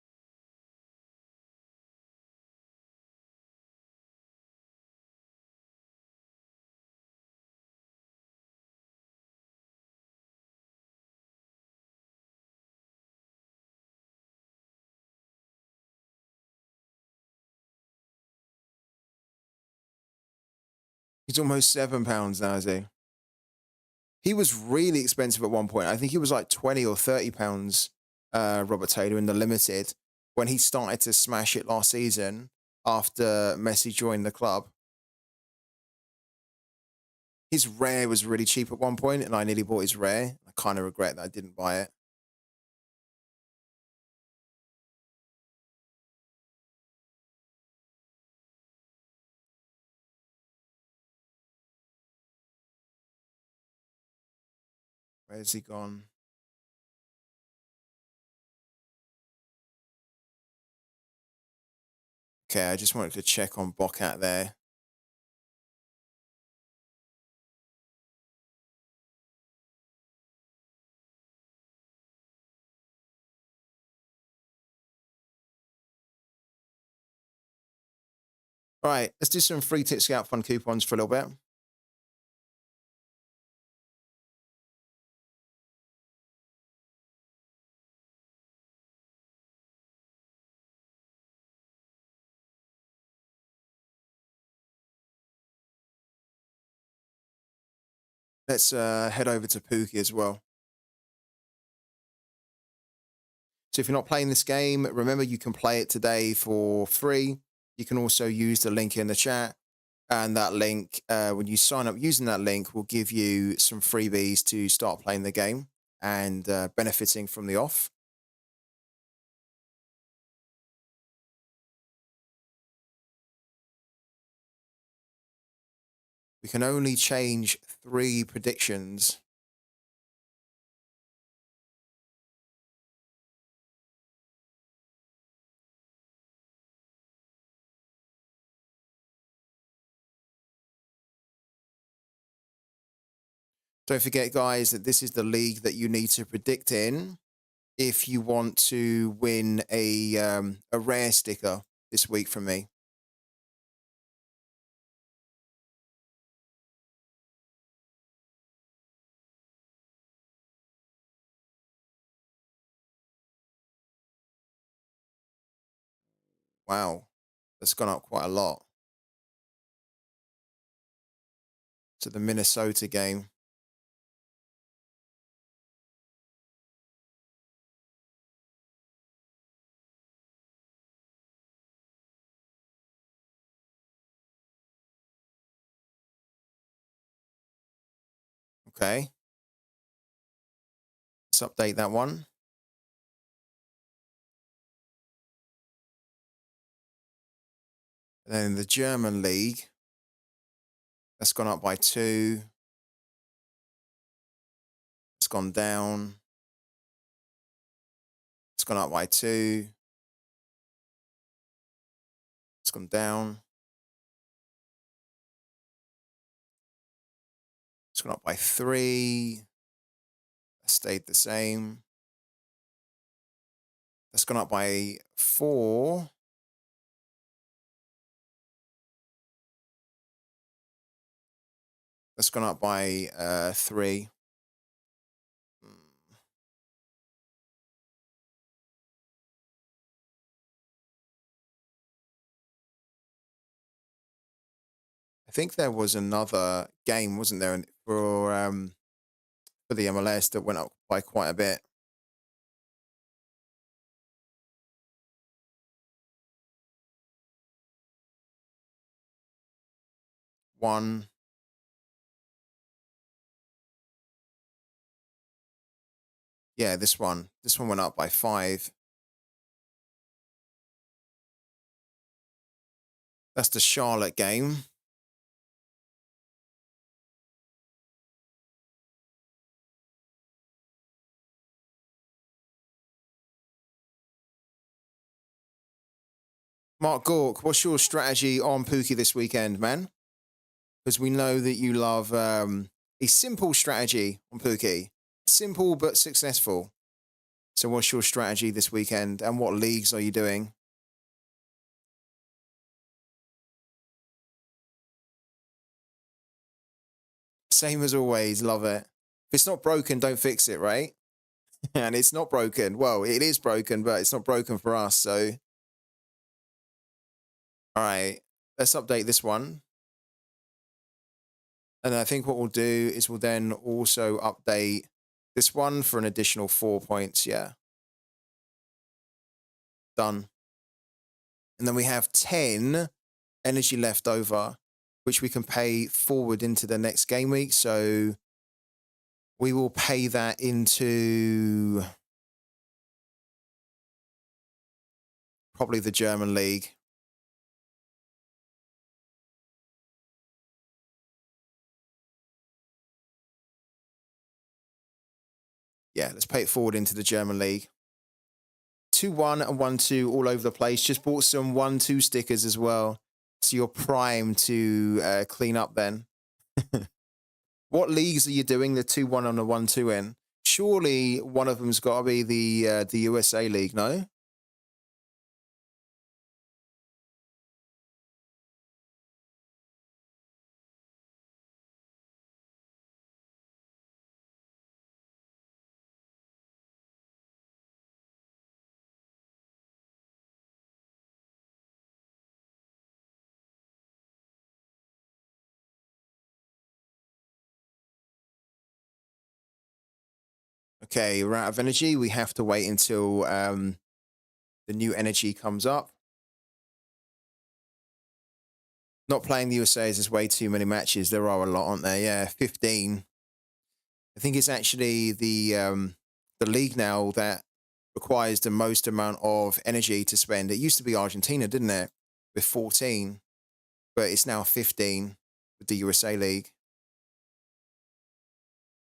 he's almost £7 now, is he? He was really expensive at one point. I think he was like £20 or £30. Robert Taylor in the limited when he started to smash it last season after Messi joined the club. His rare was really cheap at one point, and I nearly bought his rare. I kind of regret that I didn't buy it. Where's he gone? Okay, I just wanted to check on Bocat there. All right, let's do some free tip scout fun coupons for a little bit. Let's head over to Pooky as well. So if you're not playing this game, remember you can play it today for free. You can also use the link in the chat. And that link, when you sign up using that link, will give you some freebies to start playing the game and benefiting from the off. We can only change 3 predictions. Don't forget, guys, that this is the league that you need to predict in if you want to win a rare sticker this week from me. Wow, that's gone up quite a lot. To the Minnesota game. Okay, let's update that one. And then the German league, that's gone up by 2. It's gone down. It's gone up by 2. It's gone down. It's gone up by 3. stayed the same. That's gone up by 4. That's gone up by 3. I think there was another game, wasn't there, for the MLS that went up by quite a bit. One. Yeah, this one. This one went up by 5. That's the Charlotte game. Mark Gork, what's your strategy on Pooky this weekend, man? Because we know that you love a simple strategy on Pooky. Simple but successful. So what's your strategy this weekend and what leagues are you doing? Same as always, love it. If it's not broken, don't fix it, right? And it's not broken. Well, it is broken, but it's not broken for us. So, all right, let's update this one. And I think what we'll do is we'll then also update this one for an additional 4 points. Yeah. Done. And then we have 10 energy left over, which we can pay forward into the next game week. So we will pay that into probably the German league. Yeah, let's pay it forward into the German league. 2-1 and 1-2 all over the place. Just bought some 1-2 stickers as well. So you're primed to clean up then. What leagues are you doing the 2-1 and the 1-2 in? Surely one of them's got to be the USA League, no? Okay, we're out of energy. We have to wait until the new energy comes up. Not playing the USA is just way too many matches. There are a lot, aren't there? Yeah, 15. I think it's actually the league now that requires the most amount of energy to spend. It used to be Argentina, didn't it? With 14, but it's now 15 with the USA League.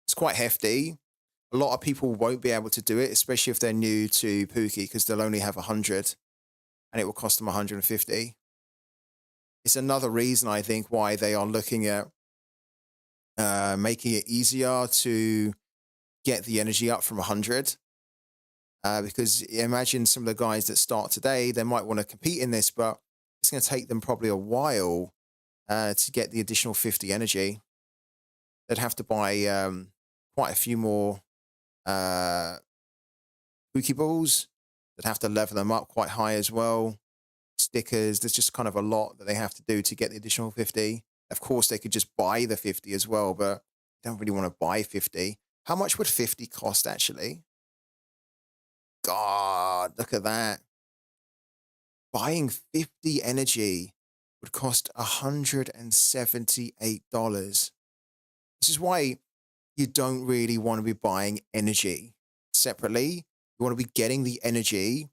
It's quite hefty. A lot of people won't be able to do it, especially if they're new to Pookie, because they'll only have 100 and it will cost them 150. It's another reason, I think, why they are looking at making it easier to get the energy up from 100. Because imagine some of the guys that start today, they might want to compete in this, but it's going to take them probably a while to get the additional 50 energy. They'd have to buy quite a few more Pookie balls. They'd have to level them up quite high as well. Stickers, there's just kind of a lot that they have to do to get the additional 50. Of course, they could just buy the 50 as well, but they don't really want to buy 50. How much would 50 cost, actually? God, look at that. Buying 50 energy would cost $178. This is why you don't really want to be buying energy separately. You want to be getting the energy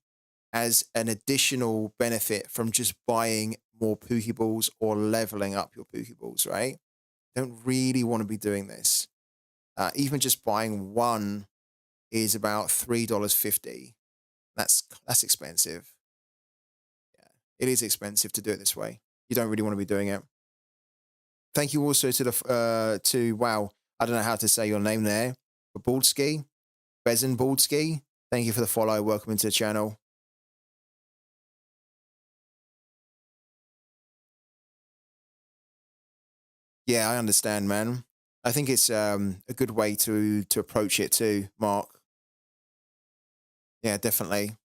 as an additional benefit from just buying more Pokeballs or leveling up your Pokeballs, right? Don't really want to be doing this. Even just buying one is about $3.50. That's expensive. Yeah, it is expensive to do it this way. You don't really want to be doing it. Thank you also to wow, I don't know how to say your name there, but Baldski. Bezenbaldski, thank you for the follow. Welcome into the channel. Yeah, I understand, man. I think it's a good way to approach it too, Mark. Yeah, definitely.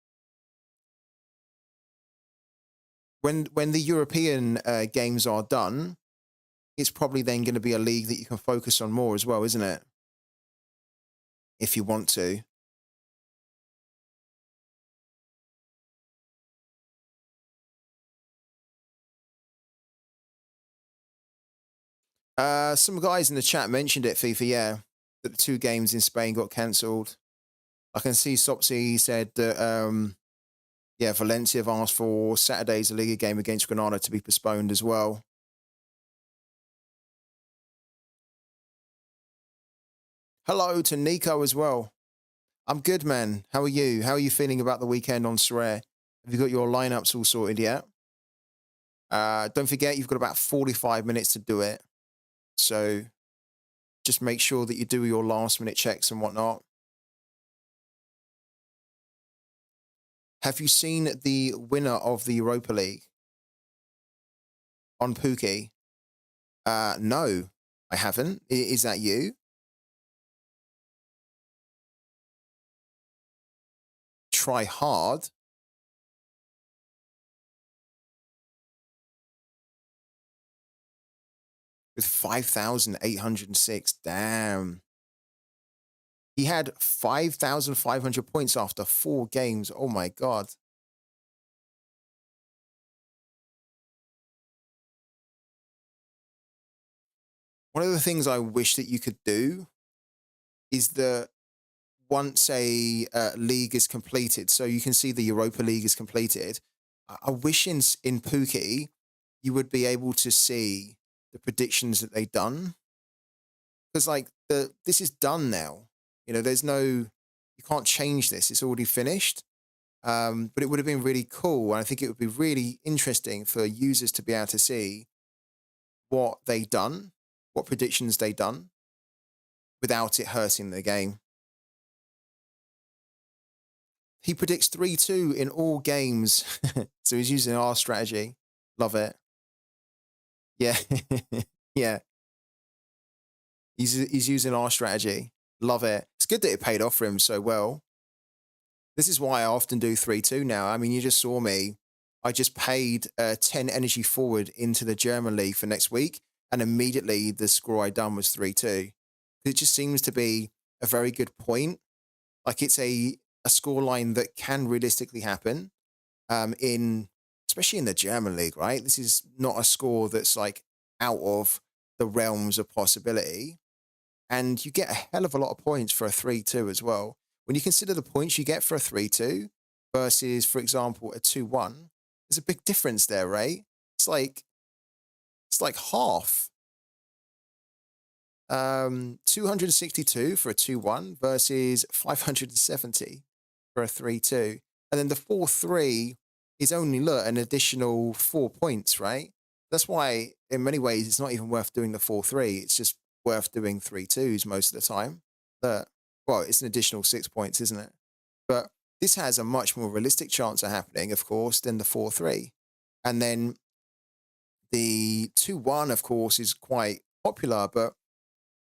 When the European games are done, it's probably then going to be a league that you can focus on more as well, isn't it? If you want to. Some guys in the chat mentioned it, FIFA, yeah, that the 2 games in Spain got cancelled. I can see Sopsy said that, yeah, Valencia have asked for Saturday's Liga game against Granada to be postponed as well. Hello to Nico as well. I'm good, man. How are you? How are you feeling about the weekend on Sorare? Have you got your lineups all sorted yet? Don't forget, you've got about 45 minutes to do it. So just make sure that you do your last minute checks and whatnot. Have you seen the winner of the Europa League on Pooky? No, I haven't. Is that you? Try hard. With 5,806. Damn. He had 5,500 points after 4 games. Oh my God. One of the things I wish that you could do is that once a league is completed, so you can see the Europa League is completed, I wish in Pookie you would be able to see the predictions that they've done. Because like this is done now. You know, you can't change this. It's already finished. But it would have been really cool. And I think it would be really interesting for users to be able to see what they done, what predictions they done, without it hurting the game. He predicts 3-2 in all games. So he's using our strategy. Love it. Yeah. Yeah. He's using our strategy. Love it. It's good that it paid off for him so well. This is why I often do 3-2 now. I mean, you just saw me. I just paid 10 energy forward into the German league for next week. And immediately the score I done was 3-2. It just seems to be a very good point. Like it's a scoreline that can realistically happen especially in the German league, right? This is not a score that's like out of the realms of possibility. And you get a hell of a lot of points for a 3-2 as well. When you consider the points you get for a 3-2 versus, for example, a 2-1, there's a big difference there, right? It's like half. 262 for a 2-1 versus 570 for a 3-2. And then the 4-3 is only, look, an additional 4 points, right? That's why, in many ways, it's not even worth doing the 4-3. It's just worth doing 3-2s most of the time. Well, it's an additional 6 points, isn't it? But this has a much more realistic chance of happening, of course, than the 4-3. And then the 2-1, of course, is quite popular, but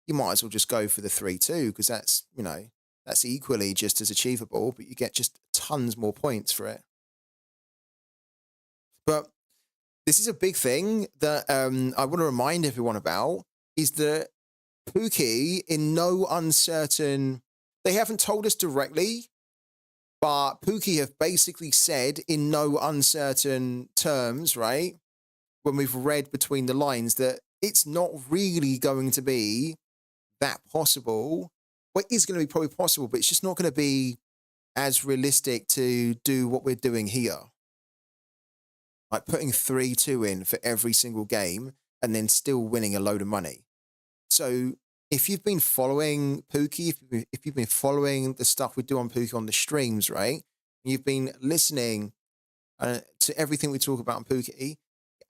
you might as well just go for the 3-2 because that's, you know, that's equally just as achievable, but you get just tons more points for it. But this is a big thing that I want to remind everyone about is that Pookie, in no uncertain, they haven't told us directly, but Pookie have basically said in no uncertain terms, right? When we've read between the lines that it's not really going to be that possible. Well, it is going to be probably possible, but it's just not going to be as realistic to do what we're doing here. Like putting 3-2 in for every single game and then still winning a load of money. So if you've been following Pookie, if you've been following the stuff we do on Pookie on the streams, right? You've been listening to everything we talk about on Pookie, you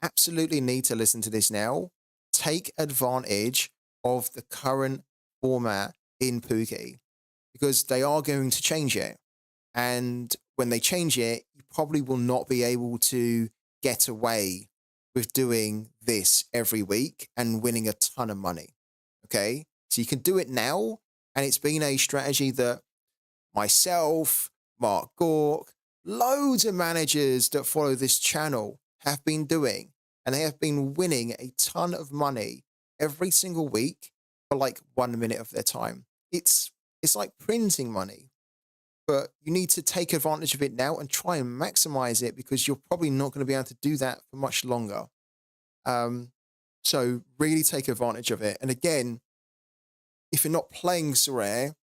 absolutely need to listen to this now. Take advantage of the current format in Pookie. because they are going to change it. And when they change it, you probably will not be able to get away with doing this every week and winning a ton of money. Okay. So you can do it now. And it's been a strategy that myself, Mark Gork, loads of managers that follow this channel have been doing. And they have been winning a ton of money every single week for like 1 minute of their time. It's like printing money, but you need to take advantage of it now and try and maximize it, because you're probably not going to be able to do that for much longer. So really take advantage of it. And again, if you're not playing Sorare,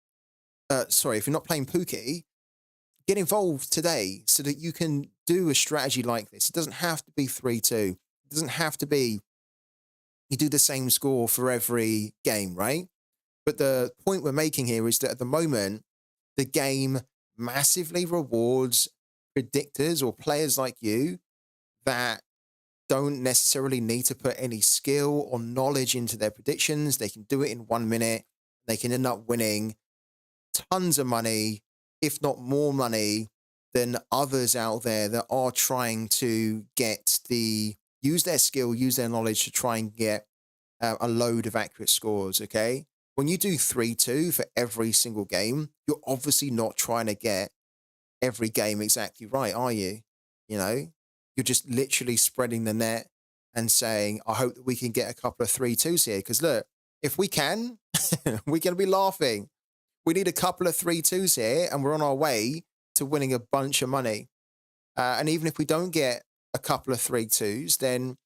if you're not playing Pooky, get involved today so that you can do a strategy like this. It doesn't have to be 3-2. It doesn't have to be you do the same score for every game, right? But the point we're making here is that at the moment, the game massively rewards predictors or players like you that don't necessarily need to put any skill or knowledge into their predictions. They can do it in 1 minute. They can end up winning tons of money, if not more money, than others out there that are trying to use their skill, use their knowledge to try and get a load of accurate scores, okay? When you do 3-2 for every single game, you're obviously not trying to get every game exactly right, are you? You know, you're just literally spreading the net and saying, I hope that we can get a couple of 3-2s here. Because look, if we can, we're going to be laughing. We need a couple of 3-2s here, and we're on our way to winning a bunch of money. And even if we don't get a couple of 3-2s, then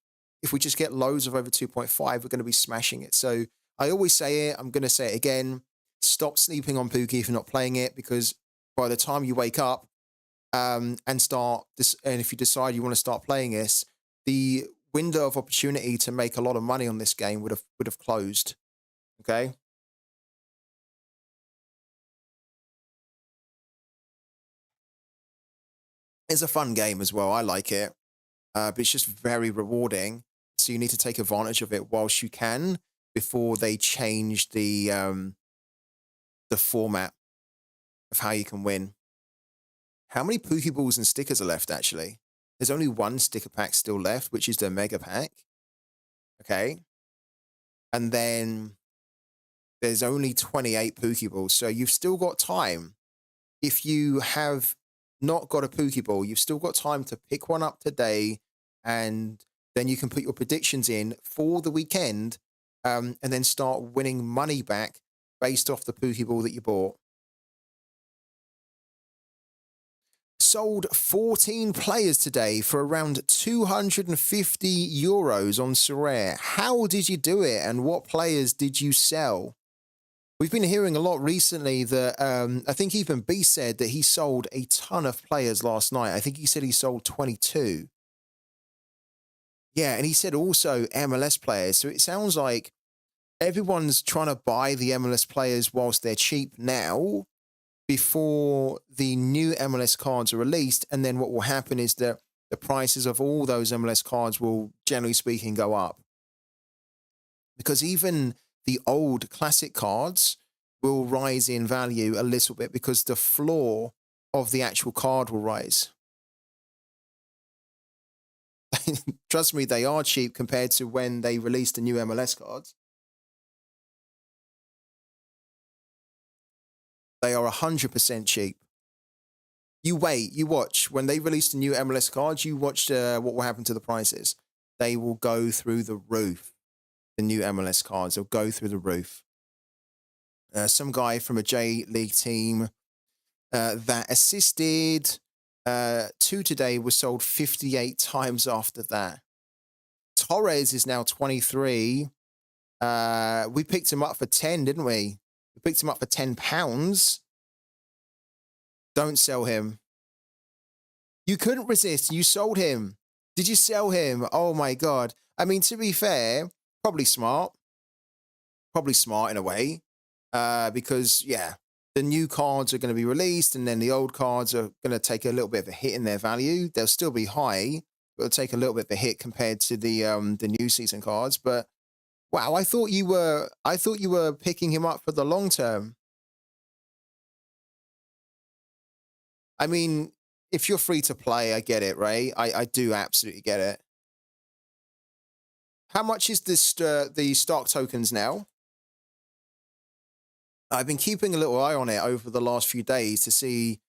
if we just get loads of over 2.5, we're going to be smashing it. So I always say it, I'm going to say it again, stop sleeping on Pooky if you're not playing it, because by the time you wake up and start this, and if you decide you want to start playing this, the window of opportunity to make a lot of money on this game would have closed. Okay. It's a fun game as well. I like it, but it's just very rewarding. So you need to take advantage of it whilst you can before they change the format of how you can win. How many Pokeballs and stickers are left, actually? There's only one sticker pack still left, which is the Mega Pack. Okay. And then there's only 28 Pokeballs, so you've still got time. If you have not got a Pokeball, you've still got time to pick one up today, and then you can put your predictions in for the weekend, and then start winning money back based off the Pokeball that you bought. Sold 14 players today for around 250 euros on Sorare. How did you do it, and what players did you sell? We've been hearing a lot recently that I think even B said that he sold a ton of players last night. I think he said he sold 22. Yeah, and he said also MLS players. So it sounds like everyone's trying to buy the MLS players whilst they're cheap now before the new MLS cards are released. And then what will happen is that the prices of all those MLS cards will, generally speaking, go up. Because even the old classic cards will rise in value a little bit because the floor of the actual card will rise. Trust me, they are cheap compared to when they released the new MLS cards. They are 100% cheap. You wait, you watch. When they release the new MLS cards, you watch what will happen to the prices. They will go through the roof. The new MLS cards will go through the roof. Some guy from a J League team that assisted 2 today was sold 58 times after that. Torres is now 23. We picked him up for 10, didn't we? We picked him up for £10. Don't sell him. You couldn't resist. You sold him. Did you sell him? Oh my God. I mean, to be fair, probably smart. Probably smart in a way. Because, yeah, the new cards are going to be released, and then the old cards are going to take a little bit of a hit in their value. They'll still be high, but they'll take a little bit of a hit compared to the new season cards. But wow, I thought you were picking him up for the long term. I mean, if you're free to play, I get it, right? I do absolutely get it. How much is this the stock tokens now? I've been keeping a little eye on it over the last few days to see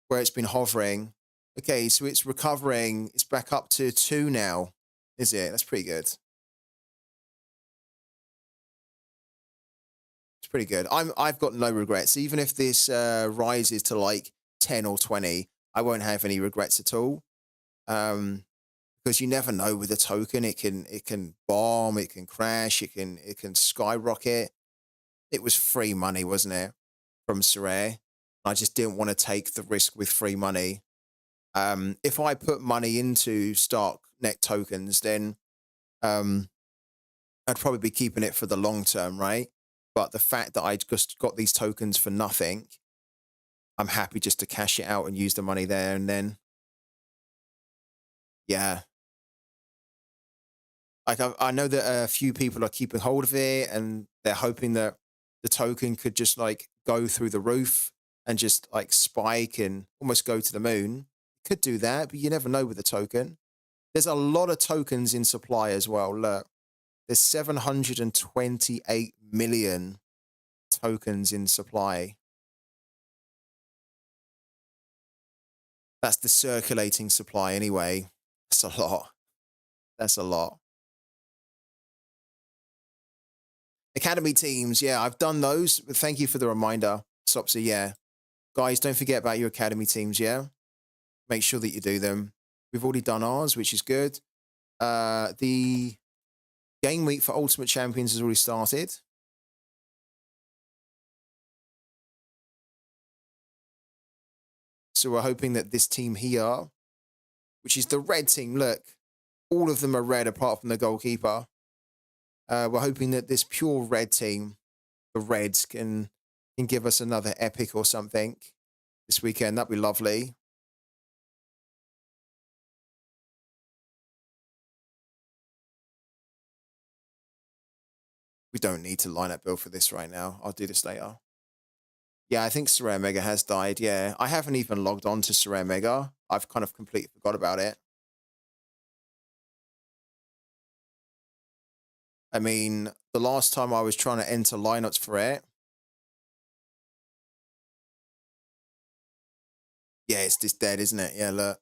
where it's been hovering. Okay, so it's recovering. It's back up to 2 now. Is it? That's pretty good. It's pretty good. I've got no regrets. Even if this rises to like 10 or 20, I won't have any regrets at all. Um, because you never know with a token. It can bomb, it can crash, it can skyrocket. It was free money, wasn't it? From Sorare. I just didn't want to take the risk with free money. If I put money into stock net tokens, then um, I'd probably be keeping it for the long term, right? But the fact that I just got these tokens for nothing, I'm happy just to cash it out and use the money there. And then, yeah, like I know that a few people are keeping hold of it and they're hoping that the token could just like go through the roof and just like spike and almost go to the moon. Could do that, but you never know with the token. There's a lot of tokens in supply as well. Look, there's 728 million tokens in supply. That's the circulating supply anyway. That's a lot. That's a lot. Academy teams, yeah, I've done those. But thank you for the reminder, Sopsy. Yeah, guys, don't forget about your academy teams. Yeah, make sure that you do them. We've already done ours, which is good. The game week for Ultimate Champions has already started. So we're hoping that this team here, which is the red team, look, all of them are red apart from the goalkeeper. We're hoping that this pure red team, the Reds, can give us another epic or something this weekend. That'd be lovely. We don't need to line up build for this right now. I'll do this later. Yeah, I think Sorare Mega has died. Yeah, I haven't even logged on to Sorare Mega. I've kind of completely forgot about it. I mean, the last time I was trying to enter lineups for it, yeah, it's just dead, isn't it? Yeah, look.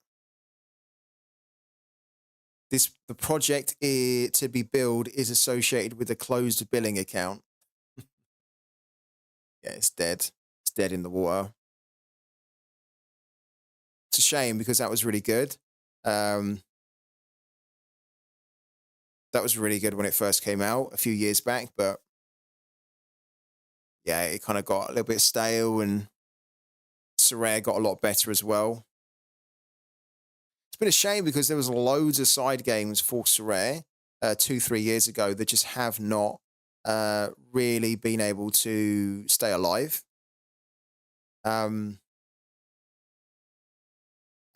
The project to be built is associated with a closed billing account. Yeah, it's dead. It's dead in the water. It's a shame because that was really good. That was really good when it first came out a few years back, but yeah, it kind of got a little bit stale and Sorare got a lot better as well. It's been a shame because there was loads of side games for Sorare 2-3 years ago that just have not really been able to stay alive. And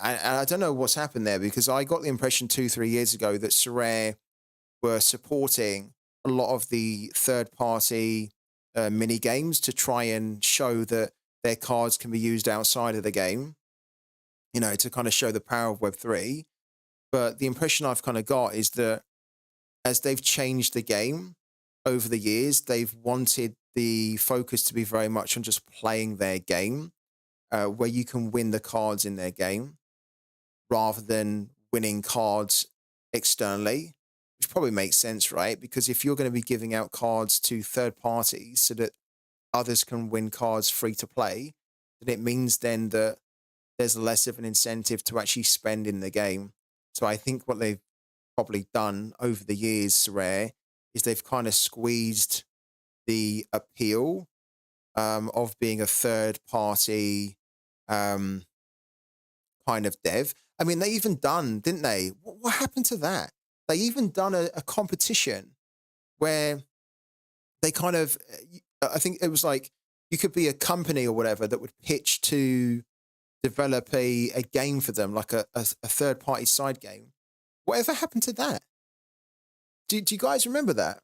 I don't know what's happened there because I got the impression 2-3 years ago that Sorare were supporting a lot of the third-party mini games to try and show that their cards can be used outside of the game, you know, to kind of show the power of Web3. But the impression I've kind of got is that as they've changed the game over the years, they've wanted the focus to be very much on just playing their game, where you can win the cards in their game rather than winning cards externally, which probably makes sense, right? Because if you're going to be giving out cards to third parties so that others can win cards free to play, then it means then that there's less of an incentive to actually spend in the game. So I think what they've probably done over the years, Sorare, is they've kind of squeezed the appeal of being a third party um, kind of dev. I mean, they even done, didn't they? What happened to that? They even done a competition where they kind of, I think it was like you could be a company or whatever that would pitch to develop a game for them, like a third party side game. Whatever happened to that? Do you guys remember that?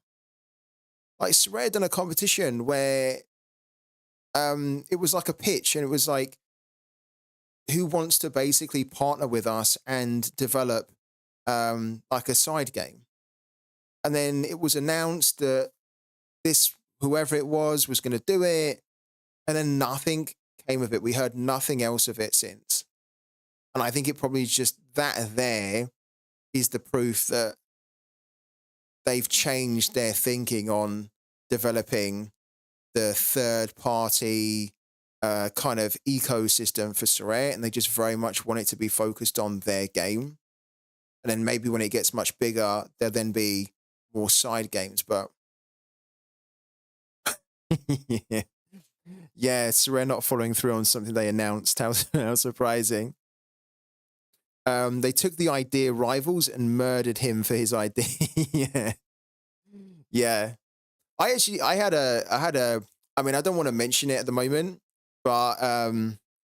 Like Sorare done a competition where it was like a pitch and it was like who wants to basically partner with us and develop like a side game. And then it was announced that this whoever it was going to do it, and then nothing came of it. We heard nothing else of it since. And I think it probably just that there is the proof that they've changed their thinking on developing the third party kind of ecosystem for Sorare, and they just very much want it to be focused on their game. And then maybe when it gets much bigger, there'll then be more side games. But yeah, yeah, Sorare not following through on something they announced. How surprising. They took the idea Rivals and murdered him for his idea. Yeah. Yeah. I mean, I don't want to mention it at the moment, but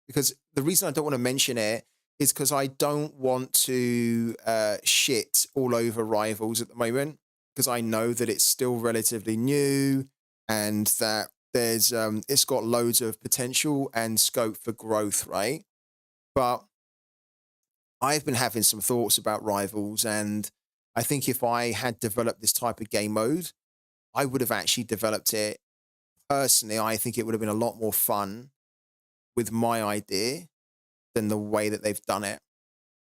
because the reason I don't want to mention it is because I don't want to shit all over Rivals at the moment, because I know that it's still relatively new and that there's it's got loads of potential and scope for growth, right? But I've been having some thoughts about Rivals, and I think if I had developed this type of game mode, I would have actually developed it personally. I think it would have been a lot more fun with my idea than the way that they've done it.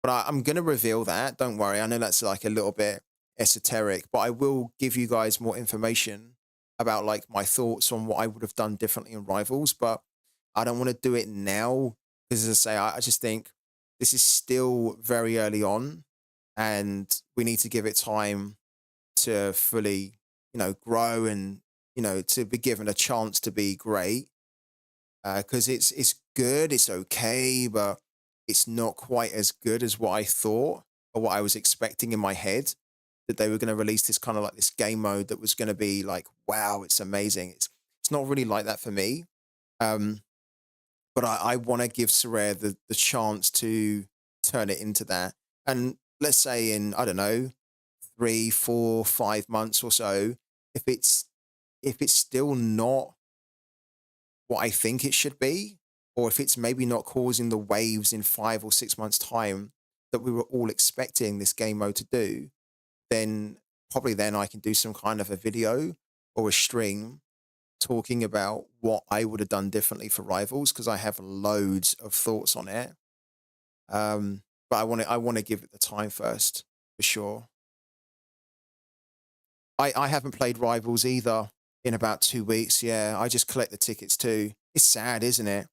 But I'm going to reveal that. Don't worry. I know that's like a little bit esoteric, but I will give you guys more information about like my thoughts on what I would have done differently in Rivals. But I don't want to do it now because, as I say, I just think this is still very early on, and we need to give it time to fully, grow and, to be given a chance to be great. Because it's good, it's okay, but it's not quite as good as what I thought or what I was expecting in my head, that they were going to release this kind of like this game mode that was going to be like, wow, it's amazing. It's not really like that for me. Um, but I want to give Sorare the chance to turn it into that. And let's say in, I don't know, 3, 4, 5 months or so, if it's still not what I think it should be, or if it's maybe not causing the waves in 5 or 6 months' time that we were all expecting this game mode to do, then probably then I can do some kind of a video or a stream talking about what I would have done differently for Rivals, because I have loads of thoughts on it. But I want to give it the time first, for sure. I haven't played Rivals either in about 2 weeks. Yeah, I just collect the tickets too. It's sad, isn't it?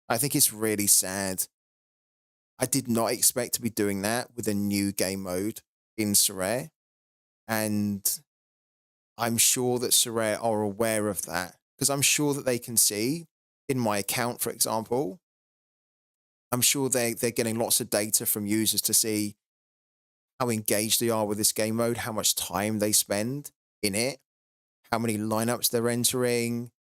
I think it's really sad. I did not expect to be doing that with a new game mode in Sorare. And I'm sure that Sorare are aware of that, because I'm sure that they can see in my account, for example, I'm sure they're getting lots of data from users to see how engaged they are with this game mode, how much time they spend in it, how many lineups they're entering.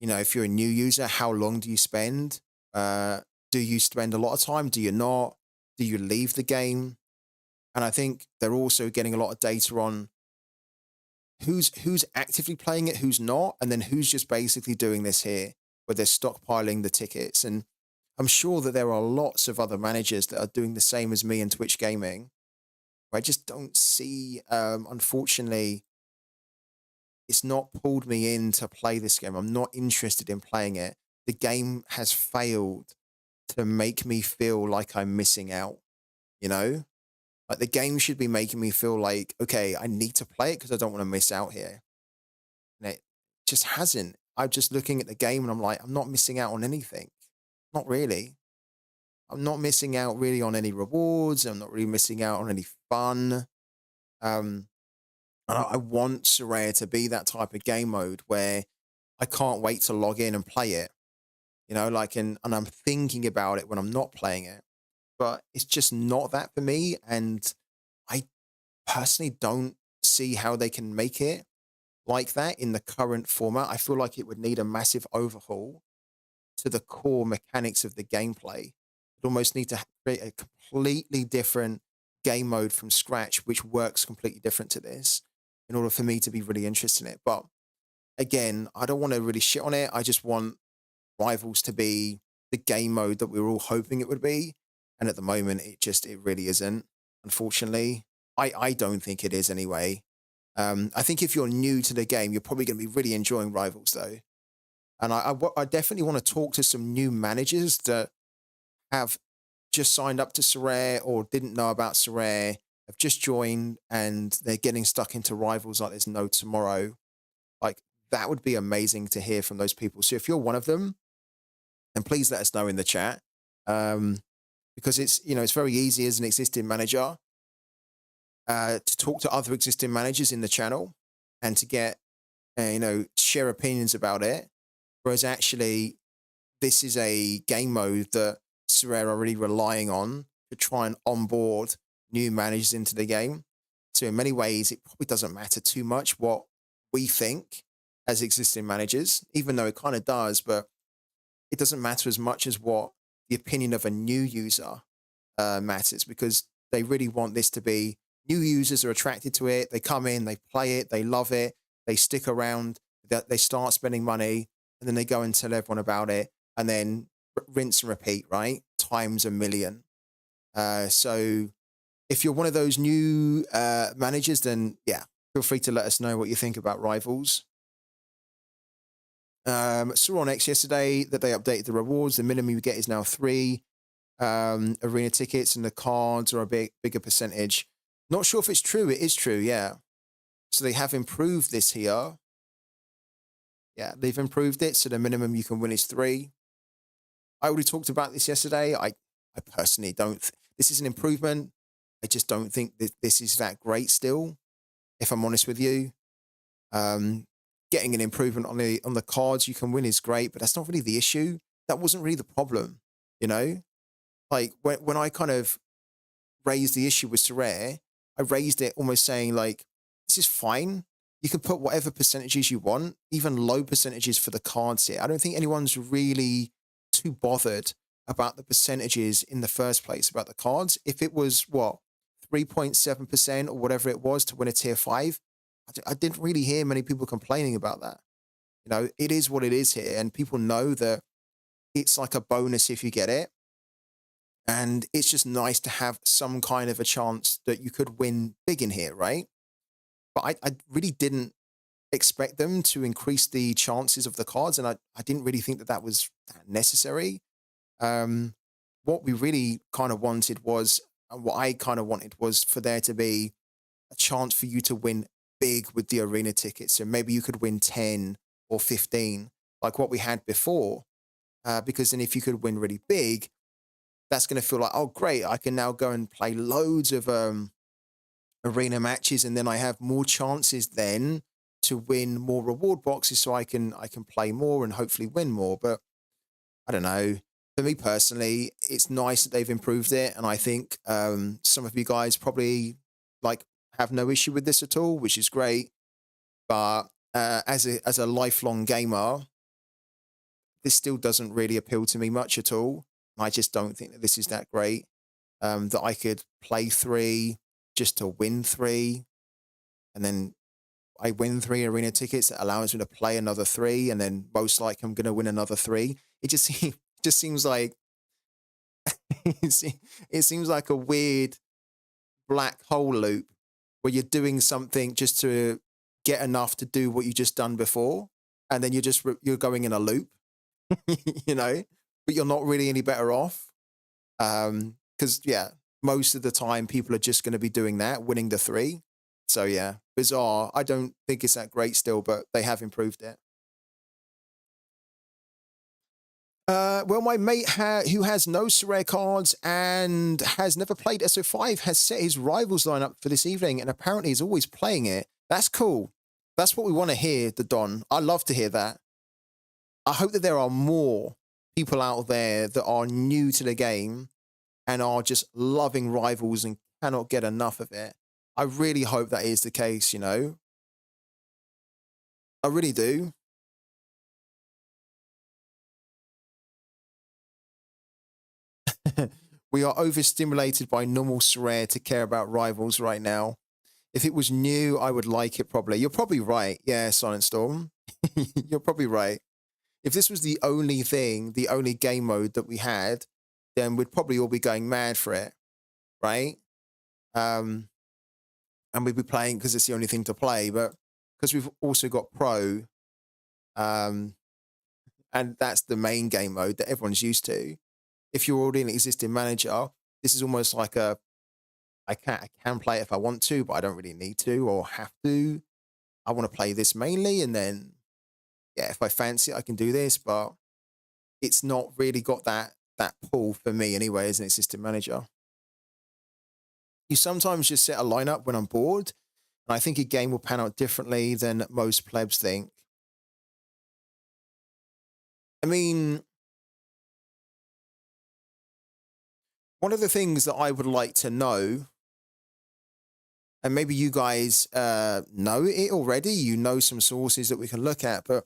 If you're a new user, how long do you spend? Do you spend a lot of time? Do you not? Do you leave the game? And I think they're also getting a lot of data on who's actively playing it, who's not, and then who's just basically doing this here, where they're stockpiling the tickets. And I'm sure that there are lots of other managers that are doing the same as me in Twitch gaming. I just don't see, unfortunately, it's not pulled me in to play this game. I'm not interested in playing it. The game has failed to make me feel like I'm missing out, you know? Like the game should be making me feel like, okay, I need to play it because I don't want to miss out here. And it just hasn't. I'm just looking at the game and I'm like, I'm not missing out on anything. Not really. I'm not missing out really on any rewards. I'm not really missing out on any fun. Um, and I want Sorare to be that type of game mode where I can't wait to log in and play it. And I'm thinking about it when I'm not playing it. But it's just not that for me. And I personally don't see how they can make it like that in the current format. I feel like it would need a massive overhaul to the core mechanics of the gameplay. It almost need to create a completely different game mode from scratch, which works completely different to this, in order for me to be really interested in it. But again, I don't want to really shit on it. I just want Rivals to be the game mode that we were all hoping it would be. And at the moment, it really isn't, unfortunately. I don't think it is anyway. I think if you're new to the game, you're probably going to be really enjoying Rivals, though. And I definitely want to talk to some new managers that have just signed up to Sorare or didn't know about Sorare, have just joined and they're getting stuck into Rivals like there's no tomorrow. Like, that would be amazing to hear from those people. So if you're one of them, then please let us know in the chat. Because it's very easy as an existing manager to talk to other existing managers in the channel and to get, share opinions about it. Whereas actually, this is a game mode that Sorare are really relying on to try and onboard new managers into the game. So in many ways, it probably doesn't matter too much what we think as existing managers, even though it kind of does, but it doesn't matter as much as what the opinion of a new user matters, because they really want this to be new users are attracted to it. They come in, they play it, they love it, they stick around, they start spending money, and then they go and tell everyone about it, and then rinse and repeat, right? Times a million. So if you're one of those new managers, then yeah, feel free to let us know what you think about Rivals. Saw on X yesterday that they updated the rewards. The minimum you get is now 3 arena tickets, and the cards are a bigger percentage. Not sure if it's true. It is true, yeah. So they have improved this here. Yeah, they've improved it. So the minimum you can win is 3. I already talked about this yesterday. I personally don't. This is an improvement. I just don't think that this is that great still, if I'm honest with you. Getting an improvement on the cards you can win is great, but that's not really the issue. That wasn't really the problem, you know? Like, when I kind of raised the issue with Sorare, I raised it almost saying, like, this is fine. You can put whatever percentages you want, even low percentages for the cards here. I don't think anyone's really too bothered about the percentages in the first place about the cards. If it was, 3.7% or whatever it was to win a tier 5, I didn't really hear many people complaining about that. You know, it is what it is here, and people know that it's like a bonus if you get it. And it's just nice to have some kind of a chance that you could win big in here, right? But I really didn't expect them to increase the chances of the cards, and I didn't really think that that was necessary. What we really kind of wanted was, and what I kind of wanted was for there to be a chance for you to win big with the arena tickets. So maybe you could win 10 or 15, like what we had before. Because then if you could win really big, that's going to feel like, oh, great, I can now go and play loads of arena matches, and then I have more chances then to win more reward boxes, so I can play more and hopefully win more. But I don't know. For me personally, it's nice that they've improved it, and I think some of you guys probably like have no issue with this at all, which is great. But as a lifelong gamer, this still doesn't really appeal to me much at all. I just don't think that this is that great. That I could play 3 just to win 3, and then I win 3 arena tickets that allows me to play another 3, and then most likely I'm going to win another 3. It just seems like it seems like a weird black hole loop where you're doing something just to get enough to do what you just done before, and then you're going in a loop, you know, but you're not really any better off. Because yeah, most of the time people are just going to be doing that, winning the 3. So yeah, bizarre. I don't think it's that great still, but they have improved it. Well, my mate who has no Sorare cards and has never played SO5 has set his Rivals lineup for this evening, and apparently he's always playing it. That's cool. That's what we want to hear, the Don. I love to hear that. I hope that there are more people out there that are new to the game and are just loving Rivals and cannot get enough of it. I really hope that is the case, you know? I really do. We are overstimulated by normal Sorare to care about Rivals right now. If it was new, I would like it probably. You're probably right. Yeah, Silent Storm. You're probably right. If this was the only thing, the only game mode that we had, then we'd probably all be going mad for it, right? Um, and we'd be playing because it's the only thing to play. But because we've also got pro, um, and that's the main game mode that everyone's used to. If you're already an existing manager, this is almost like a I can play it if I want to, but I don't really need to or have to. I want to play this mainly, and then yeah, if I fancy it, I can do this. But it's not really got that pull for me anyway as an assistant manager. You sometimes just set a lineup when I'm bored, and I think a game will pan out differently than most plebs think. I mean, one of the things that I would like to know, and maybe you guys know it already, you know some sources that we can look at, but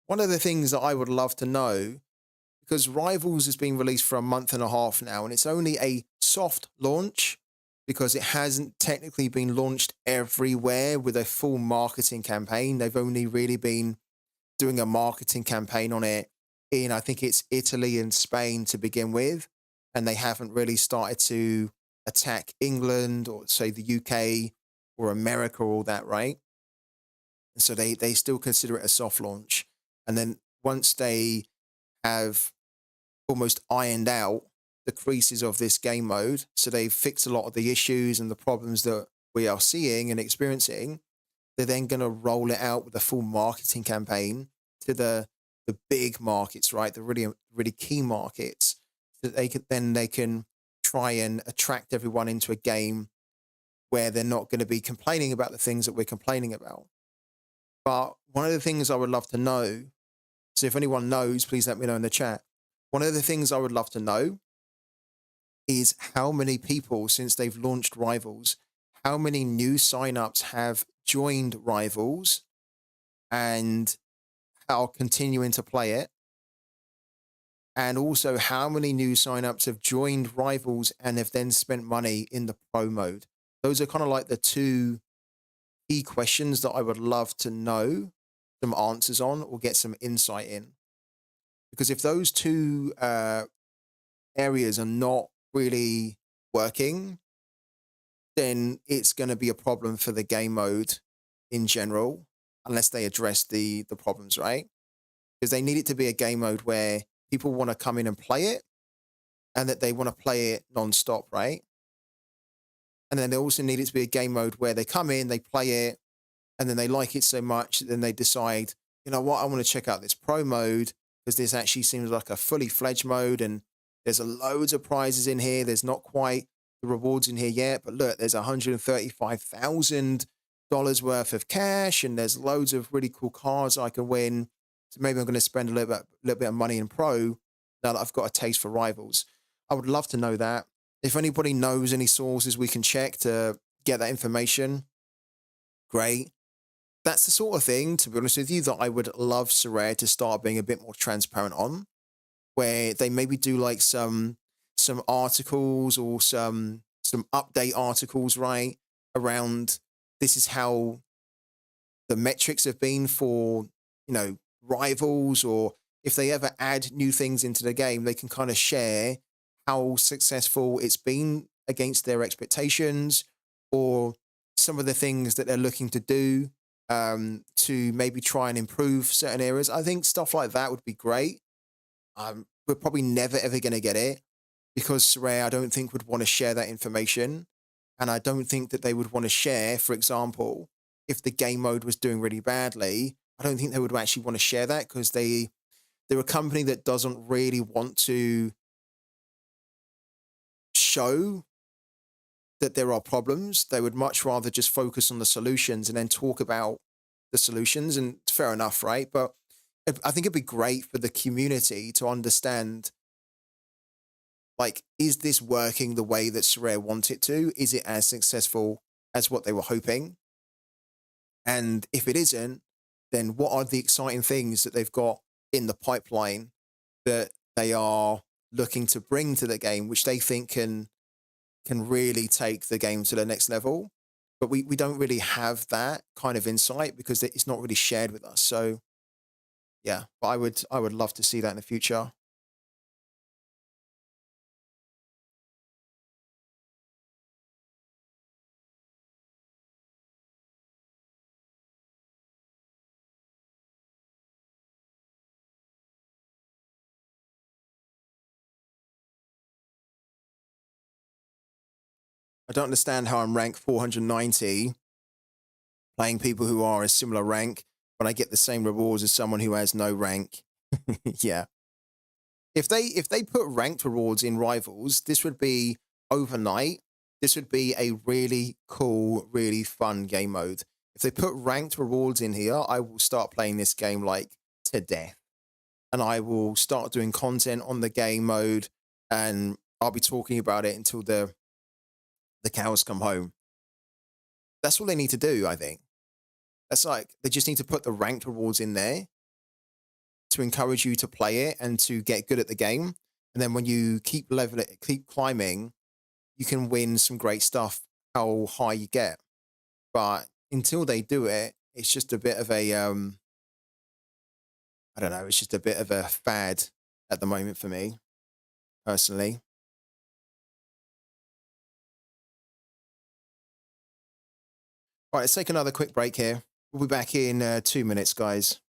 one of the things that I would love to know, because Rivals has been released for a month and a half now, and it's only a soft launch because it hasn't technically been launched everywhere with a full marketing campaign. They've only really been doing a marketing campaign on it in, I think it's Italy and Spain to begin with, and they haven't really started to attack England or say the UK or America or all that, right? And so they still consider it a soft launch. And then once they have almost ironed out the creases of this game mode, so they've fixed a lot of the issues and the problems that we are seeing and experiencing, they're then going to roll it out with a full marketing campaign to the big markets, right? The really key markets, so that they can try and attract everyone into a game where they're not going to be complaining about the things that we're complaining about. But one of the things I would love to know, so if anyone knows, please let me know in the chat. One of the things I would love to know is how many people, since they've launched Rivals, how many new signups have joined Rivals and are continuing to play it. And also how many new signups have joined Rivals and have then spent money in the pro mode. Those are kind of like the two key questions that I would love to know some answers on or get some insight in. Because if those two areas are not really working, then it's going to be a problem for the game mode in general, unless they address the problems, right? Because they need it to be a game mode where people want to come in and play it and that they want to play it non-stop, right? And then they also need it to be a game mode where they come in, they play it, and then they like it so much that then they decide, you know what, I want to check out this pro mode because this actually seems like a fully fledged mode and there's loads of prizes in here. There's not quite the rewards in here yet, but look, there's $135,000 worth of cash and there's loads of really cool cars I can win. So maybe I'm going to spend a little bit of money in pro now that I've got a taste for Rivals. I would love to know that. If anybody knows any sources we can check to get that information, great. That's the sort of thing, to be honest with you, that I would love Sorare to start being a bit more transparent on, where they maybe do like some articles or some update articles, right, around this is how the metrics have been for, you know, Rivals, or if they ever add new things into the game, they can kind of share how successful it's been against their expectations, or some of the things that they're looking to do to maybe try and improve certain areas. I think stuff like that would be great. We're probably never ever going to get it because Sorare, I don't think, would want to share that information. And I don't think that they would want to share, for example, if the game mode was doing really badly, I don't think they would actually want to share that because they're a company that doesn't really want to show that there are problems. They would much rather just focus on the solutions and then talk about the solutions. And it's fair enough, right? But I think it'd be great for the community to understand, like, is this working the way that Sorare wants it to? Is it as successful as what they were hoping? And if it isn't, then what are the exciting things that they've got in the pipeline that they are looking to bring to the game, which they think can really take the game to the next level? But we don't really have that kind of insight because it's not really shared with us. So yeah, but I would love to see that in the future. I don't understand how I'm rank 490 playing people who are a similar rank, but I get the same rewards as someone who has no rank. Yeah. If they put ranked rewards in rivals, this would be overnight. This would be a really cool, really fun game mode. If they put ranked rewards in here, I will start playing this game like to death. And I will start doing content on the game mode, and I'll be talking about it until the cows come home. That's all they need to do, I think. That's like they just need to put the ranked rewards in there to encourage you to play it and to get good at the game. And then when you keep leveling, keep climbing, you can win some great stuff how high you get. But until they do it, it's just a bit of a I don't know, it's just a bit of a fad at the moment for me, personally. All right, let's take another quick break here. We'll be back in 2 minutes, guys.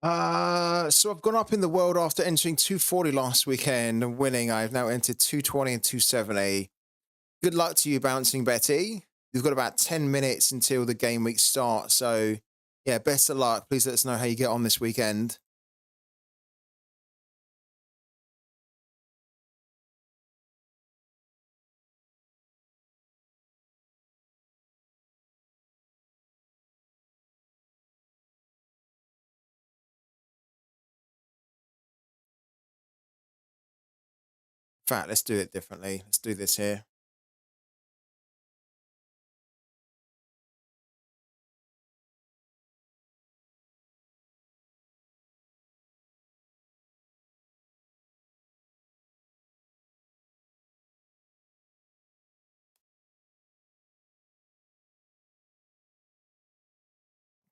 So I've gone up in the world after entering 240 last weekend and winning. I've now entered 220 and 270. Good luck to you, Bouncing Betty. You've got about 10 minutes until the game week starts. So, yeah, best of luck. Please let us know how you get on this weekend. In fact, let's do it differently. Let's do this here.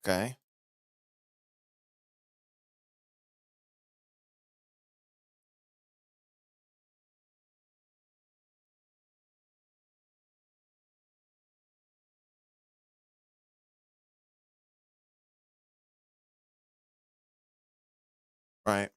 Okay. Right.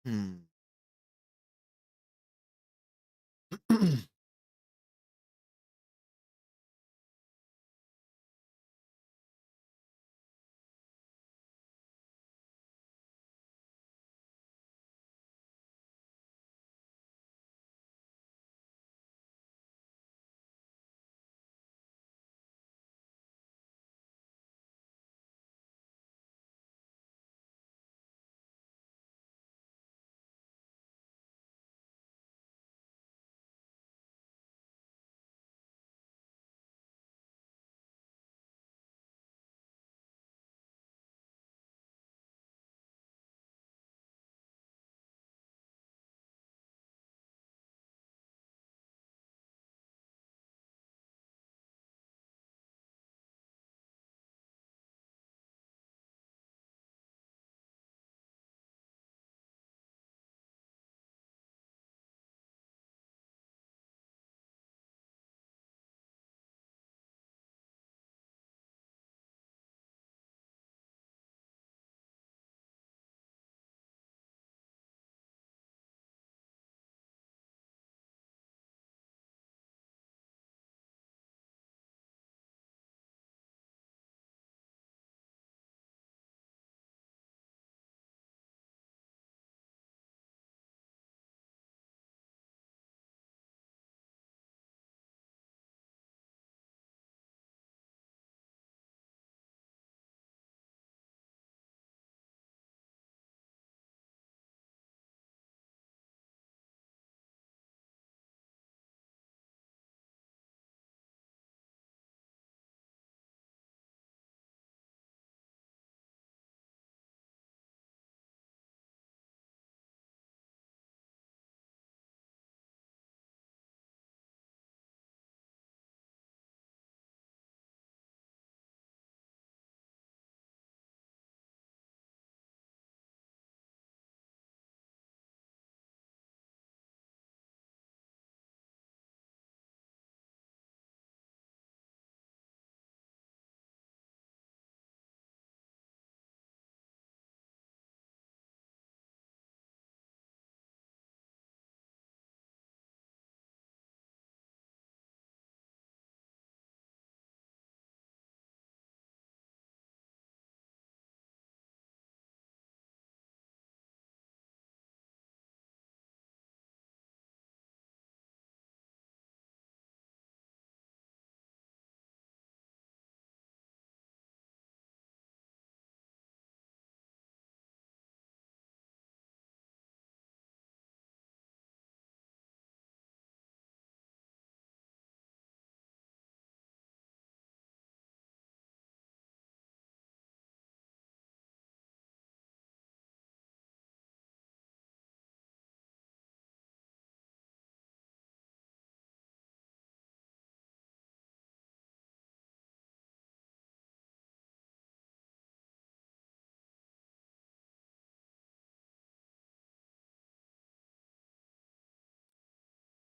Hmm.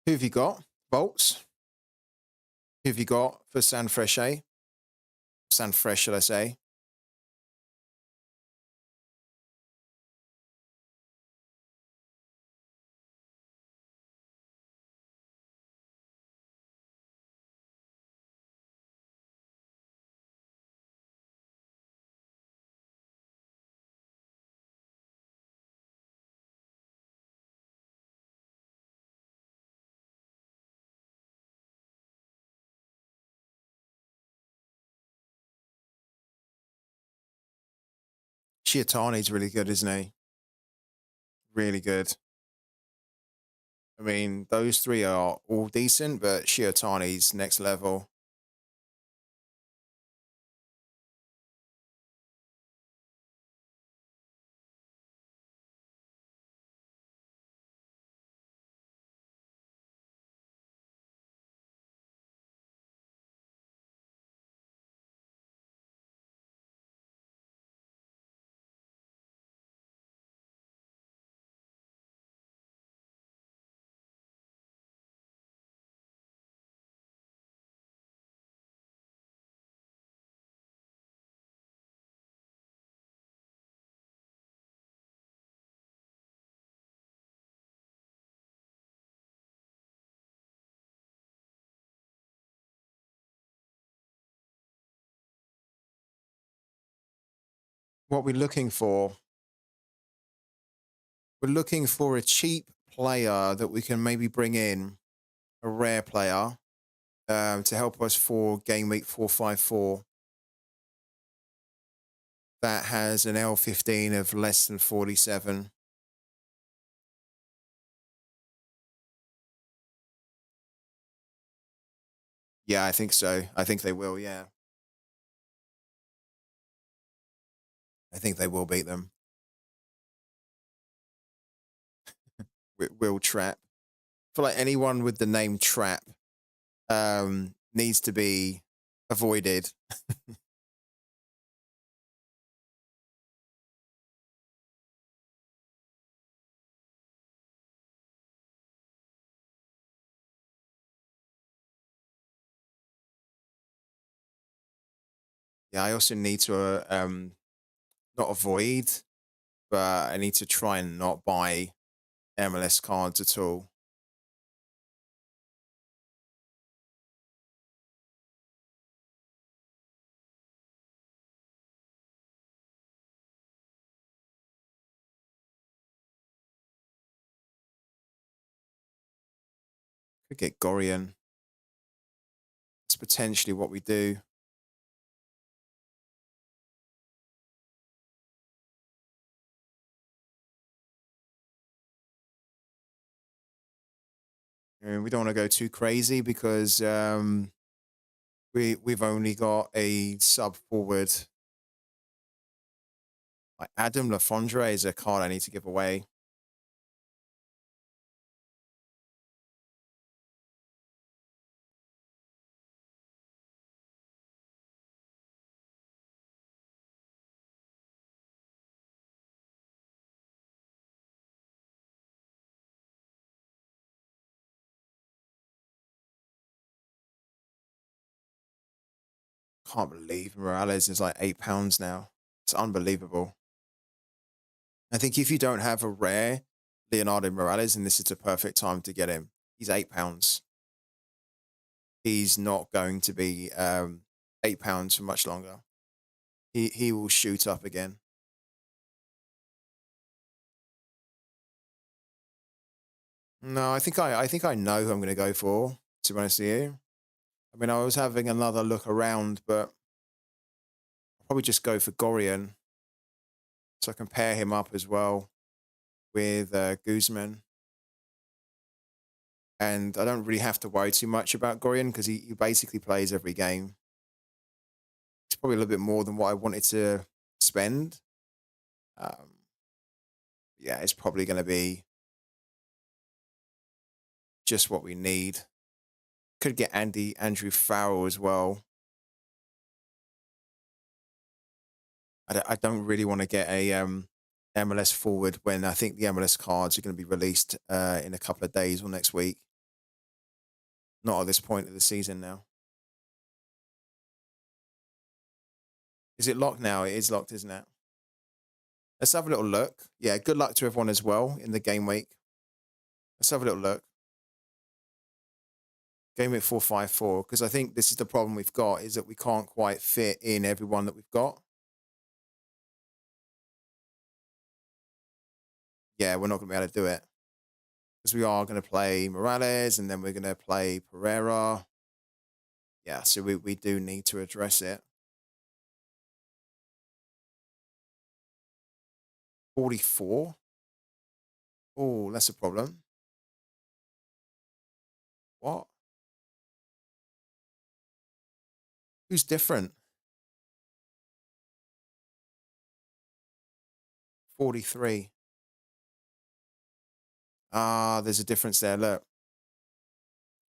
Who have you got? Bolts. Who have you got for San Freshe? San Fresh, should I say? Shiatani's really good, isn't he? Really good. I mean, those three are all decent, but Shiatani's next level. What we're looking for, we're looking for a cheap player that we can maybe bring in, a rare player, to help us for game week 454 that has an L15 of less than 47. Yeah, I think so. I think they will, yeah. I think they will beat them. Will Trap. I feel like anyone with the name Trap needs to be avoided. Yeah, I also need to not avoid, but I need to try and not buy MLS cards at all. Could get Gorian. It's potentially what we do. And we don't want to go too crazy because we've only got a sub forward. Like Adam Lafondre is a card I need to give away. Can't believe Morales is like £8 now. It's unbelievable. I think if you don't have a rare Leonardo Morales, and this is the perfect time to get him, he's £8. He's not going to be £8 for much longer. He will shoot up again. No, I think I know who I'm going to go for. To be honest with you, I mean, I was having another look around, but I'll probably just go for Gorian, so I can pair him up as well with Guzman. And I don't really have to worry too much about Gorian because he basically plays every game. It's probably a little bit more than what I wanted to spend. Um, yeah, it's probably going to be just what we need. Could get Andrew Farrell as well. I don't really want to get a MLS forward when I think the MLS cards are going to be released in a couple of days or next week. Not at this point of the season now. Is it locked now? It is locked, isn't it? Let's have a little look. Yeah, good luck to everyone as well in the game week. Let's have a little look. Game week 454, because I think this is the problem we've got, is that we can't quite fit in everyone that we've got. Yeah, we're not going to be able to do it. Because we are going to play Morales, and then we're going to play Pereira. Yeah, so we do need to address it. 44? Oh, that's a problem. What? Who's different? 43. Ah, there's a difference there, look.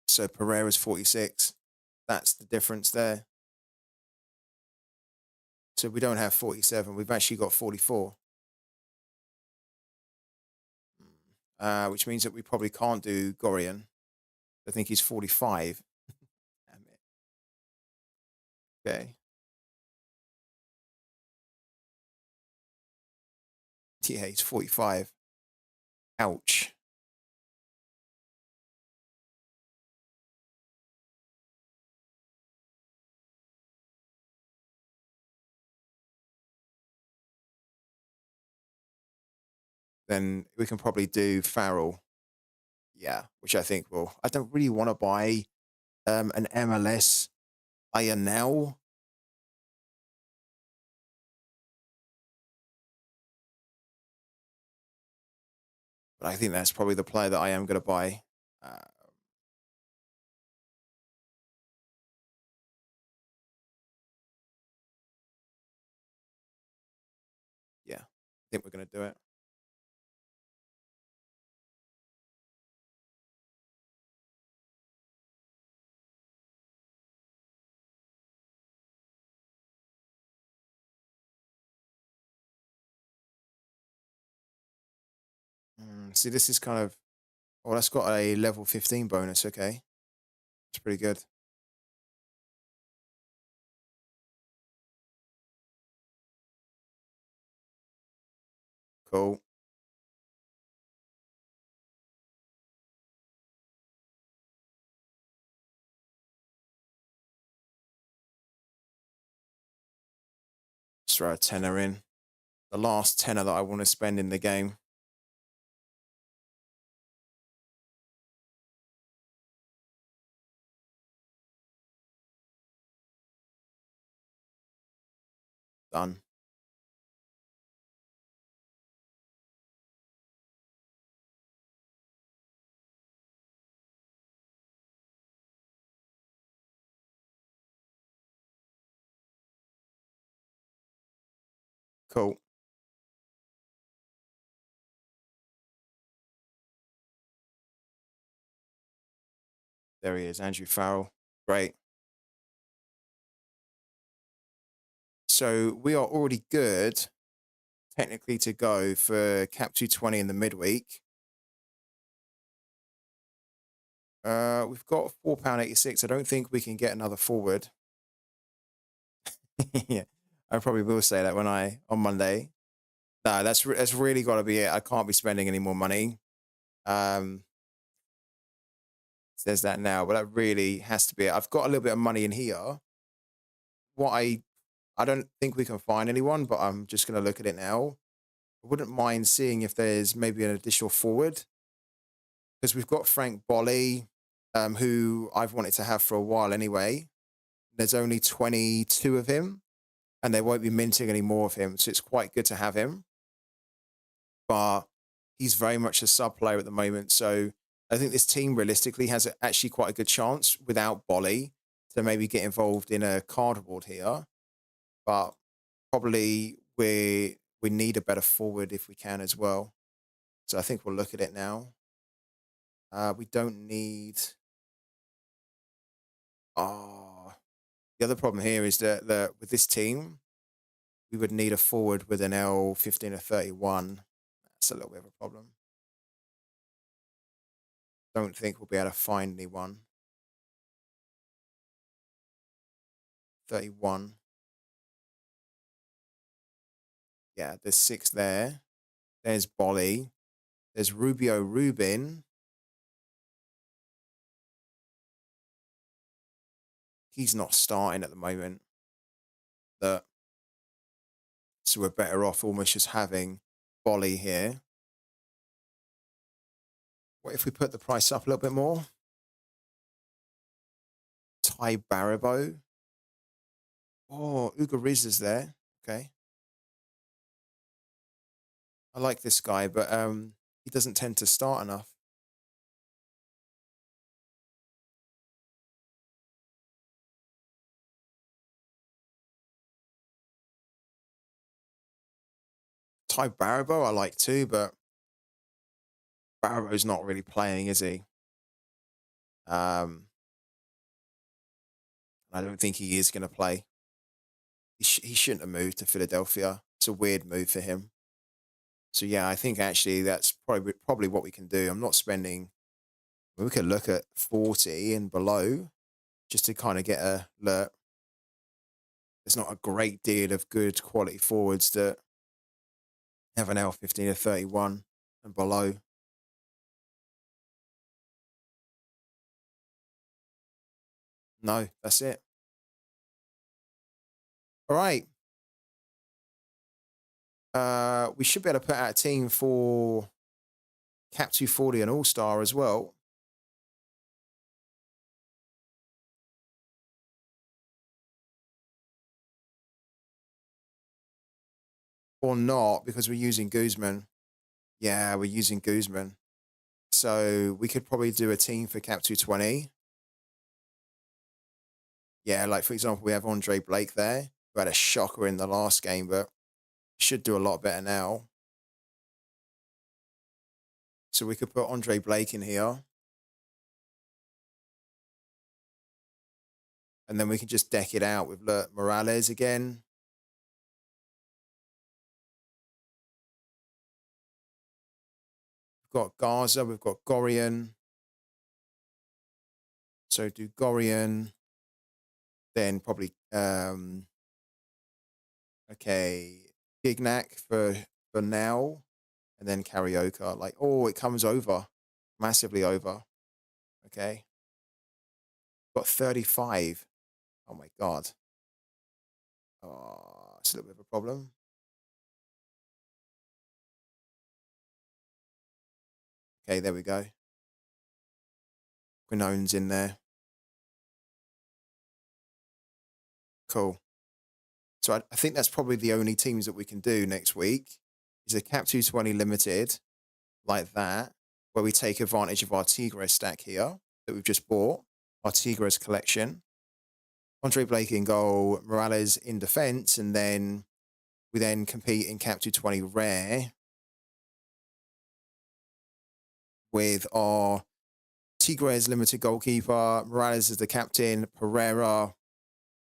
So Pereira's 46. That's the difference there. So we don't have 47. We've actually got 44. Which means that we probably can't do Gorian. I think he's 45. Damn it. Okay. Yeah, he's 45. Ouch. Then we can probably do Farrell. Yeah, which I think will. I don't really want to buy an MLS player now. But I think that's probably the player that I am going to buy. Yeah, I think we're going to do it. See, this is kind of. Well, that's got a level 15 bonus. Okay. It's pretty good. Cool. Let's throw a tenner in. The last tenner that I want to spend in the game. Done. Cool. There he is, Andrew Farrell. Great. So we are already good, technically, to go for Cap 220 in the midweek. We've got £4.86. I don't think we can get another forward. Yeah, I probably will say that on Monday. No, that's really got to be it. I can't be spending any more money. Says that now, but that really has to be it. I've got a little bit of money in here. What I don't think we can find anyone, but I'm just going to look at it now. I wouldn't mind seeing if there's maybe an additional forward, because we've got Frank Bolly, who I've wanted to have for a while anyway. There's only 22 of him, and they won't be minting any more of him, so it's quite good to have him. But he's very much a sub player at the moment, so I think this team realistically has actually quite a good chance without Bolly to maybe get involved in a cardboard here. But probably we need a better forward if we can as well. So I think we'll look at it now. We don't need. Oh, the other problem here is that with this team, we would need a forward with an L15 or 31. That's a little bit of a problem. Don't think we'll be able to find anyone. 31. Yeah, there's 6 there. There's Bolly. There's Rubio Rubin. He's not starting at the moment. So we're better off almost just having Bolly here. What if we put the price up a little bit more? Ty Baribo. Oh, Ugariz is there. Okay. I like this guy, but he doesn't tend to start enough. Ty Baribo I like too, but Baribo's not really playing, is he? I don't think he is going to play. He shouldn't have moved to Philadelphia. It's a weird move for him. So yeah, I think actually that's probably what we can do. I'm not spending. We could look at 40 and below just to kind of get a look. There's not a great deal of good quality forwards that have an L15 or 31 and below. No, that's it. All right. We should be able to put out a team for Cap 240 and All-Star as well. Or not, because we're using Guzman. Yeah, we're using Guzman. So we could probably do a team for Cap 220. Yeah, like for example, we have Andre Blake there, who had a shocker in the last game, but should do a lot better now. So we could put Andre Blake in here. And then we can just deck it out with Morales again. We've got Garza, we've got Gorian. So do Gorian, then probably okay, Gignac for now, and then Carioca. Like, oh, it comes over, massively over. Okay. Got 35. Oh my God. Oh, it's a little bit of a problem. Okay, there we go. Quinone's in there. Cool. So I think that's probably the only teams that we can do next week is a Cap 220 limited like that, where we take advantage of our Tigres stack here that we've just bought, our Tigres collection. Andre Blake in goal, Morales in defense, and then we then compete in Cap 220 rare with our Tigres limited goalkeeper, Morales is the captain, Pereira,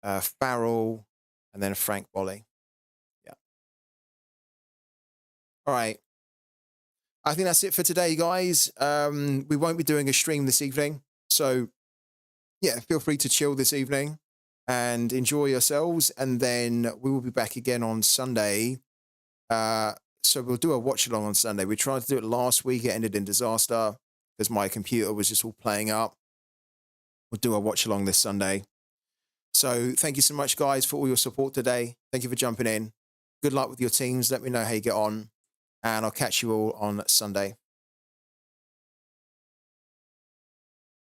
Farrell, and then Frank Bolly. Yeah. All right. I think that's it for today, guys. We won't be doing a stream this evening. So, yeah, feel free to chill this evening and enjoy yourselves. And then we will be back again on Sunday. So we'll do a watch along on Sunday. We tried to do it last week. It ended in disaster because my computer was just all playing up. We'll do a watch along this Sunday. So thank you so much, guys, for all your support today. Thank you for jumping in. Good luck with your teams. Let me know how you get on. And I'll catch you all on Sunday.